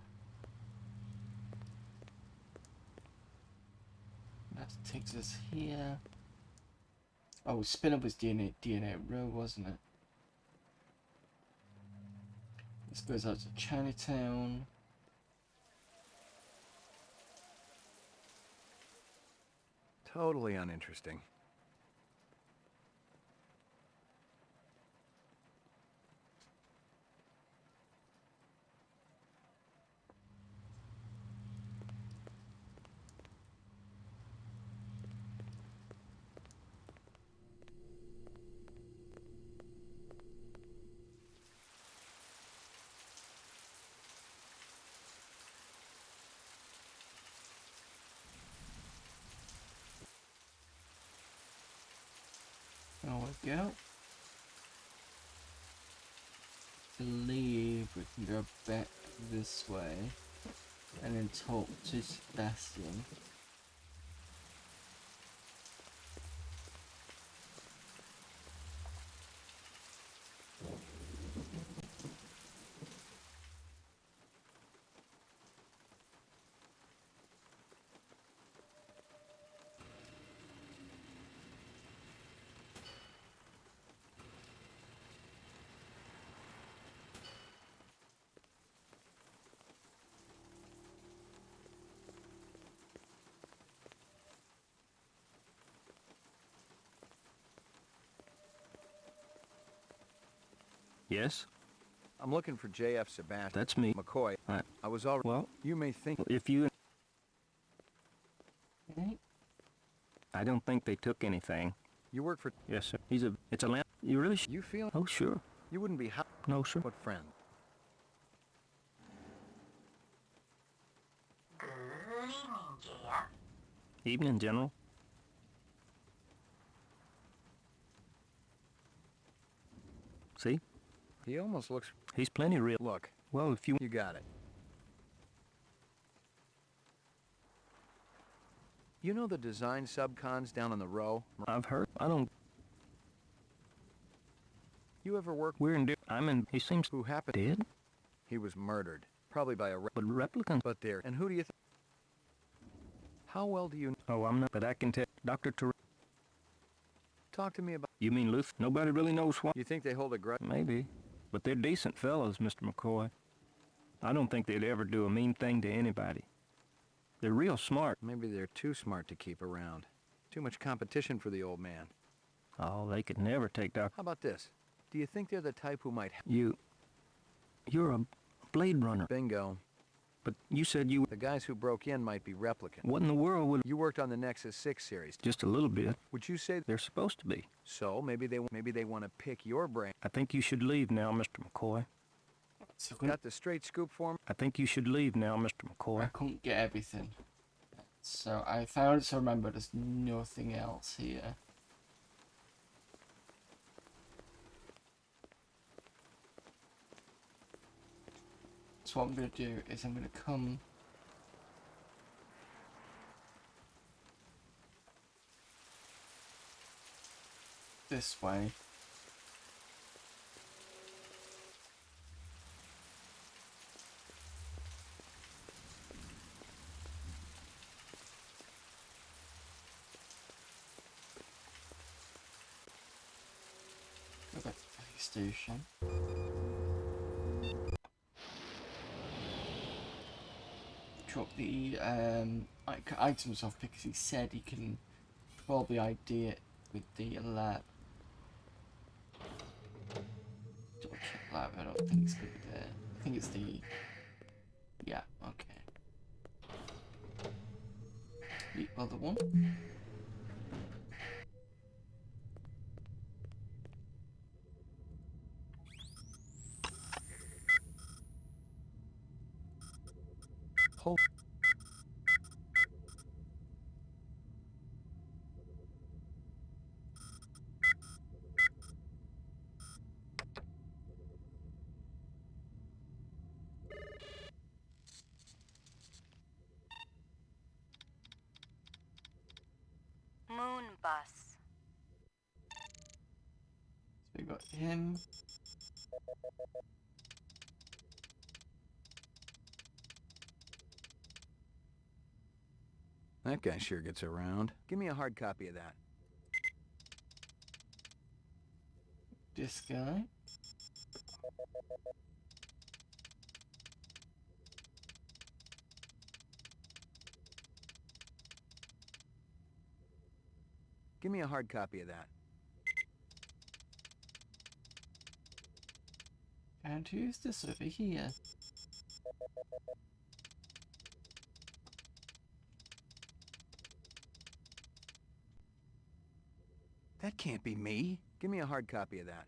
That takes us here. Oh, spinner was DNA row, wasn't it? This goes out to Chinatown. Totally uninteresting. Oh, we go. Believe we can go back this way and then talk to Sebastian. Yes? I'm looking for J.F. Sebastian. That's me. McCoy. I was already... Well... You may think... If you... Okay. I don't think they took anything. You work for... Yes, sir. It's a lamp. You really... You feel... Oh, sure. You wouldn't be... No, sir. What friend? Good evening, JF. Evening, General. See? He almost looks... He's plenty real. Look. Well, if you... You got it. You know the design subcons down on the row? I've heard. I don't... You ever work... We're in... I'm in... He seems... Who happened... Dead? He was murdered. Probably by a... But replicants... But there... And who do you think... How well do you... Oh, I'm not... But I can tell... Dr. Ter... Talk to me about... You mean Luth? Nobody really knows why. You think they hold a grudge? Maybe. But they're decent fellows, Mr. McCoy. I don't think they'd ever do a mean thing to anybody. They're real smart. Maybe they're too smart to keep around. Too much competition for the old man. Oh, they could never take Dr. How about this? Do you think they're the type who might... You're a Blade Runner. Bingo. But you said you... The guys who broke in might be replicants. What in the world would... You worked on the Nexus 6 series. Just a little bit. Would you say... They're supposed to be. So, maybe they want to pick your brain. I think you should leave now, Mr. McCoy. So Got the straight scoop for me? I think you should leave now, Mr. McCoy. I couldn't get everything. So I found to remember there's nothing else here. So what I'm going to do is I'm going to come this way. Go back to the police station. Drop the items off because he said he can probably ID it with the lab. Double check lab, I don't think it's gonna be there. I think it's the... Yeah, okay. The other one. Hold. Moon bus. So we got him. That guy sure gets around. Give me a hard copy of that. This guy. Give me a hard copy of that. And who's this over here? That can't be me. Give me a hard copy of that.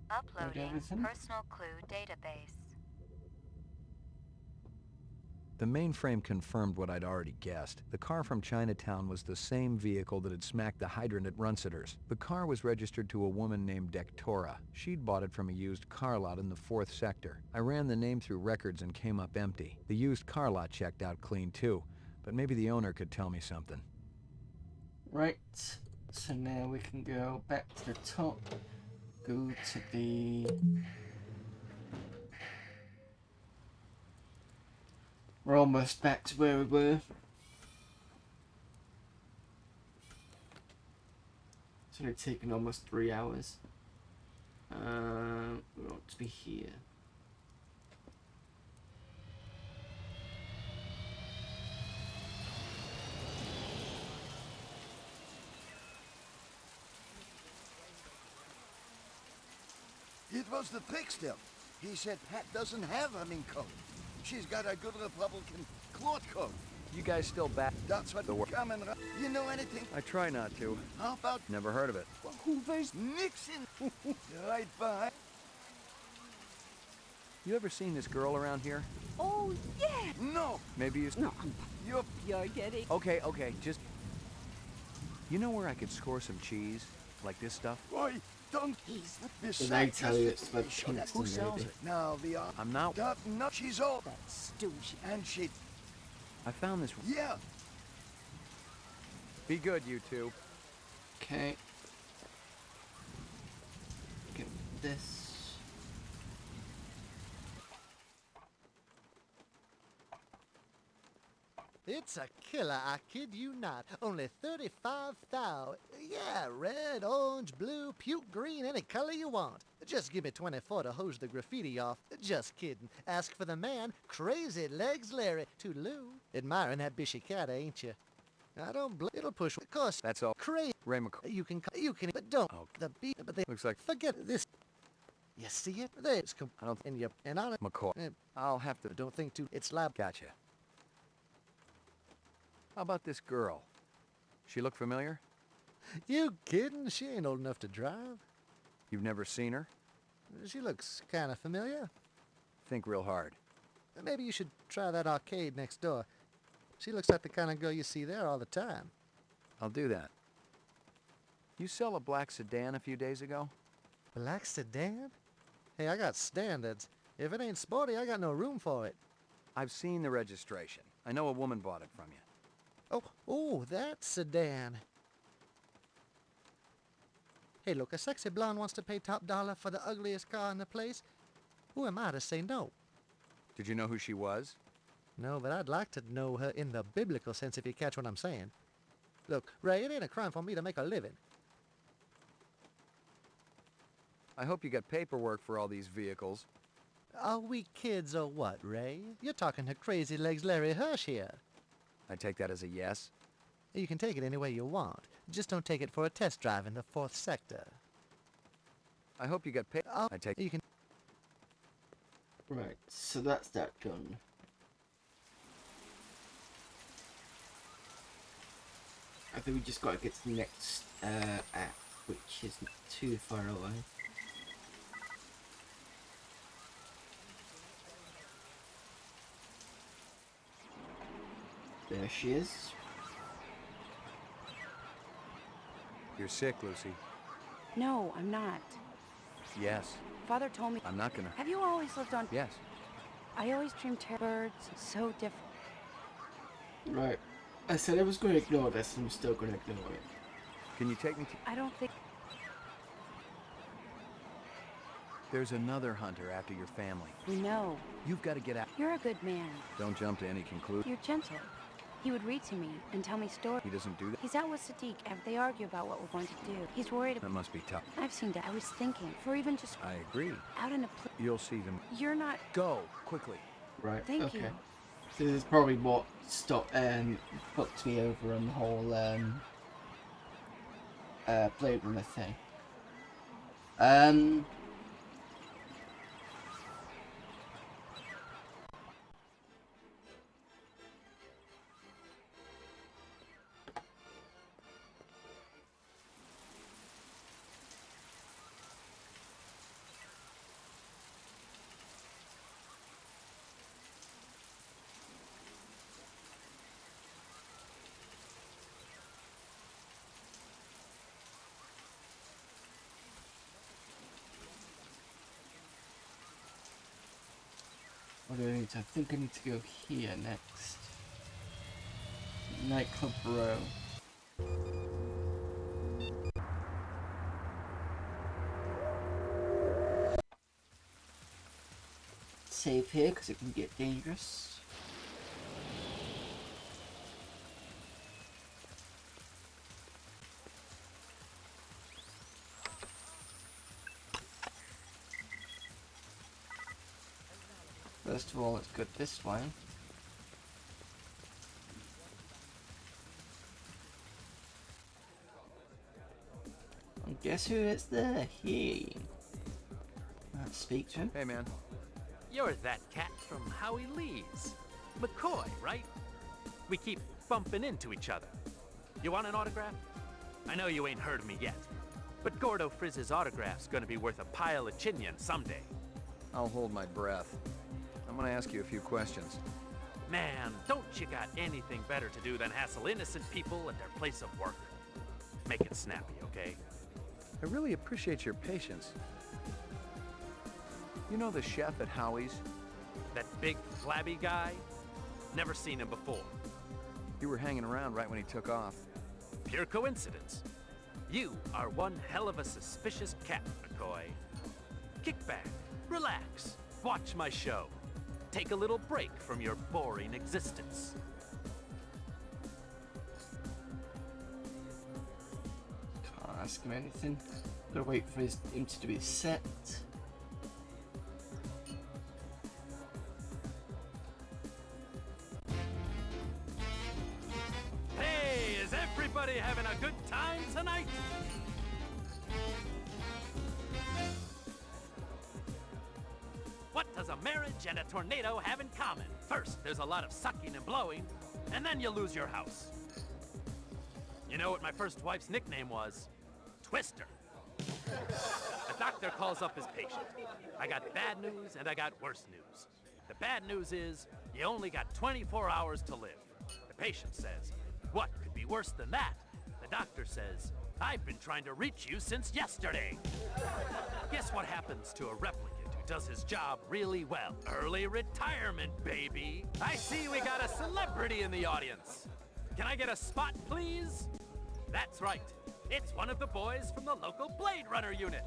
Uploading personal clue database. The mainframe confirmed what I'd already guessed. The car from Chinatown was the same vehicle that had smacked the hydrant at Runciter's. The car was registered to a woman named Dectora. She'd bought it from a used car lot in the 4th sector. I ran the name through records and came up empty. The used car lot checked out clean too, but maybe the owner could tell me something. Right, so now we can go back to the top, go to the... We're almost back to where we were. So it's taken almost 3 hours. We want to be here. It was the trickster. He said Pat doesn't have a mink coat. She's got a good Republican cloth coat. You guys still back? That's what we're coming. You know anything? I try not to. How about Never heard of it. Hoover's Nixon? Right behind. You ever seen this girl around here? Oh, yeah. No. Maybe you... No, You're getting... Okay, just... You know where I could score some cheese? Like this stuff? Roy, don't. Did they tell you it's about Kingston, Who sells maybe? it? Now, I'm not... No, she's old. That stooge. And she... I found this... Yeah. Be good, you two. Okay. Get this. It's a killer, I kid you not. Only 35,000. Yeah, red, orange, blue, puke green, any color you want. Just give me 24 to hose the graffiti off. Just kidding. Ask for the man, Crazy Legs Larry. Toodaloo. Admiring that bishy cat, ain't you? I don't it'll push. Of course. That's all. Crazy. Ray McCoy. You can, but don't. Oh. The beat, but they Looks like... forget this. You see it? There's I don't... And you, and on it. McCoy. I'll have to... Don't think too. It's lab. Gotcha. How about this girl? She look familiar? You kidding? She ain't old enough to drive. You've never seen her? She looks kind of familiar. Think real hard. Maybe you should try that arcade next door. She looks like the kind of girl you see there all the time. I'll do that. You sell a black sedan a few days ago? Black sedan? Hey, I got standards. If it ain't sporty, I got no room for it. I've seen the registration. I know a woman bought it from you. Oh, that sedan. Hey, look, a sexy blonde wants to pay top dollar for the ugliest car in the place. Who am I to say no? Did you know who she was? No, but I'd like to know her in the biblical sense, if you catch what I'm saying. Look, Ray, it ain't a crime for me to make a living. I hope you got paperwork for all these vehicles. Are we kids or what, Ray? You're talking to Crazy Legs Larry Hirsch here. I take that as a yes. You can take it any way you want. Just don't take it for a test drive in the 4th sector. I hope you got paid. I take... You can... Right, so that's that done. I think we just got to get to the next act, which isn't too far away. There she is. You're sick, Lucy. No, I'm not. Yes. Father told me... I'm not gonna... Have you always lived on... Yes. I always dreamed birds. So different. Right. I said I was going to ignore this, and I'm still going to ignore it. Can you take me to... I don't think... There's another hunter after your family. We know. You've got to get out. You're a good man. Don't jump to any conclusion. You're gentle. He would read to me and tell me stories. He doesn't do that? He's out with Sadiq, and they argue about what we're going to do. He's worried about... That must be tough. I've seen that. I was thinking, for even just... I agree. Out in a You'll see them. You're not... Go, quickly. Right, Thank you. So this is probably what fucked me over on the whole Blade Runner thing. What do I need to? I think I need to go here next. Nightclub Row. Save here because it can get dangerous. First of all, let's go this way. And guess who is there? He. Let's speak to him. Hey, man. You're that cat from Howie Lee's. McCoy, right? We keep bumping into each other. You want an autograph? I know you ain't heard of me yet, but Gordo Frizz's autograph's gonna be worth a pile of chinion someday. I'll hold my breath. I'm gonna ask you a few questions. Man, don't you got anything better to do than hassle innocent people at their place of work? Make it snappy, okay? I really appreciate your patience. You know the chef at Howie's? That big, flabby guy? Never seen him before. You were hanging around right when he took off. Pure coincidence. You are one hell of a suspicious cat, McCoy. Kick back, relax, watch my show. Take a little break from your boring existence. Can't ask him anything. Gotta wait for him to do his set. Hey, is everybody having a good time tonight? What does a marriage and a tornado have in common? First, there's a lot of sucking and blowing, and then you lose your house. You know what my first wife's nickname was? Twister. A doctor calls up his patient. I got bad news and I got worse news. The bad news is you only got 24 hours to live. The patient says, what could be worse than that? The doctor says, I've been trying to reach you since yesterday. Guess what happens to a replicant who does his job really well? Early retirement, baby. I see we got a celebrity in the audience. Can I get a spot, please? That's right. It's one of the boys from the local Blade Runner unit.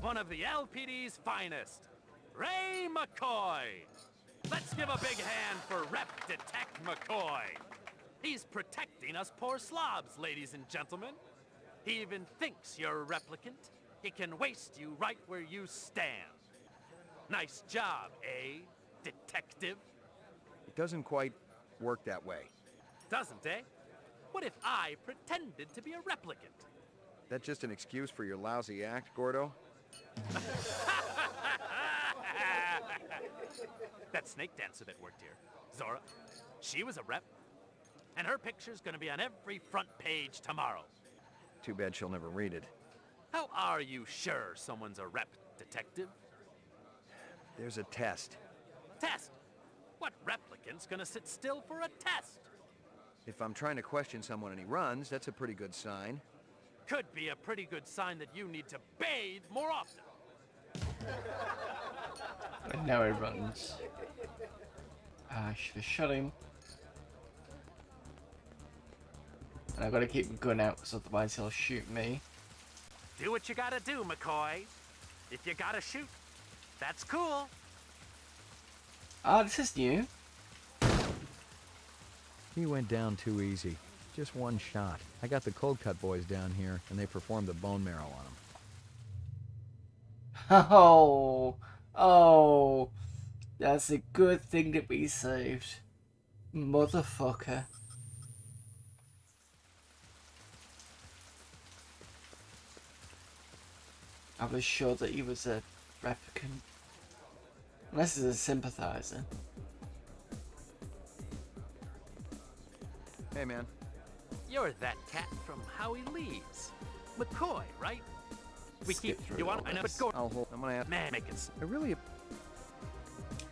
One of the LPD's finest, Ray McCoy. Let's give a big hand for Rep Detect McCoy. He's protecting us poor slobs, ladies and gentlemen. He even thinks you're a replicant. He can waste you right where you stand. Nice job, eh, detective? It doesn't quite work that way. Doesn't, eh? What if I pretended to be a replicant? That just an excuse for your lousy act, Gordo? That snake dancer that worked here, Zora, she was a rep. And her picture's gonna be on every front page tomorrow. Too bad she'll never read it. How are you sure someone's a rep, detective? There's a test. Test? What replicant's gonna sit still for a test? If I'm trying to question someone and he runs, that's a pretty good sign. Could be a pretty good sign that you need to bathe more often. And now he runs. I should have shot him. And I've got to keep the gun out because otherwise he'll shoot me. Do what you gotta do, McCoy. If you gotta shoot, that's cool. Ah, this is new. He went down too easy. Just one shot. I got the cold cut boys down here, and they performed the bone marrow on him. Oh, that's a good thing that we saved. Motherfucker. I was sure that he was a replicant. Unless he's a sympathizer. Hey, man. You're that cat from Howie Lee's. McCoy, right? We Skip keep. through You want? all I know, this. but go. I'll hold. I'm gonna ask. Man, make it. I really.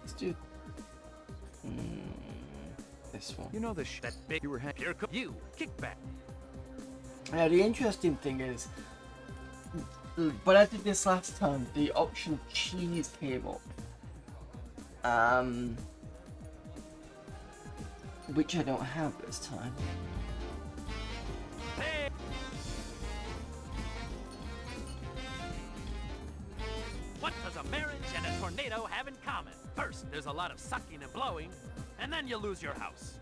Let's do this one. You know the That big. You were Here come you. Kick back. Now the interesting thing is, when I did this last time, the option of cheese came up. Which I don't have this time. Hey. What does a marriage and a tornado have in common? First, there's a lot of sucking and blowing, and then you lose your house.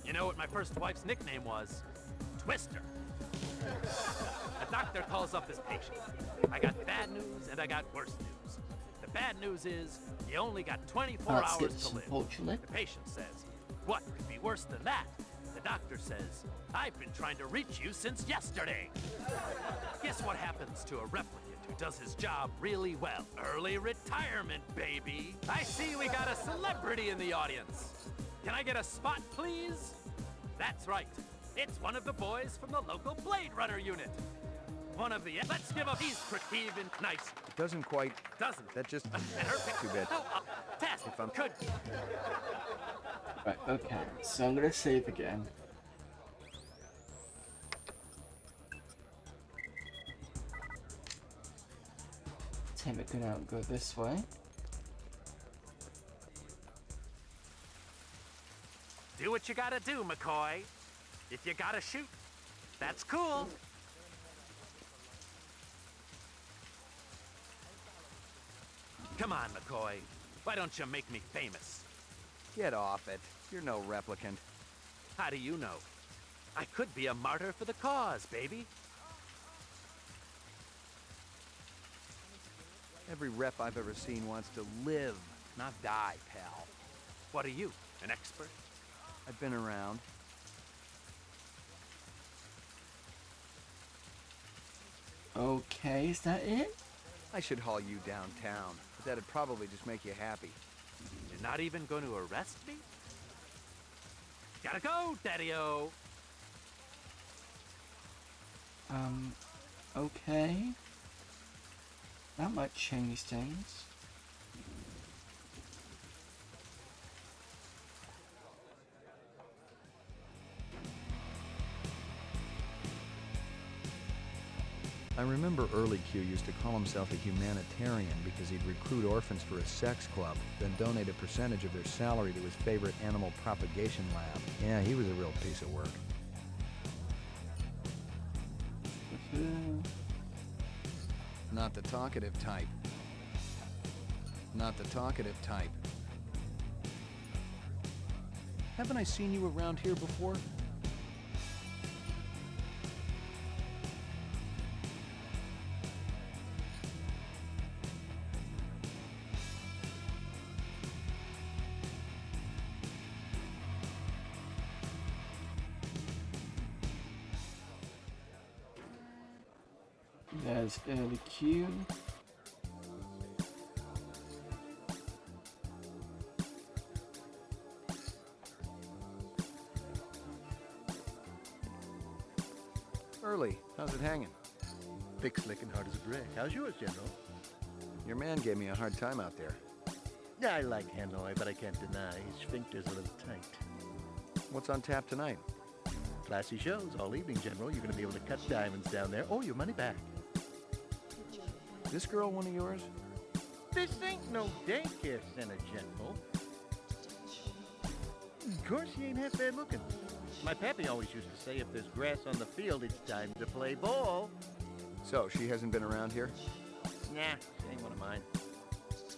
You know what my first wife's nickname was? Twister. A doctor calls up his patient. I got bad news and I got worse news. The bad news is you only got 24 hours to live. Unfortunately. The patient says, what could be worse than that? The doctor says, I've been trying to reach you since yesterday. Guess what happens to a replicant who does his job really well? Early retirement, baby. I see we got a celebrity in the audience. Can I get a spot, please? That's right. It's one of the boys from the local Blade Runner unit. One of the... Let's give up... He's even nice. Doesn't quite... Doesn't. That just... Perfect. Too bad. Test. If I'm... Could. Right, okay. So I'm gonna save again. Take it out and go this way. Do what you gotta do, McCoy. If you gotta shoot, that's cool. Come on, McCoy. Why don't you make me famous? Get off it. You're no replicant. How do you know? I could be a martyr for the cause, baby. Every rep I've ever seen wants to live, not die, pal. What are you, an expert? I've been around. Okay, is that it? I should haul you downtown, but that'd probably just make you happy. You're not even going to arrest me? Gotta go, Daddy-O. Okay. That might change things. I remember early Q used to call himself a humanitarian because he'd recruit orphans for a sex club, then donate a percentage of their salary to his favorite animal propagation lab. Yeah, he was a real piece of work. Not the talkative type. Not the talkative type. Haven't I seen you around here before? There's early Q. Early, how's it hanging? Thick, slick, and hard as a brick. How's yours, General? Your man gave me a hard time out there. I like Hanoi, but I can't deny his sphincter's a little tight. What's on tap tonight? Classy shows all evening, General. You're going to be able to cut diamonds down there or your money back. This girl one of yours? This ain't no daycare center, General. Of course, she ain't half bad looking. My pappy always used to say if there's grass on the field, it's time to play ball. So, she hasn't been around here? Nah, she ain't one of mine.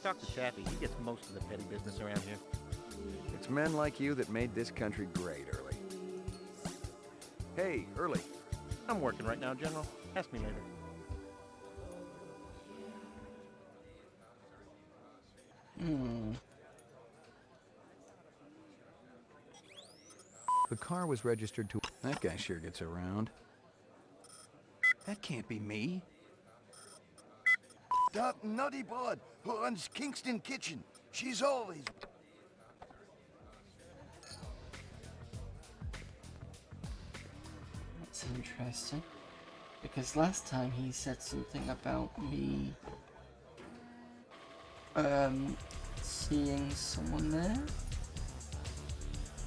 Talk to Chappie. He gets most of the petty business around here. It's men like you that made this country great, Early. Hey, Early. I'm working right now, General. Ask me later. The car was registered to... That guy sure gets around. That can't be me. That nutty broad who runs Kingston Kitchen. She's always... That's interesting. Because last time he said something about me... seeing someone there?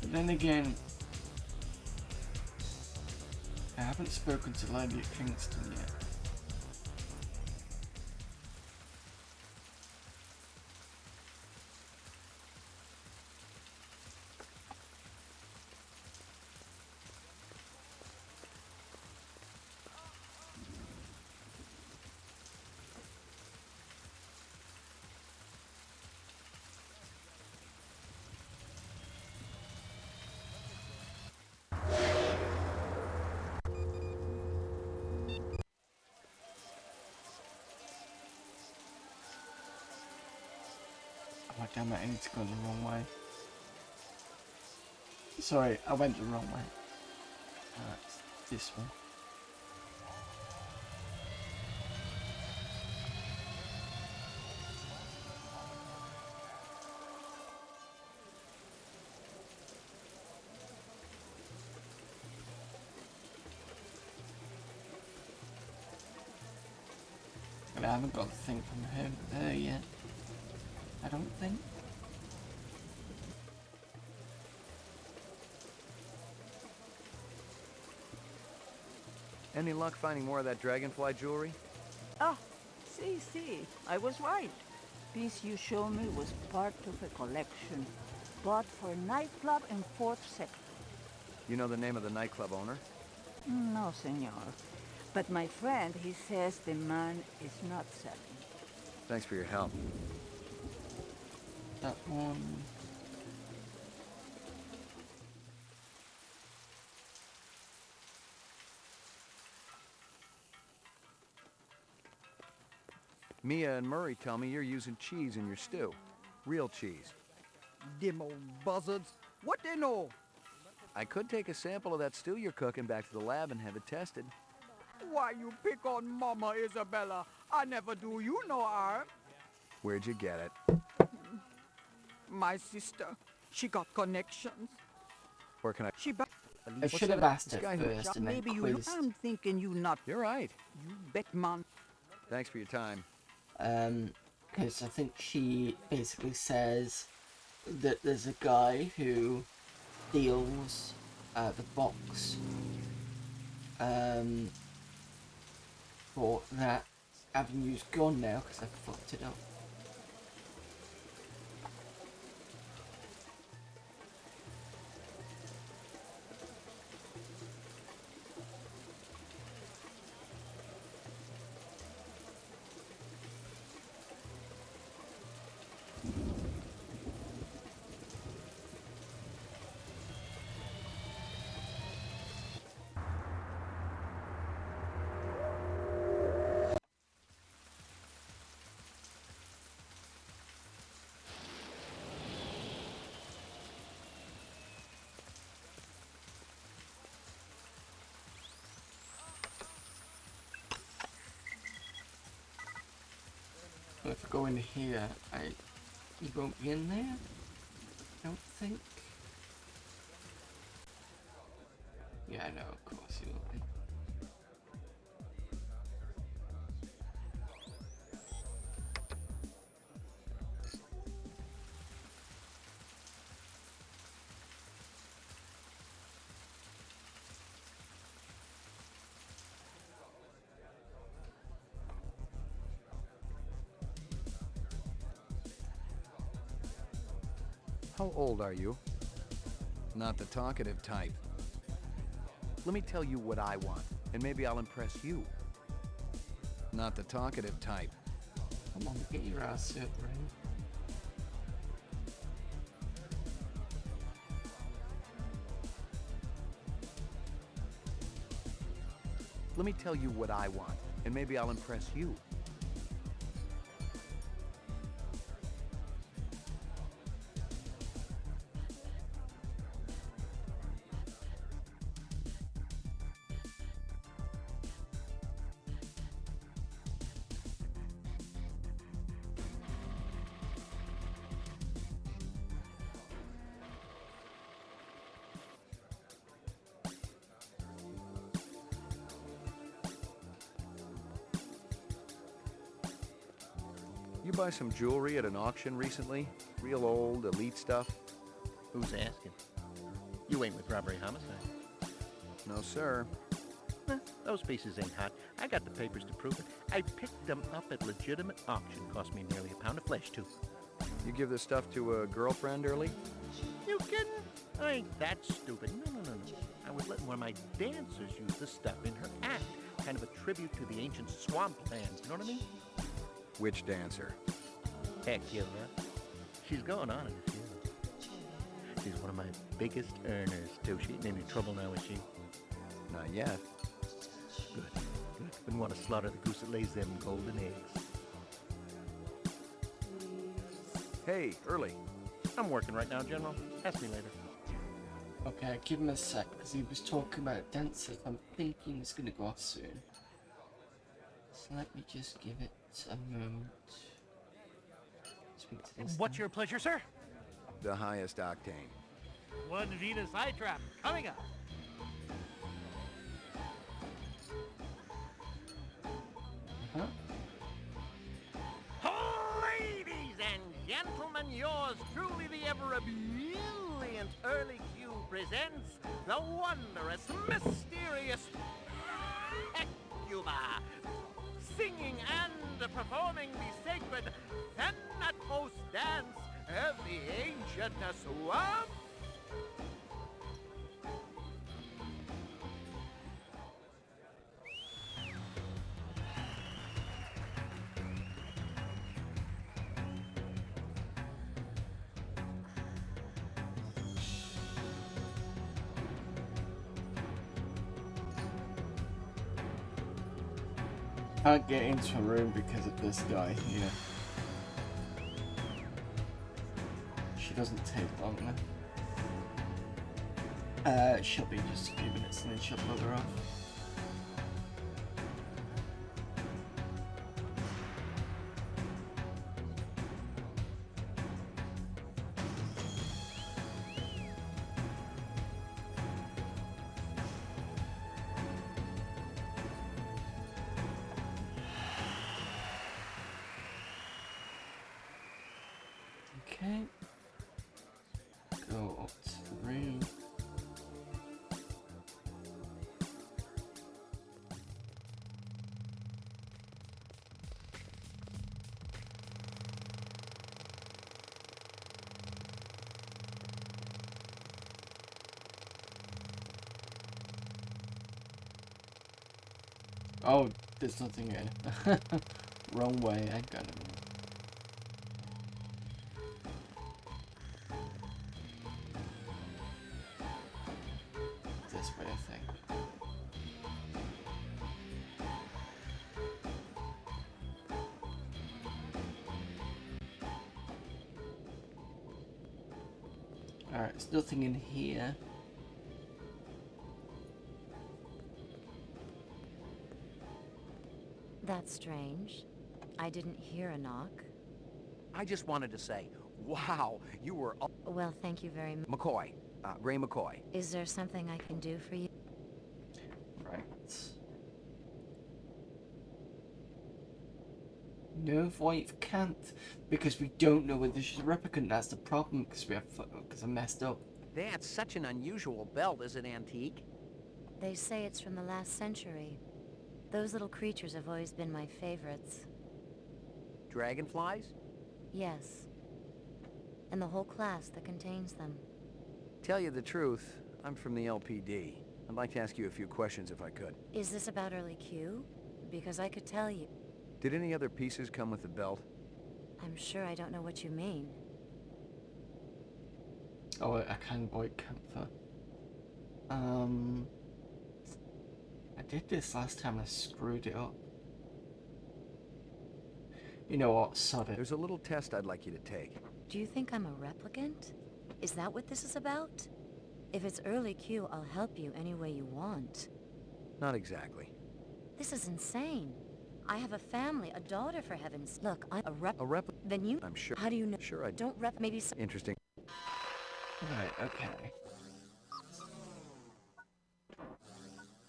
But then again... I haven't spoken to Lady at Kingston yet. Oh damn it, I need to go the wrong way. Sorry, I went the wrong way. It's this one. I haven't got the thing from her yet. I don't think. Any luck finding more of that dragonfly jewelry? Ah, see, I was right. Piece you show me was part of a collection, bought for a nightclub in 4th sector. You know the name of the nightclub owner? No, senor. But my friend, he says the man is not selling. Thanks for your help. That one. Mia and Murray tell me you're using cheese in your stew. Real cheese. Them old buzzards. What they know? I could take a sample of that stew you're cooking back to the lab and have it tested. Why you pick on Mama Isabella? I never do you no harm. Where'd you get it? My sister, she got connections. Where can I... I should have asked her first and then Maybe quizzed. I'm thinking you not. You're right. You bet, man. Thanks for your time. Because I think she basically says that there's a guy who steals the box but that avenue's gone now because I fucked it up. If I go in here, you won't be in there? I don't think. Yeah, I know, of course you will be. How old are you? Not the talkative type. Let me tell you what I want, and maybe I'll impress you. Not the talkative type. Come on, get your ass up, right? Let me tell you what I want, and maybe I'll impress you. You buy some jewelry at an auction recently? Real old, elite stuff? Who's asking? You ain't with robbery homicide. No, sir. Those pieces ain't hot. I got the papers to prove it. I picked them up at legitimate auction. Cost me nearly a pound of flesh, too. You give this stuff to a girlfriend early? You kidding? I ain't that stupid. No. I was letting one of my dancers use the stuff in her act. Kind of a tribute to the ancient swamplands, you know what I mean? Which dancer? Heck, yeah, right? She's going on in a few. She's one of my biggest earners, too. She ain't in any trouble now, is she? Not yet. Good. Wouldn't want to slaughter the goose that lays them golden eggs. Hey, early. I'm working right now, General. Ask me later. Okay, give him a sec, because he was talking about dancers. I'm thinking it's going to go off soon. So let me just give it a moment. Speak to this What's guy. your pleasure, sir? The highest octane. One Venus eye trap coming up. Huh? everyone, yours truly, the ever brilliant Early Q presents the wondrous, mysterious Hecuba, singing and performing the sacred Thanatos dance of the ancient swamp. Can't get into a room because of this guy here. She doesn't take long now. She'll be just a few minutes and then she'll bugger off. Okay. Go up to the room. Oh, there's nothing in. Wrong way, I got it. This way, I think. Alright, there's nothing in here. That's strange. I didn't hear a knock. I just wanted to say, wow, you were... Well, thank you very much. McCoy. Ray McCoy. Is there something I can do for you? Right. No, Voight can't, because we don't know whether she's a replicant. That's the problem, because I messed up. That's such an unusual belt. Is it antique? They say it's from the last century. Those little creatures have always been my favorites. Dragonflies? Yes. And the whole class that contains them. Tell you the truth, I'm from the LPD. I'd like to ask you a few questions if I could. Is this about Early Q? Because I could tell you. Did any other pieces come with the belt? I'm sure I don't know what you mean. Oh, I can Voight Camphor. I did this last time, I screwed it up. You know what, sod it. There's a little test I'd like you to take. Do you think I'm a replicant? Is that what this is about? If it's Early Q, I'll help you any way you want. Not exactly. This is insane. I have a family, a daughter, for heaven's... Look, I'm a replicant? Then you... I'm sure. How do you know? Sure I don't rep... Maybe... Interesting. Right, okay.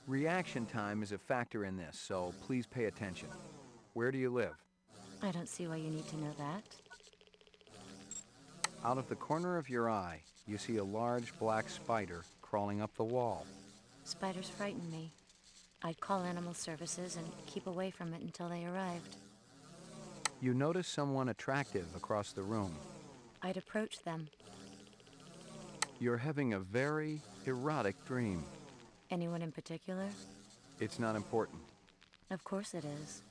Reaction time is a factor in this, so please pay attention. Where do you live? I don't see why you need to know that. Out of the corner of your eye, you see a large black spider crawling up the wall. Spiders frighten me. I'd call animal services and keep away from it until they arrived. You notice someone attractive across the room. I'd approach them. You're having a very erotic dream. Anyone in particular? It's not important. Of course it is.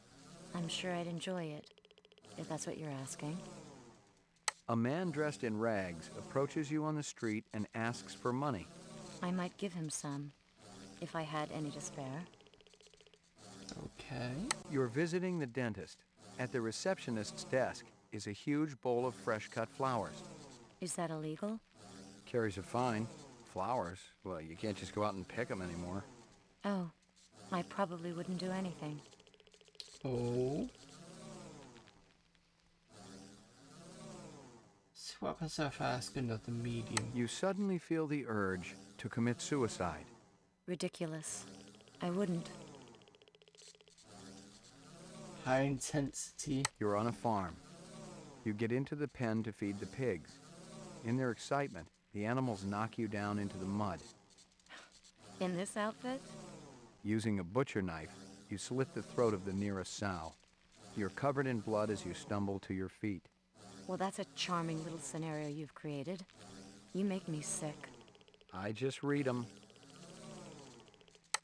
I'm sure I'd enjoy it, if that's what you're asking. A man dressed in rags approaches you on the street and asks for money. I might give him some, if I had any to spare. Okay. You're visiting the dentist. At the receptionist's desk is a huge bowl of fresh-cut flowers. Is that illegal? Carries a fine. Flowers? Well, you can't just go out and pick them anymore. Oh, I probably wouldn't do anything. Oh. So what happens if I ask another medium? You suddenly feel the urge to commit suicide. Ridiculous. I wouldn't. High intensity. You're on a farm. You get into the pen to feed the pigs. In their excitement, the animals knock you down into the mud. In this outfit? Using a butcher knife, you slit the throat of the nearest sow. You're covered in blood as you stumble to your feet. Well, that's a charming little scenario you've created. You make me sick. I just read 'em.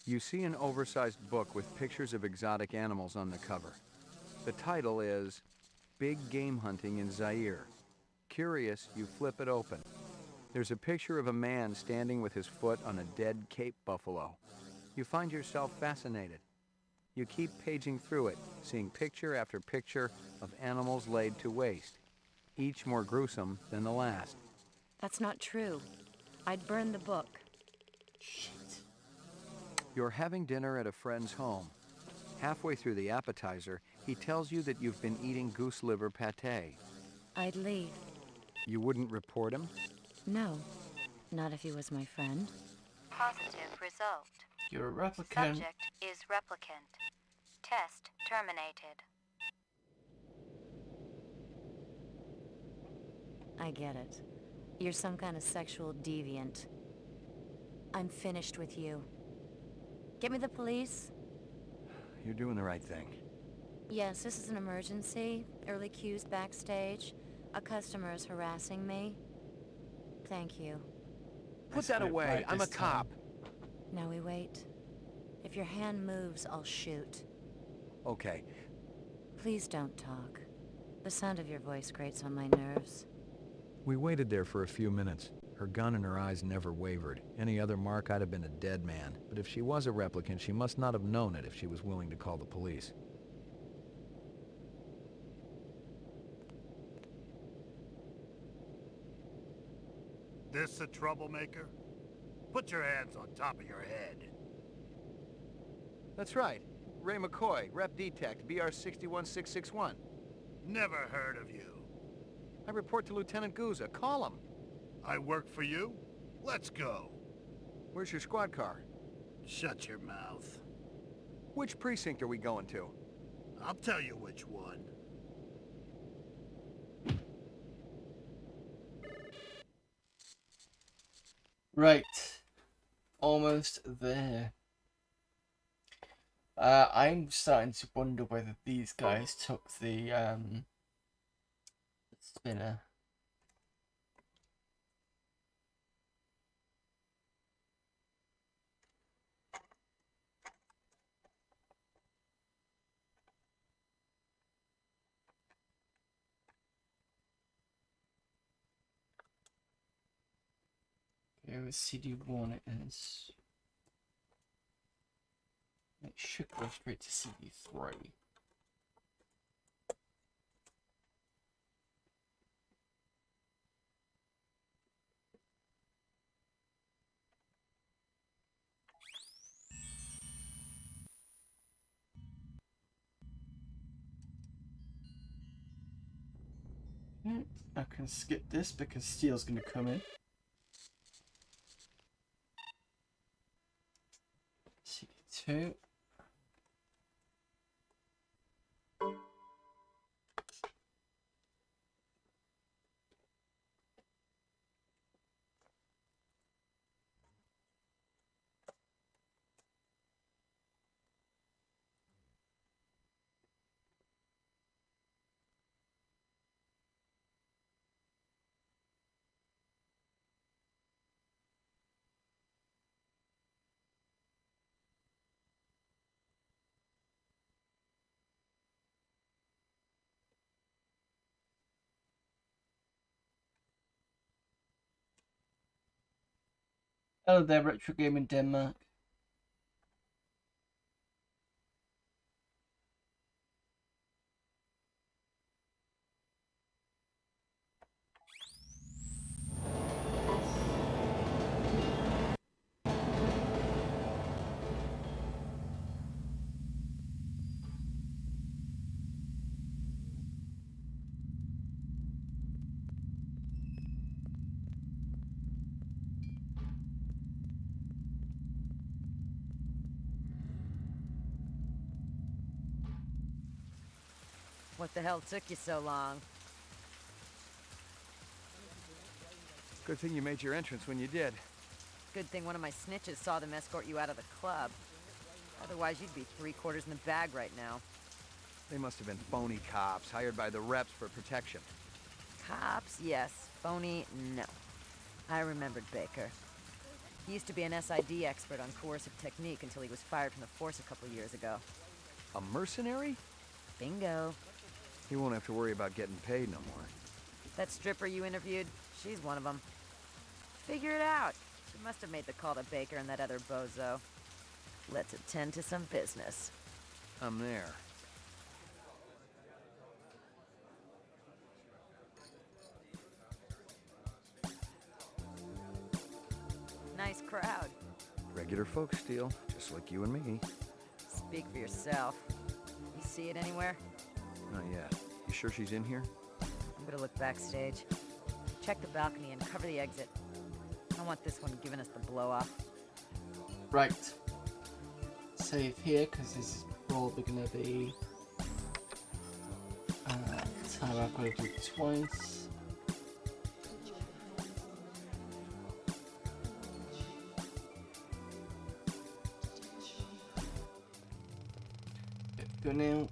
You see an oversized book with pictures of exotic animals on the cover. The title is Big Game Hunting in Zaire. Curious, you flip it open. There's a picture of a man standing with his foot on a dead Cape buffalo. You find yourself fascinated. You keep paging through it, seeing picture after picture of animals laid to waste, each more gruesome than the last. That's not true. I'd burn the book. You're having dinner at a friend's home. Halfway through the appetizer, he tells you that you've been eating goose liver pate. I'd leave. You wouldn't report him? No. Not if he was my friend. Positive result. You're a replicant. Subject is replicant. Test terminated. I get it. You're some kind of sexual deviant. I'm finished with you. Get me the police? You're doing the right thing. Yes, this is an emergency. Early cues backstage. A customer is harassing me. Thank you. Put that away. I'm a cop. Now we wait. If your hand moves, I'll shoot. Okay. Please don't talk. The sound of your voice grates on my nerves. We waited there for a few minutes. Her gun in her eyes never wavered. Any other mark, I'd have been a dead man. But if she was a replicant, she must not have known it if she was willing to call the police. This a troublemaker? Put your hands on top of your head. That's right. Ray McCoy, Rep Detect, BR 61661. Never heard of you. I report to Lieutenant Gouza. Call him. I work for you? Let's go. Where's your squad car? Shut your mouth. Which precinct are we going to? I'll tell you which one. Right. Almost there. I'm starting to wonder whether these guys took the spinner. Okay, with CD1 it is. It should go straight to CD3. I can skip this because Steel's going to come in. CD2. Hello there, Retro Game in Denmark. What the hell took you so long? Good thing you made your entrance when you did. Good thing one of my snitches saw them escort you out of the club. Otherwise, you'd be 3/4 in the bag right now. They must have been phony cops hired by the reps for protection. Cops, yes. Phony, no. I remembered Baker. He used to be an SID expert on coercive technique until he was fired from the force a couple years ago. A mercenary? Bingo. He won't have to worry about getting paid no more. That stripper you interviewed, she's one of them. Figure it out. She must have made the call to Baker and that other bozo. Let's attend to some business. I'm there. Nice crowd. Regular folks, Steele, just like you and me. Speak for yourself. You see it anywhere? Not yet. You sure she's in here? I'm gonna look backstage. Check the balcony and cover the exit. I want this one giving us the blow-off. Right. Save here, because this is probably going to be time I've got to do it twice. Going out.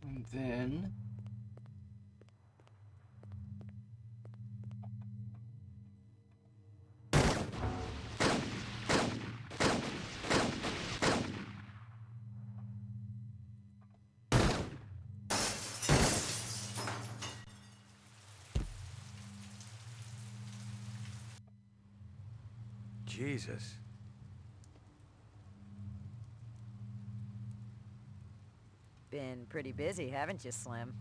And then Jesus. Been pretty busy, haven't you, Slim?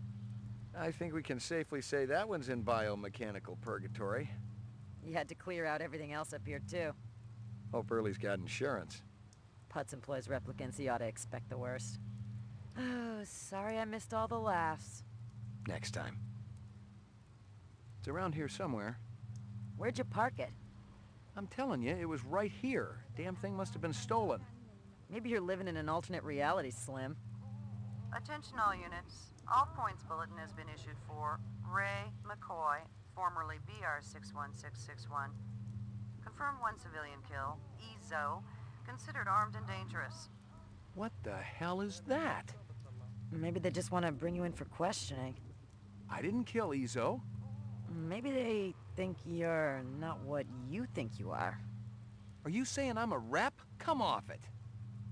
I think we can safely say that one's in biomechanical purgatory. You had to clear out everything else up here, too. Hope Early's got insurance. Putz employs replicants, he ought to expect the worst. Oh, sorry I missed all the laughs. Next time. It's around here somewhere. Where'd you park it? I'm telling you, it was right here. Damn thing must have been stolen. Maybe you're living in an alternate reality, Slim. Attention all units. All points bulletin has been issued for Ray McCoy, formerly BR61661. Confirmed one civilian kill, Ezo, considered armed and dangerous. What the hell is that? Maybe they just want to bring you in for questioning. I didn't kill Ezo. Maybe they think you're not what you think you are. Are you saying I'm a rep? Come off it.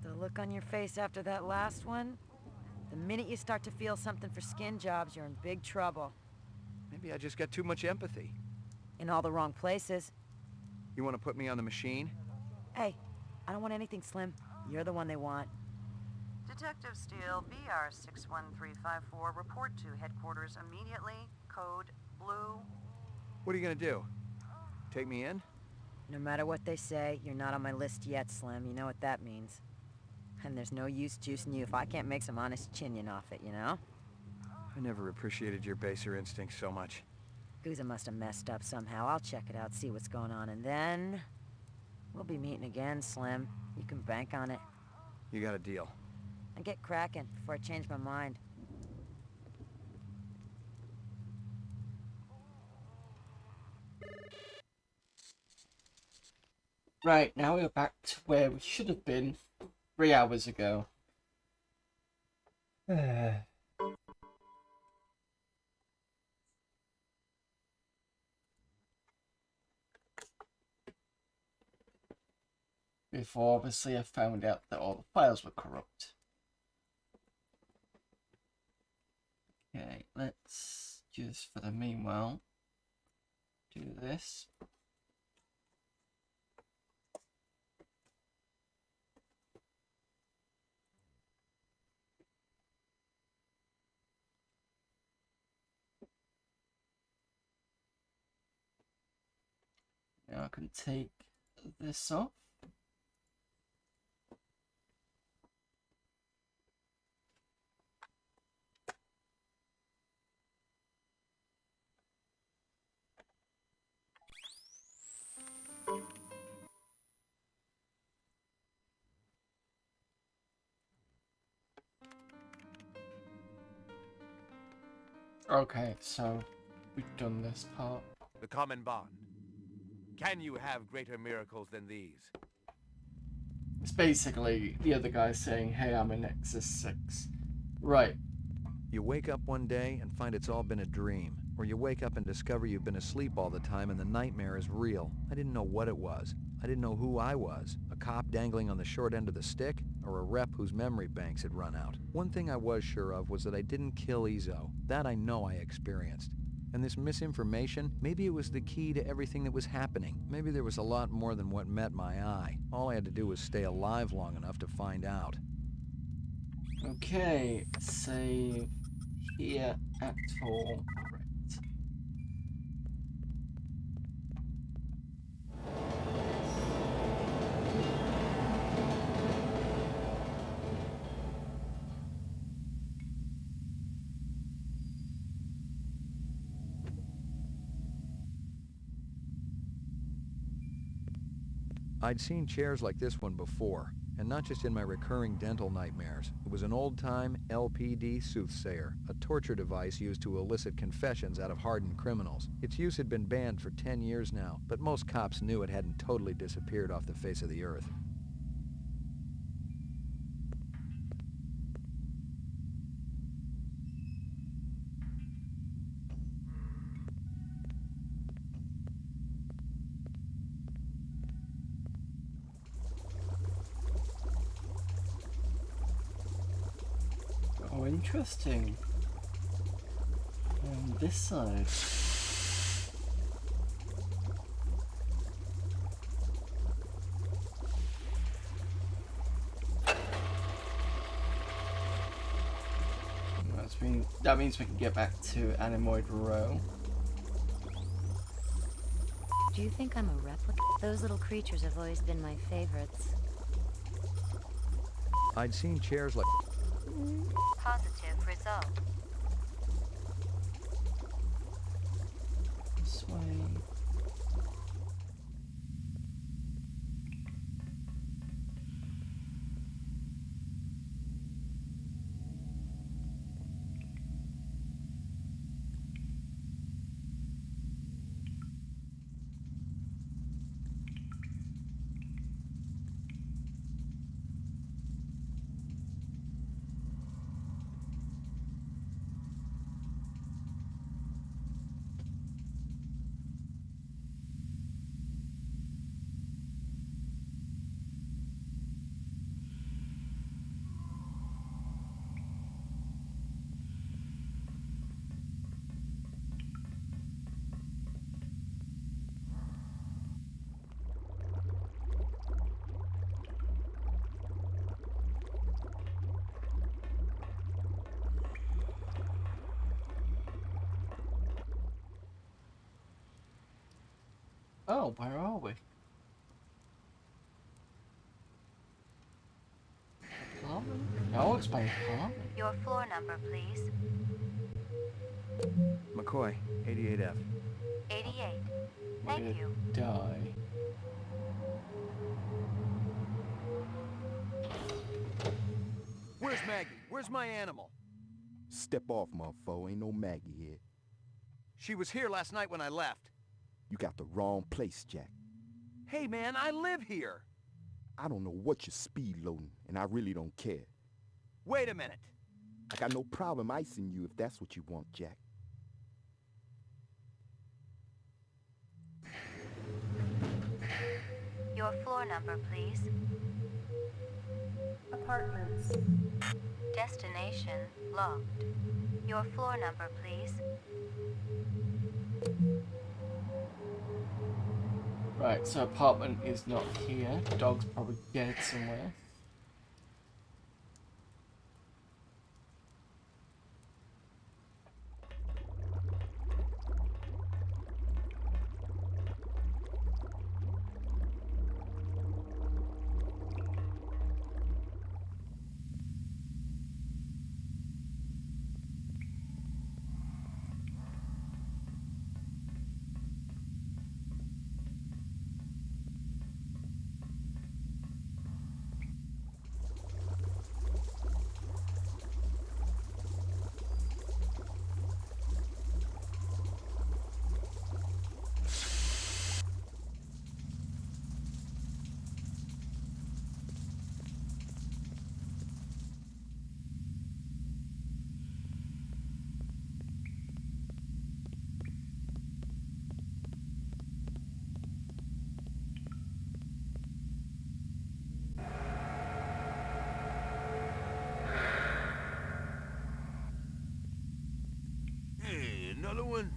The look on your face after that last one? The minute you start to feel something for skin jobs, you're in big trouble. Maybe I just got too much empathy. In all the wrong places. You want to put me on the machine? Hey, I don't want anything, Slim. You're the one they want. Detective Steele, BR61354, report to headquarters immediately. Code Blue. What are you gonna do? Take me in? No matter what they say, you're not on my list yet, Slim. You know what that means. And there's no use juicing you if I can't make some honest chinion off it, you know? I never appreciated your baser instincts so much. Gouza must have messed up somehow. I'll check it out, see what's going on, and then... we'll be meeting again, Slim. You can bank on it. You got a deal. And get cracking before I change my mind. Right, now we're back to where we should have been 3 hours ago. Before, obviously, I found out that all the files were corrupt. Okay, let's just, for the meanwhile, do this. Now I can take this off. Okay, so we've done this part. The common bond. Can you have greater miracles than these? It's basically the other guy saying, hey, I'm in Nexus 6. Right. You wake up one day and find it's all been a dream. Or you wake up and discover you've been asleep all the time and the nightmare is real. I didn't know what it was. I didn't know who I was. A cop dangling on the short end of the stick? Or a rep whose memory banks had run out? One thing I was sure of was that I didn't kill Izzo. That I know I experienced. And this misinformation, maybe it was the key to everything that was happening. Maybe there was a lot more than what met my eye. All I had to do was stay alive long enough to find out. Okay, save here at 4. Right. I'd seen chairs like this one before, and not just in my recurring dental nightmares. It was an old-time LPD soothsayer, a torture device used to elicit confessions out of hardened criminals. Its use had been banned for 10 years now, but most cops knew it hadn't totally disappeared off the face of the earth. Oh, interesting. On this side. That means we can get back to Animoid Row. Do you think I'm a replica? Those little creatures have always been my favorites. I'd seen chairs like... Positive result. This way. Oh, where are we? Apartment? Oh, it's my apartment. Your floor number, please. McCoy, 88F. 88. We're Thank you. Die. Where's Maggie? Where's my animal? Step off, motherfucker. Ain't no Maggie here. She was here last night when I left. You got the wrong place, Jack. Hey, man, I live here. I don't know what you're speed loading, and I really don't care. Wait a minute. I got no problem icing you if that's what you want, Jack. Your floor number, please. Apartments. Destination locked. Your floor number, please. Right, so apartment is not here. Dog's probably dead somewhere. another one?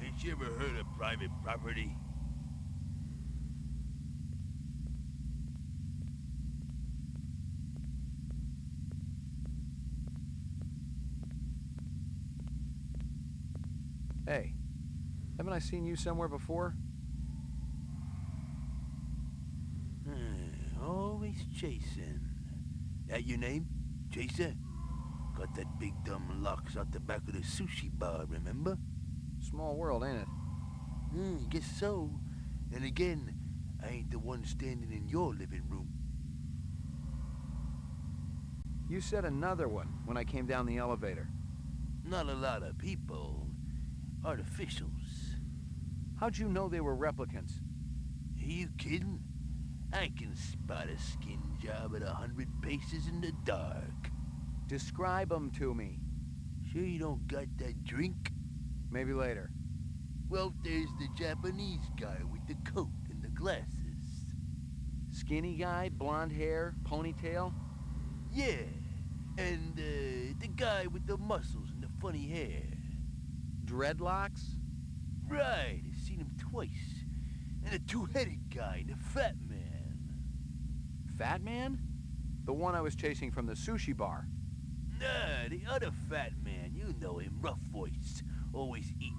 Ain't you ever heard of private property? Hey, haven't I seen you somewhere before? Always chasing. That your name? Chaser? Got that big dumb locks out the back of the sushi bar, remember? Small world, ain't it? Guess so. And again, I ain't the one standing in your living room. You said another one when I came down the elevator. Not a lot of people. Artificials. How'd you know they were replicants? Are you kidding? I can spot a skin job at 100 paces in the dark. Describe them to me. Sure you don't got that drink? Maybe later. Well, there's the Japanese guy with the coat and the glasses. Skinny guy, blonde hair, ponytail? Yeah, and the guy with the muscles and the funny hair. Dreadlocks? Right, I've seen him twice. And a two-headed guy and a fat man. Fat man? The one I was chasing from the sushi bar. Nah, the other fat man. You know him, rough voice, always eating.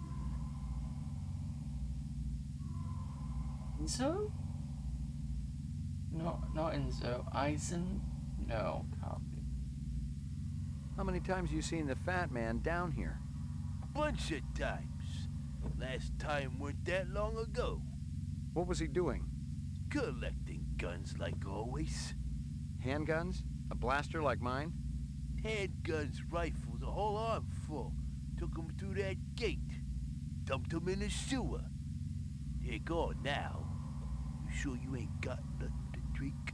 Enzo? Not Enzo. Eisen? No, can't be. How many times you seen the fat man down here? Bunch of times. Last time weren't that long ago. What was he doing? Collecting guns like always. Handguns? A blaster like mine? Handguns, rifles, a whole armful. Took 'em through that gate. Dumped 'em in the sewer. They're gone now. You sure you ain't got nothing to drink?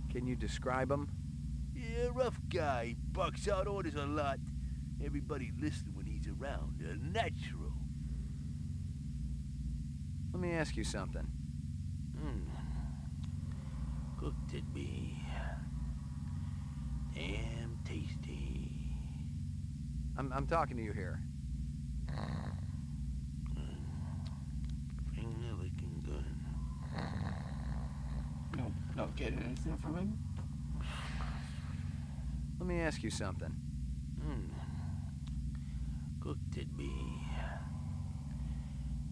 Can you describe him? Yeah, rough guy. Barks out orders a lot. Everybody listen when he's around. Natural. Let me ask you something. Cooked it be. Damn tasty. I'm talking to you here. Bring the licking gun. No, not getting anything from him. Let me ask you something. Cooked it be.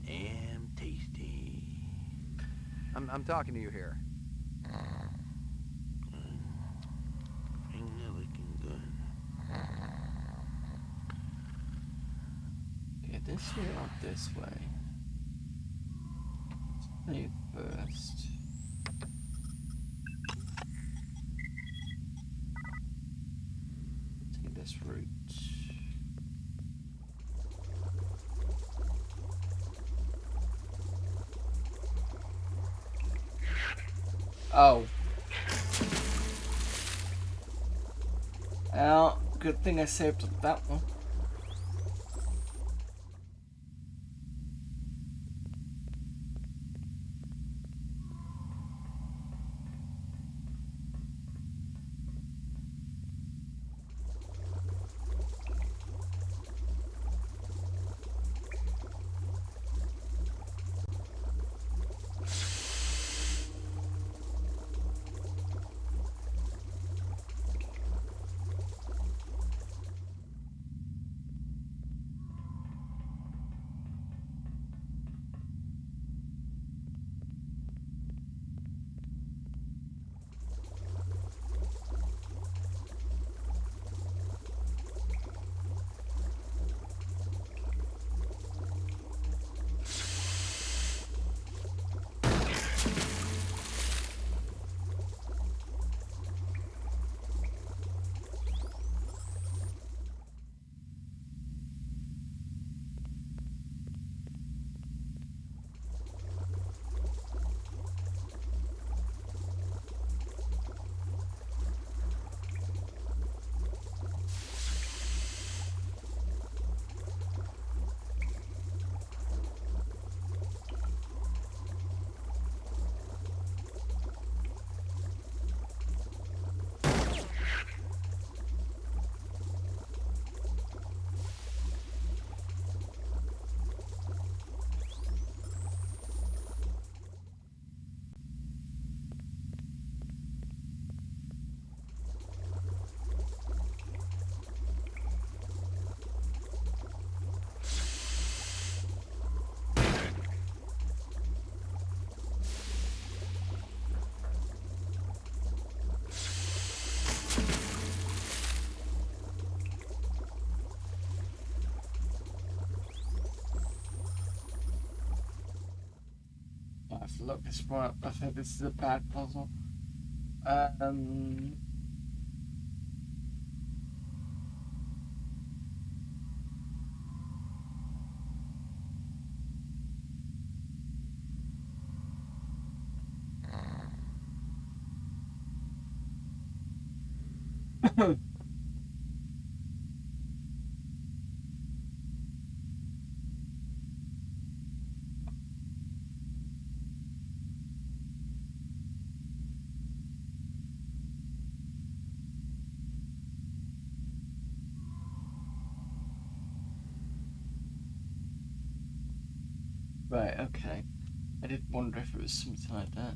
Damn tasty. I'm talking to you here. Bring the licking gun. Okay, this way or this way? Let's first. Take this route. Oh. Well, good thing I saved that one. I have to look this one up. I think this is a bad puzzle. Um. Right, okay. I did wonder if it was something like that.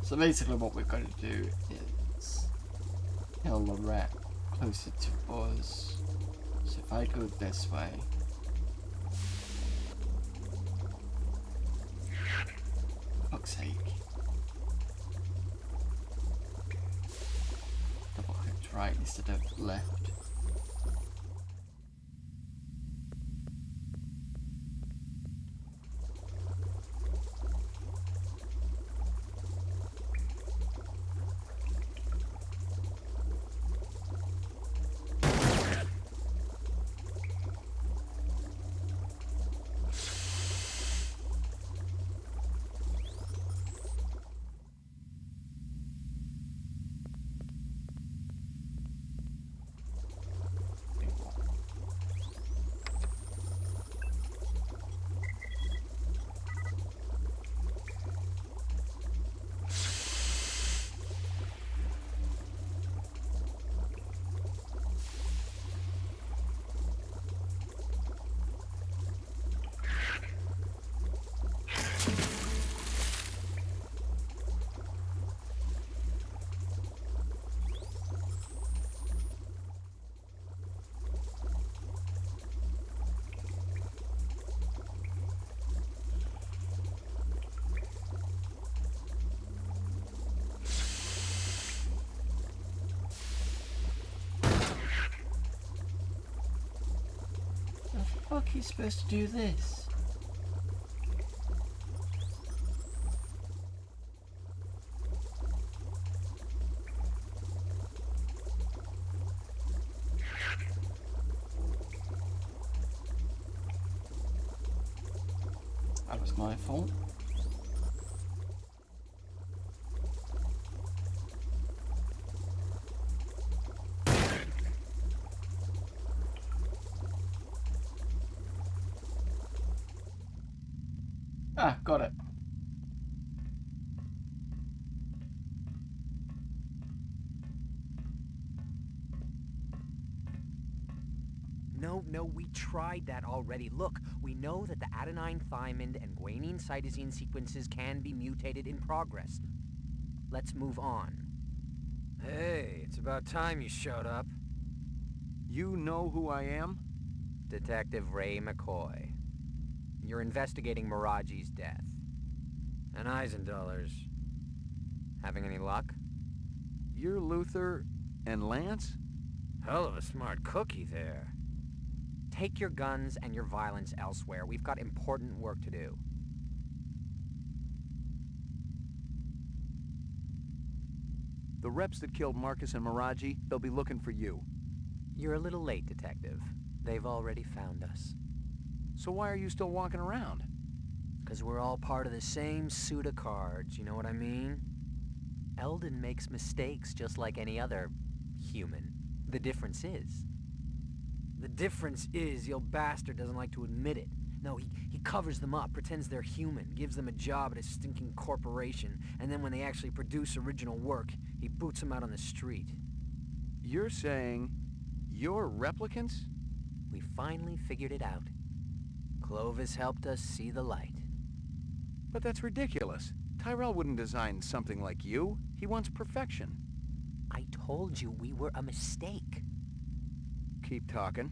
So basically what we've got to do is kill the rat closer to us. So if I go this way... For fuck's sake. Double clicked right instead of left. How the fuck are you supposed to do this? That was my fault. Ah, got it. No, we tried that already. Look, we know that the adenine thymine and guanine cytosine sequences can be mutated in progress. Let's move on. Hey, it's about time you showed up. You know who I am? Detective Ray McCoy. You're investigating Miraji's death. And Eisendoller's. Having any luck? You're Luther and Lance? Hell of a smart cookie there. Take your guns and your violence elsewhere. We've got important work to do. The reps that killed Marcus and Miraji, they'll be looking for you. You're a little late, Detective. They've already found us. So why are you still walking around? 'Cause we're all part of the same suit of cards, you know what I mean? Eldon makes mistakes just like any other human. The difference is... The difference is your bastard doesn't like to admit it. No, he covers them up, pretends they're human, gives them a job at a stinking corporation, and then when they actually produce original work, he boots them out on the street. You're saying you're replicants? We finally figured it out. Clovis helped us see the light. But that's ridiculous. Tyrell wouldn't design something like you. He wants perfection. I told you we were a mistake. Keep talking.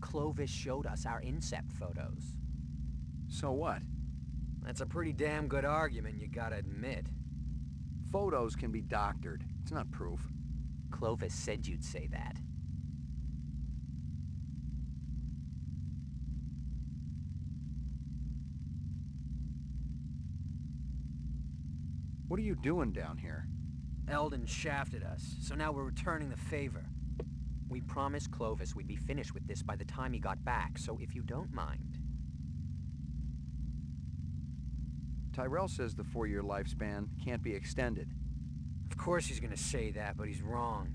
Clovis showed us our incept photos. So what? That's a pretty damn good argument, you gotta admit. Photos can be doctored. It's not proof. Clovis said you'd say that. What are you doing down here? Eldon shafted us, so now we're returning the favor. We promised Clovis we'd be finished with this by the time he got back, so if you don't mind... Tyrell says the 4-year lifespan can't be extended. Of course he's gonna say that, but he's wrong.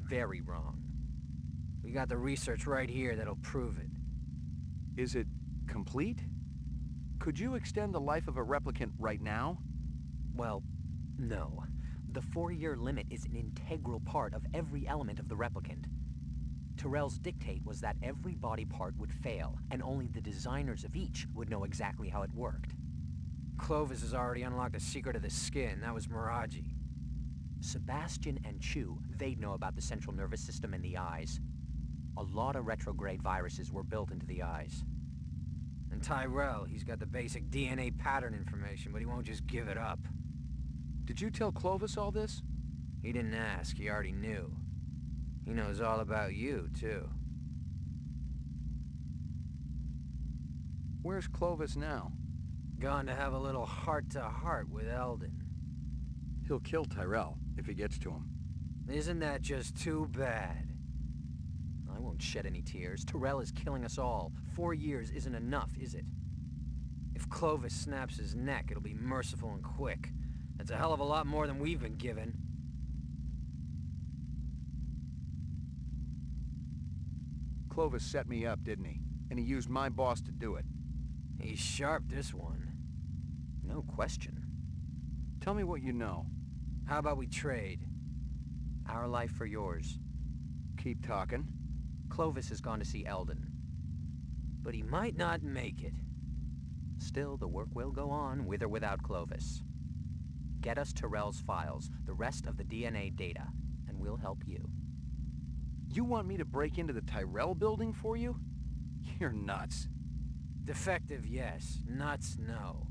Very wrong. We got the research right here that'll prove it. Is it complete? Could you extend the life of a replicant right now? Well, no. The 4-year limit is an integral part of every element of the replicant. Tyrell's dictate was that every body part would fail, and only the designers of each would know exactly how it worked. Clovis has already unlocked the secret of the skin. That was Miraji. Sebastian and Chu, they'd know about the central nervous system and the eyes. A lot of retrograde viruses were built into the eyes. And Tyrell, he's got the basic DNA pattern information, but he won't just give it up. Did you tell Clovis all this? He didn't ask, he already knew. He knows all about you, too. Where's Clovis now? Gone to have a little heart-to-heart with Eldon. He'll kill Tyrell if he gets to him. Isn't that just too bad? I won't shed any tears. Tyrell is killing us all. 4 years isn't enough, is it? If Clovis snaps his neck, it'll be merciful and quick. That's a hell of a lot more than we've been given. Clovis set me up, didn't he? And he used my boss to do it. He's sharp, this one. No question. Tell me what you know. How about we trade? Our life for yours. Keep talking. Clovis has gone to see Eldon. But he might not make it. Still, the work will go on, with or without Clovis. Get us Tyrell's files, the rest of the DNA data, and we'll help you. You want me to break into the Tyrell building for you? You're nuts. Defective, yes. Nuts, no.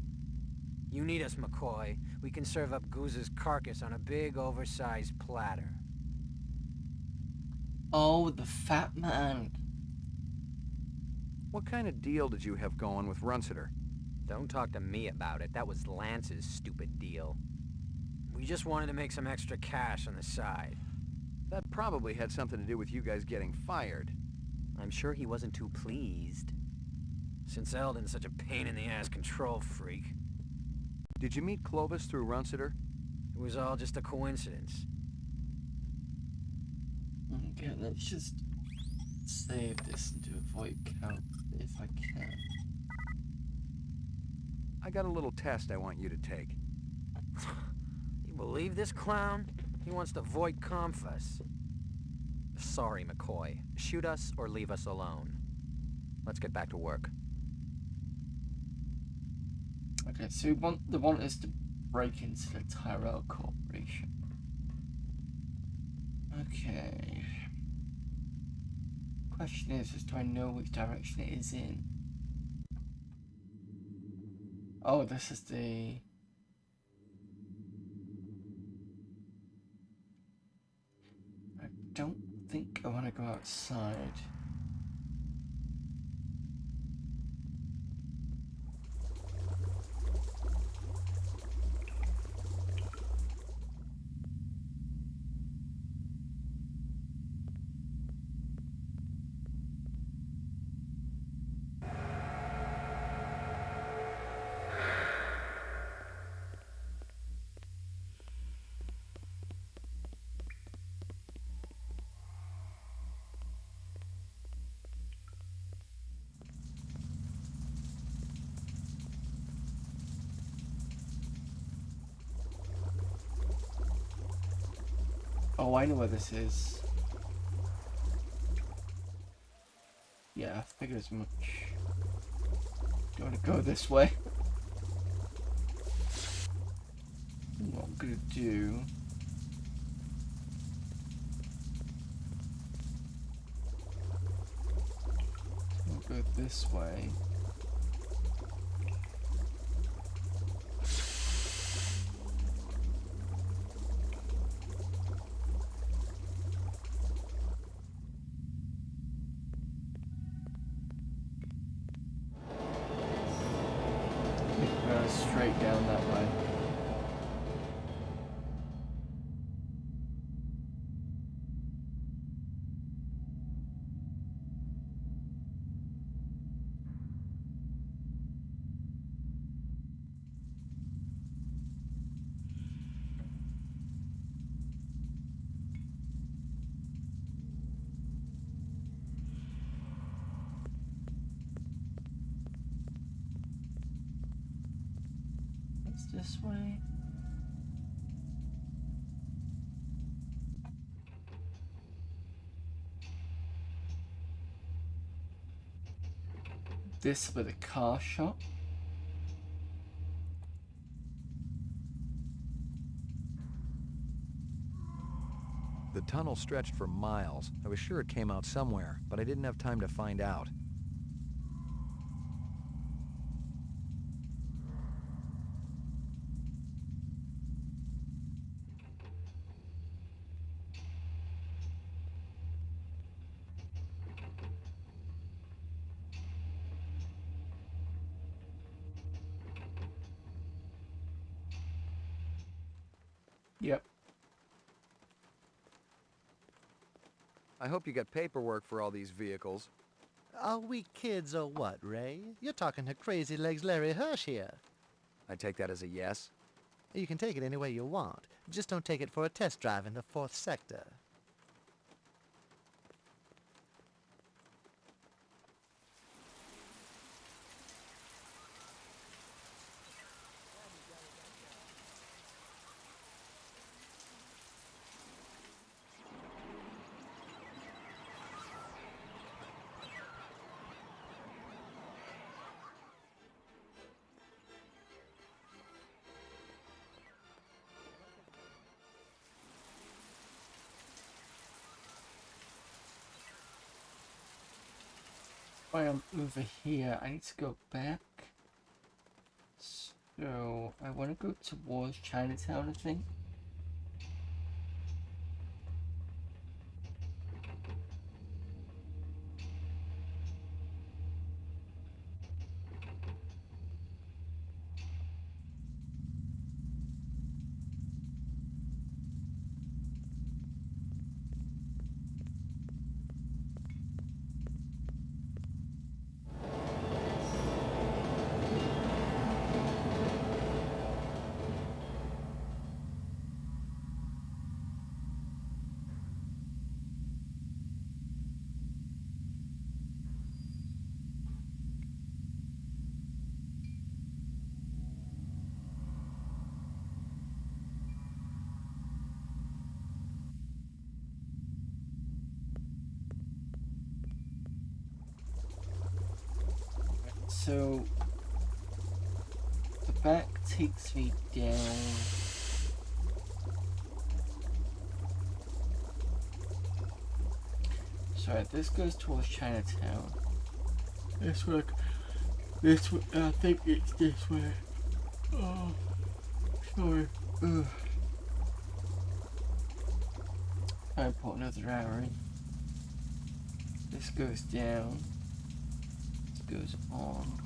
You need us, McCoy. We can serve up Goose's carcass on a big, oversized platter. Oh, the fat man. What kind of deal did you have going with Runciter? Don't talk to me about it. That was Lance's stupid deal. We just wanted to make some extra cash on the side. That probably had something to do with you guys getting fired. I'm sure he wasn't too pleased. Since Eldon's such a pain-in-the-ass control freak. Did you meet Clovis through Runciter? It was all just a coincidence. Okay, let's just save this and do a void count if I can. I got a little test I want you to take. You believe this clown? He wants to void comp us. Sorry, McCoy. Shoot us or leave us alone. Let's get back to work. Okay, so they want us to break into the Tyrell Corporation. Okay. Question is do I know which direction it is in? Oh, this is the... I don't think I want to go outside. Oh, I know where this is. Yeah, I figured as much. Do you want to go this way? What I'm gonna do... I'll go this way. Straight down that way. this way? This with a car shop. The tunnel stretched for miles. I was sure it came out somewhere, but I didn't have time to find out. Yep. I hope you got paperwork for all these vehicles. Are we kids or what, Ray? You're talking to Crazy Legs Larry Hirsch here. I take that as a yes. You can take it any way you want. Just don't take it for a test drive in the 4th sector. I am over here. I need to go back. So I want to go towards Chinatown, I think. So the back takes me down. Sorry, this goes towards Chinatown. This way. I think it's this way. Oh, sorry. Ugh. I put another arrow in. This goes down. This goes on.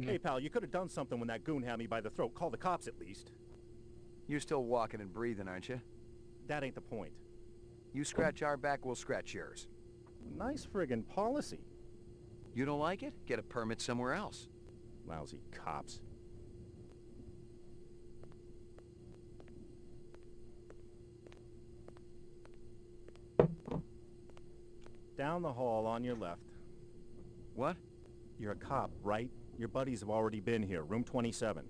Hey, pal, you could have done something when that goon had me by the throat. Call the cops at least. You're still walking and breathing, aren't you? That ain't the point. You scratch our back, we'll scratch yours. Nice friggin' policy. You don't like it? Get a permit somewhere else. Lousy cops. Down the hall on your left. What? You're a cop, right? Your buddies have already been here, room 27.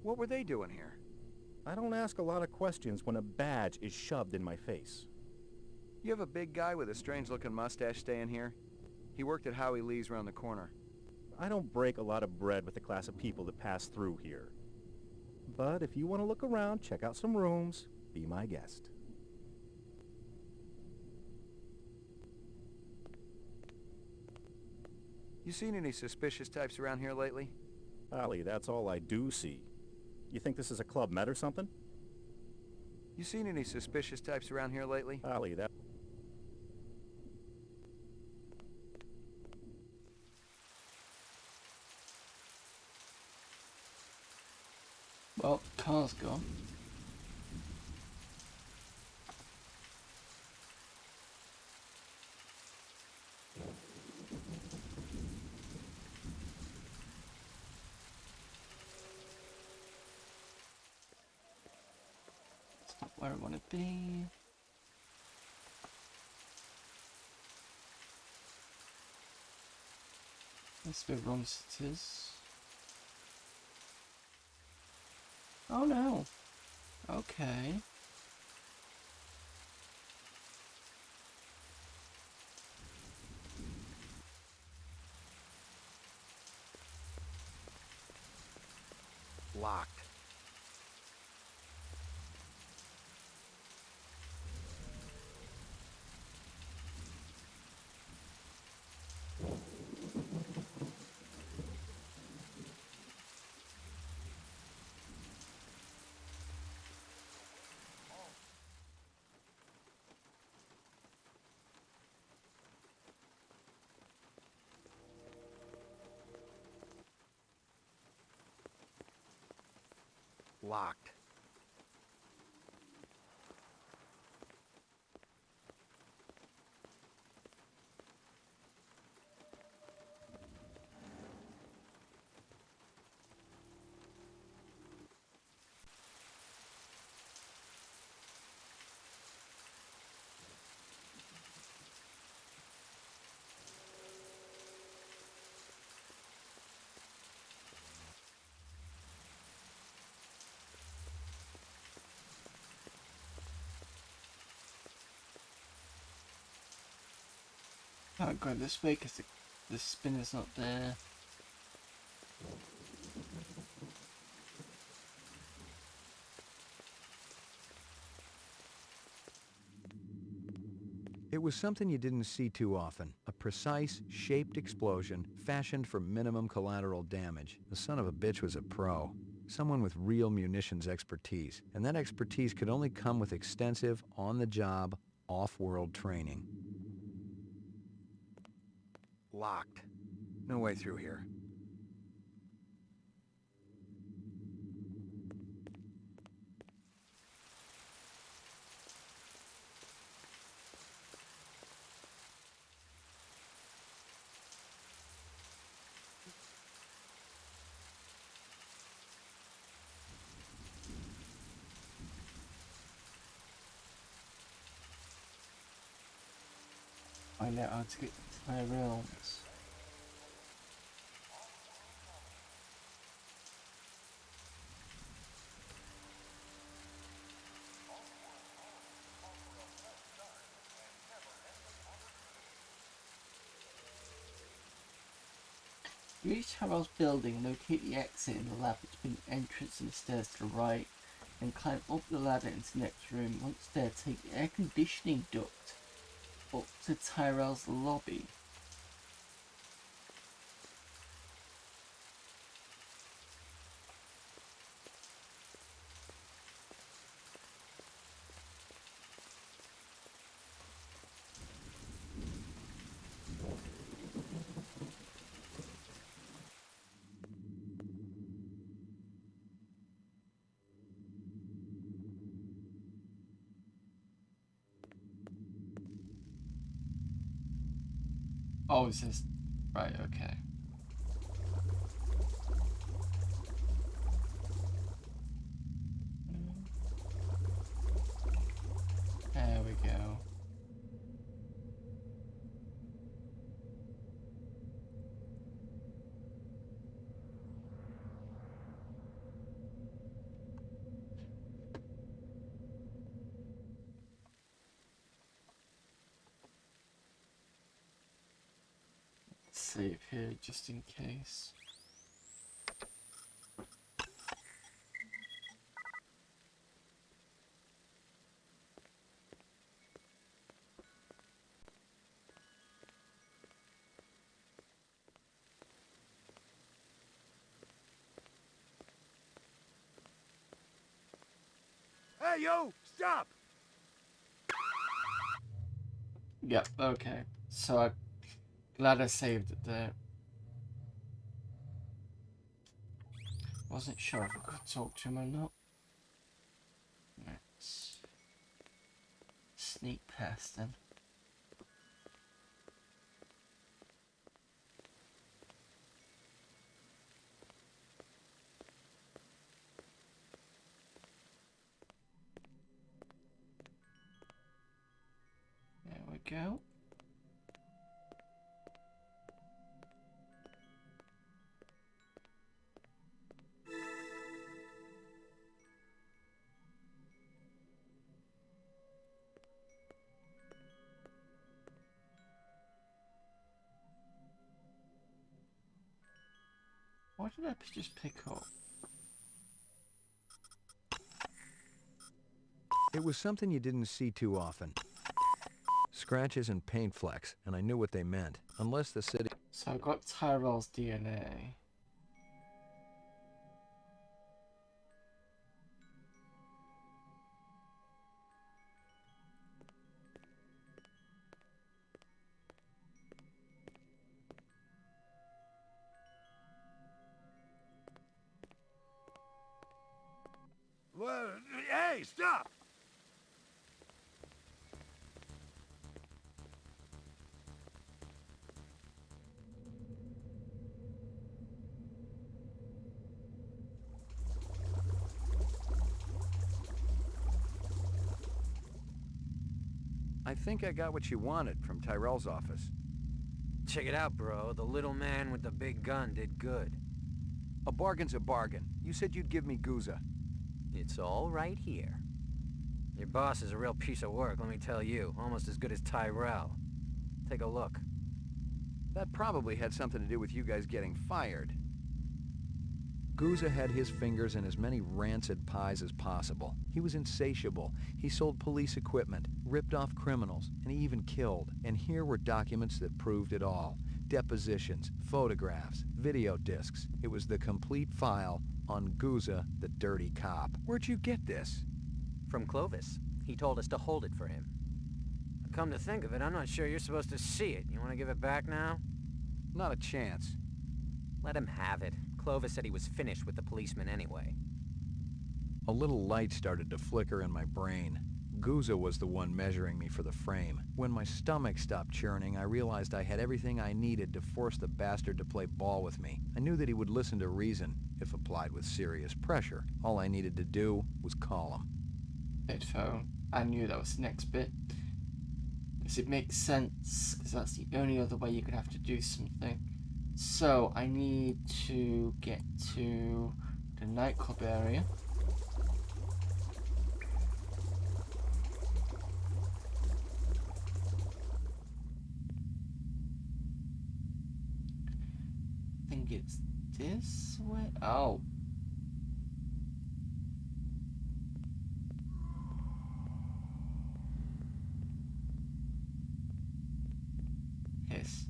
What were they doing here? I don't ask a lot of questions when a badge is shoved in my face. You have a big guy with a strange-looking mustache staying here? He worked at Howie Lee's around the corner. I don't break a lot of bread with the class of people that pass through here. But if you want to look around, check out some rooms, be my guest. You seen any suspicious types around here lately? Ollie, that's all I do see. You think this is a Club Med or something? You seen any suspicious types around here lately? Ollie, that... Well, car's gone. It's not where I want to be. Let's be wrong cities. Oh no. Okay. Locked. Locked. Can't go this way because the spinner's not there. It was something you didn't see too often. A precise, shaped explosion fashioned for minimum collateral damage. The son of a bitch was a pro. Someone with real munitions expertise. And that expertise could only come with extensive, on-the-job, off-world training. Locked. No way through here. Find out how to get to my realms. Reach Harold's building, locate the exit in the lab between the entrance and the stairs to the right, and climb up the ladder into the next room. Once there, take the air conditioning duct up to Tyrell's lobby. Oh, it says... Right, okay. There we go. save here just in case. Hey, yo, stop! Yep, okay. So I'm glad I saved it there. Wasn't sure if I could talk to him or not. Let's sneak past him. There we go. What did I just pick up? It was something you didn't see too often. Scratches and paint flecks, and I knew what they meant. Unless the city... So I got Tyrell's DNA. Well, hey, stop! I think I got what you wanted from Tyrell's office. Check it out, bro. The little man with the big gun did good. A bargain's a bargain. You said you'd give me Guza. It's all right here. Your boss is a real piece of work, let me tell you. Almost as good as Tyrell. Take a look. That probably had something to do with you guys getting fired. Guza had his fingers in as many rancid pies as possible. He was insatiable. He sold police equipment, ripped off criminals, and he even killed. And here were documents that proved it all. Depositions, photographs, video discs. It was the complete file on Guza, the dirty cop. Where'd you get this? From Clovis. He told us to hold it for him. Come to think of it, I'm not sure you're supposed to see it. You want to give it back now? Not a chance. Let him have it. Clovis said he was finished with the policeman anyway. A little light started to flicker in my brain. Guza was the one measuring me for the frame. When my stomach stopped churning, I realized I had everything I needed to force the bastard to play ball with me. I knew that he would listen to reason, if applied with serious pressure. All I needed to do was call him. Headphone. I knew that was the next bit. Because it makes sense, because that's the only other way you could have to do something. So, I need to get to the nightclub area. I think it's this way. Oh. Yes.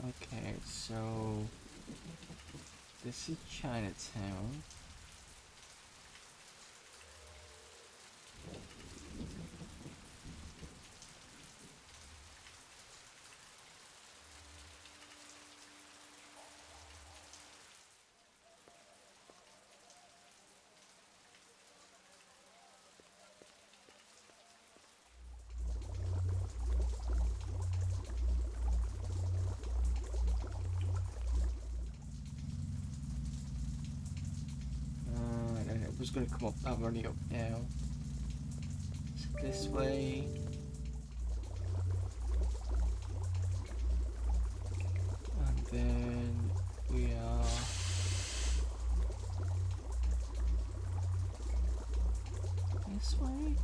Okay, so this is Chinatown. was going to come up. I'm running up now. So this way. And then we are... this way?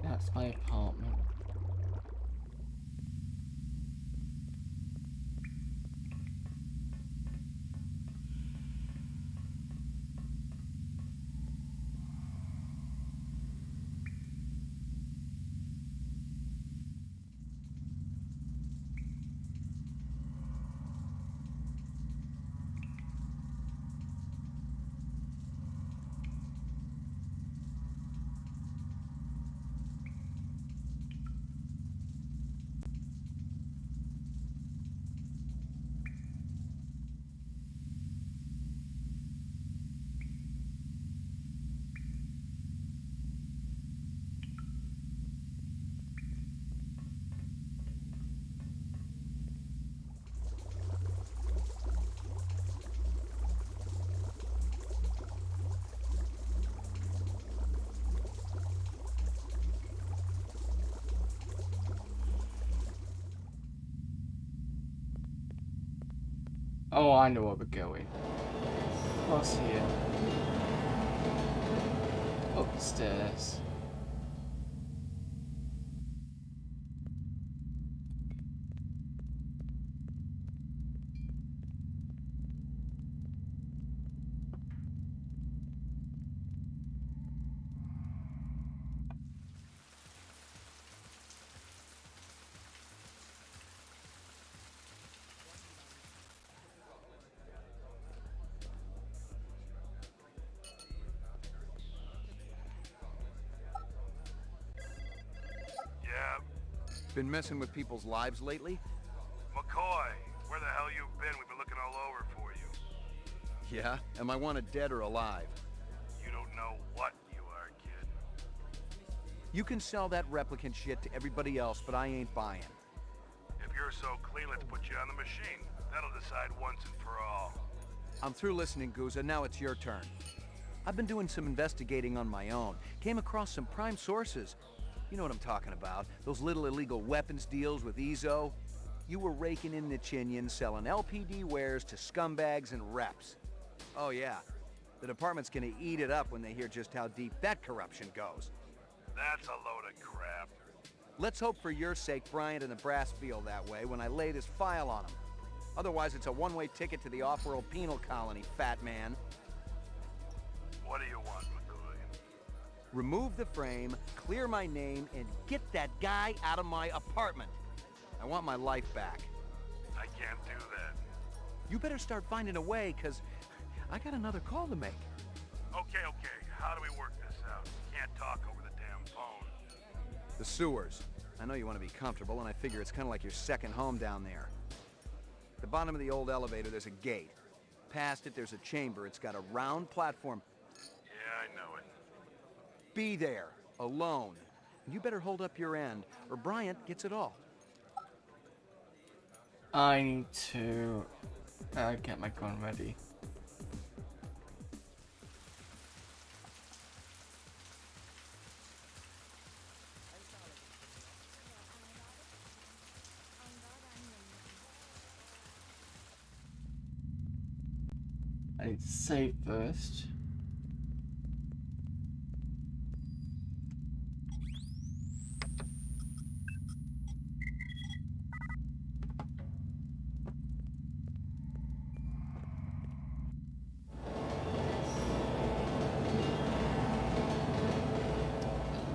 That's my apartment. Oh, I know where we're going. Across here. Up the stairs. Yeah, Been messing with people's lives lately? McCoy, where the hell you been? We've been looking all over for you. Yeah? Am I wanted dead or alive? You don't know what you are, kid. You can sell that replicant shit to everybody else, but I ain't buying. If you're so clean, let's put you on the machine. That'll decide once and for all. I'm through listening, Guza. Now it's your turn. I've been doing some investigating on my own. Came across some prime sources. You know what I'm talking about. Those little illegal weapons deals with Ezo. You were raking in the chinion, selling LPD wares to scumbags and reps. Oh yeah, the department's gonna eat it up when they hear just how deep that corruption goes. That's a load of crap. Let's hope for your sake Bryant and the brass feel that way when I lay this file on them. Otherwise it's a one-way ticket to the off-world penal colony, fat man. What do you want, McCoy? Remove the frame, clear my name, and get that guy out of my apartment. I want my life back. I can't do that. You better start finding a way, cause I got another call to make. Okay. How do we work this out? Can't talk over the damn phone. The sewers. I know you want to be comfortable, and I figure it's kind of like your second home down there. At the bottom of the old elevator, there's a gate. Past it, there's a chamber. It's got a round platform. Yeah, I know it. Be there, alone. You better hold up your end, or Bryant gets it all. I need to get my gun ready. I need to save first.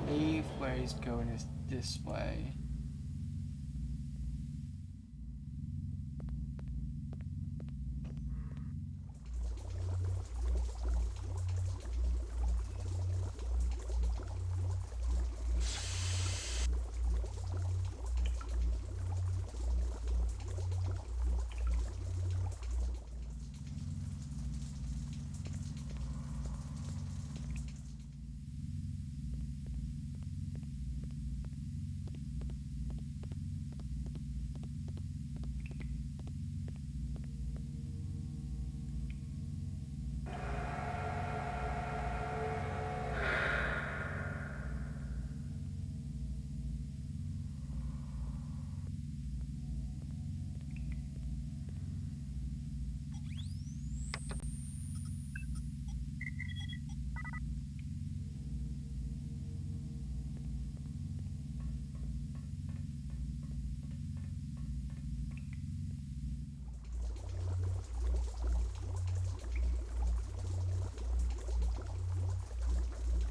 I believe where he's going is this way.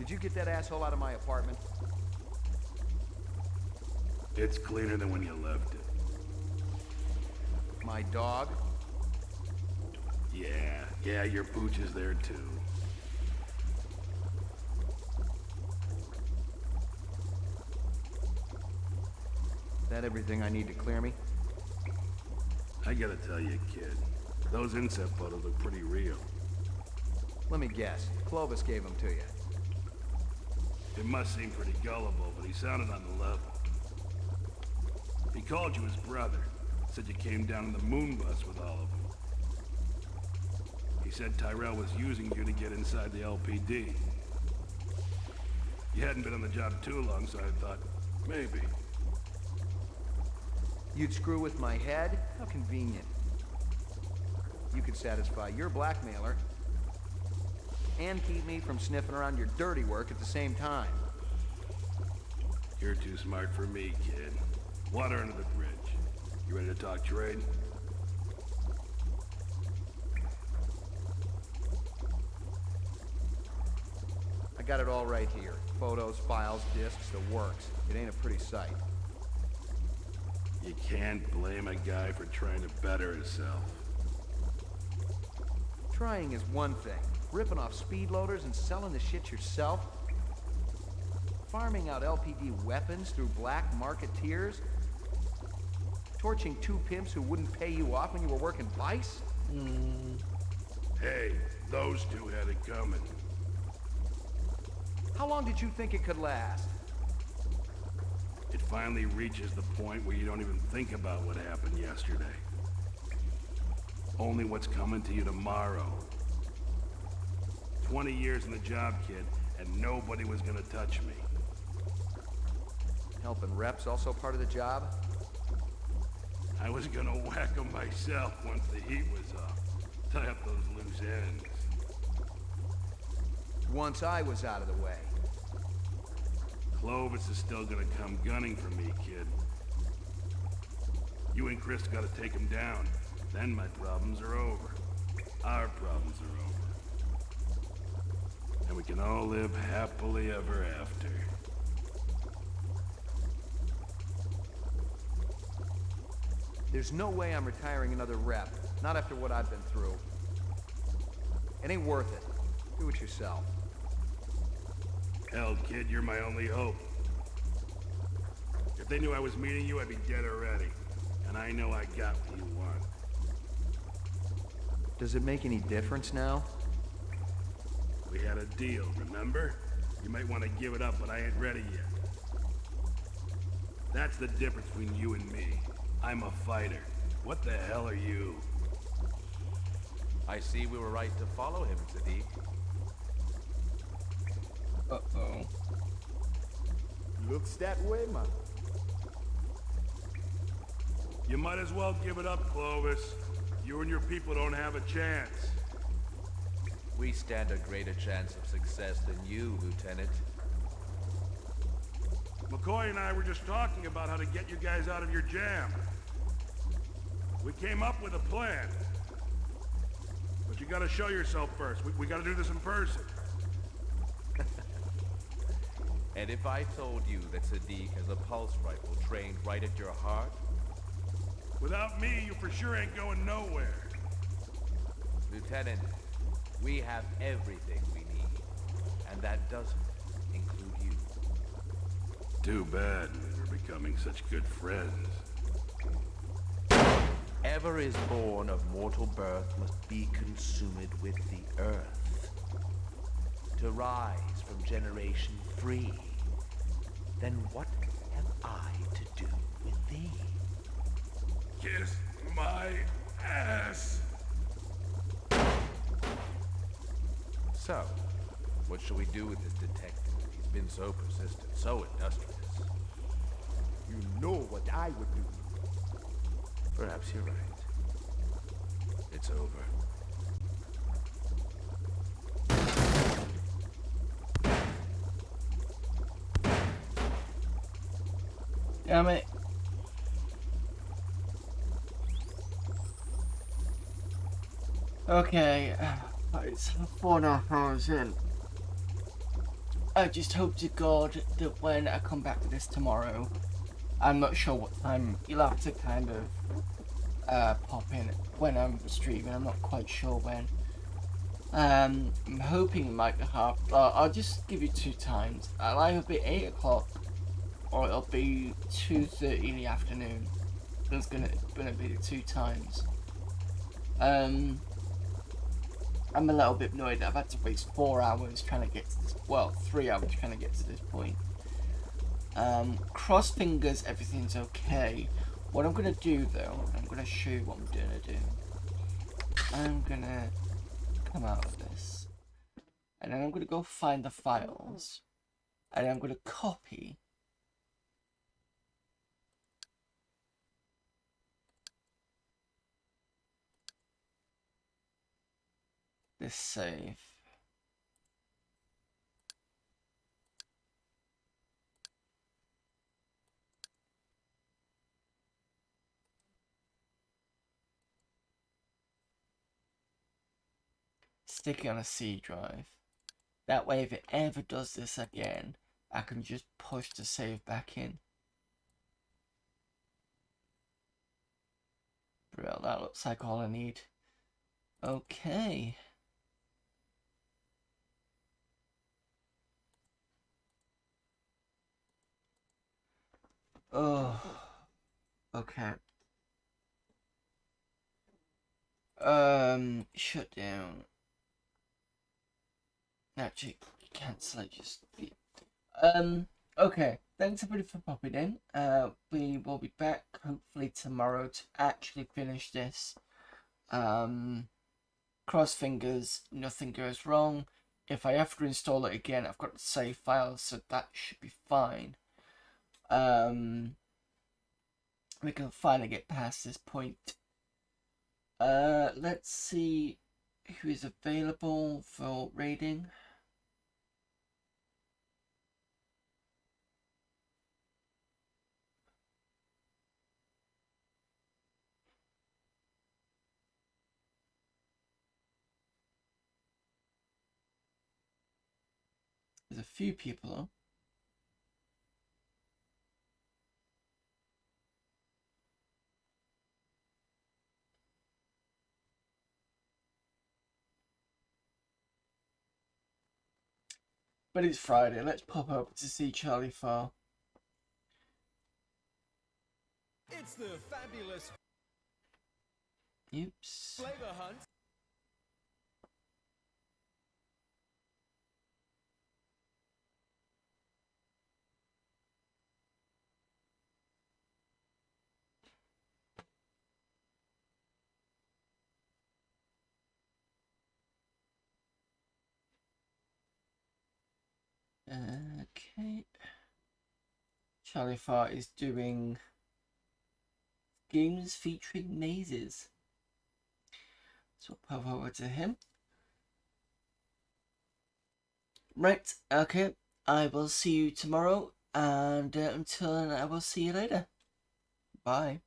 Did you get that asshole out of my apartment? It's cleaner than when you left it. My dog? Yeah, your pooch is there too. That everything I need to clear me? I gotta tell you, kid, those inset photos look pretty real. Let me guess. Clovis gave them to you. It must seem pretty gullible, but he sounded on the level. He called you his brother. Said you came down in the moon bus with all of them. He said Tyrell was using you to get inside the LPD. You hadn't been on the job too long, so I thought, maybe. You'd screw with my head? How convenient. You could satisfy your blackmailer and keep me from sniffing around your dirty work at the same time. You're too smart for me, kid. Water under the bridge. You ready to talk trade? I got it all right here. Photos, files, discs, the works. It ain't a pretty sight. You can't blame a guy for trying to better himself. Trying is one thing. Ripping off speed loaders and selling the shit yourself? Farming out LPD weapons through black marketeers? Torching two pimps who wouldn't pay you off when you were working Vice? Hey, those two had it coming. How long did you think it could last? It finally reaches the point where you don't even think about what happened yesterday. Only what's coming to you tomorrow. 20 years in the job, kid, and nobody was gonna touch me. Helping reps also part of the job? I was gonna whack them myself once the heat was off. Tie up those loose ends. Once I was out of the way. Clovis is still gonna come gunning for me, kid. You and Chris gotta take him down. Then my problems are over. Our problems are over. And we can all live happily ever after. There's no way I'm retiring another rep. Not after what I've been through. It ain't worth it. Do it yourself. Hell, kid, you're my only hope. If they knew I was meeting you, I'd be dead already. And I know I got what you want. Does it make any difference now? We had a deal, remember? You might want to give it up, but I ain't ready yet. That's the difference between you and me. I'm a fighter. What the hell are you? I see we were right to follow him, Sadiq. Uh-oh. Looks that way, man. You might as well give it up, Clovis. You and your people don't have a chance. We stand a greater chance of success than you, Lieutenant. McCoy and I were just talking about how to get you guys out of your jam. We came up with a plan. But you gotta show yourself first. We gotta do this in person. And if I told you that Sadiq has a pulse rifle trained right at your heart? Without me, you for sure ain't going nowhere. Lieutenant, we have everything we need. And that doesn't include you. Too bad we're becoming such good friends. Ever is born of mortal birth must be consumed with the earth. To rise from generation free, then what have I to do with thee? Kiss my ass! So, what shall we do with this detective? He's been so persistent, so industrious. You know what I would do. Perhaps you're right. It's over. Damn it. Okay, it's 4.5 hours in. I just hope to God that when I come back to this tomorrow, I'm not sure what time, you'll have to kind of pop in when I'm streaming, I'm not quite sure when. I'm hoping it might be half, I'll just give you 2 times. It'll either be 8 o'clock or it'll be 2:30 in the afternoon. It's gonna be the 2 times. I'm a little bit annoyed that I've had to waste 4 hours trying to get to this, well, 3 hours trying to get to this point. Cross fingers, everything's okay. What I'm gonna do though, I'm gonna show you what I'm gonna do. I'm gonna come out of this, and then I'm gonna go find the files, and I'm gonna copy this save. Stick it on a C drive. That way, if it ever does this again, I can just push the save back in. Bro, that looks like all I need. Okay. Oh. Okay. Shut down. Actually, cancel it. Just okay. Thanks everybody for popping in. We will be back hopefully tomorrow to actually finish this. Cross fingers, nothing goes wrong. If I have to install it again, I've got the save files, so that should be fine. We can finally get past this point. Let's see who is available for raiding. There's a few people. But it's Friday. Let's pop up to see Charlie Farr. It's the fabulous Oops. flavor hunt. Okay. Charlie Farr is doing games featuring mazes. So we'll pop over to him. Right, okay. I will see you tomorrow, and until then, I will see you later. Bye.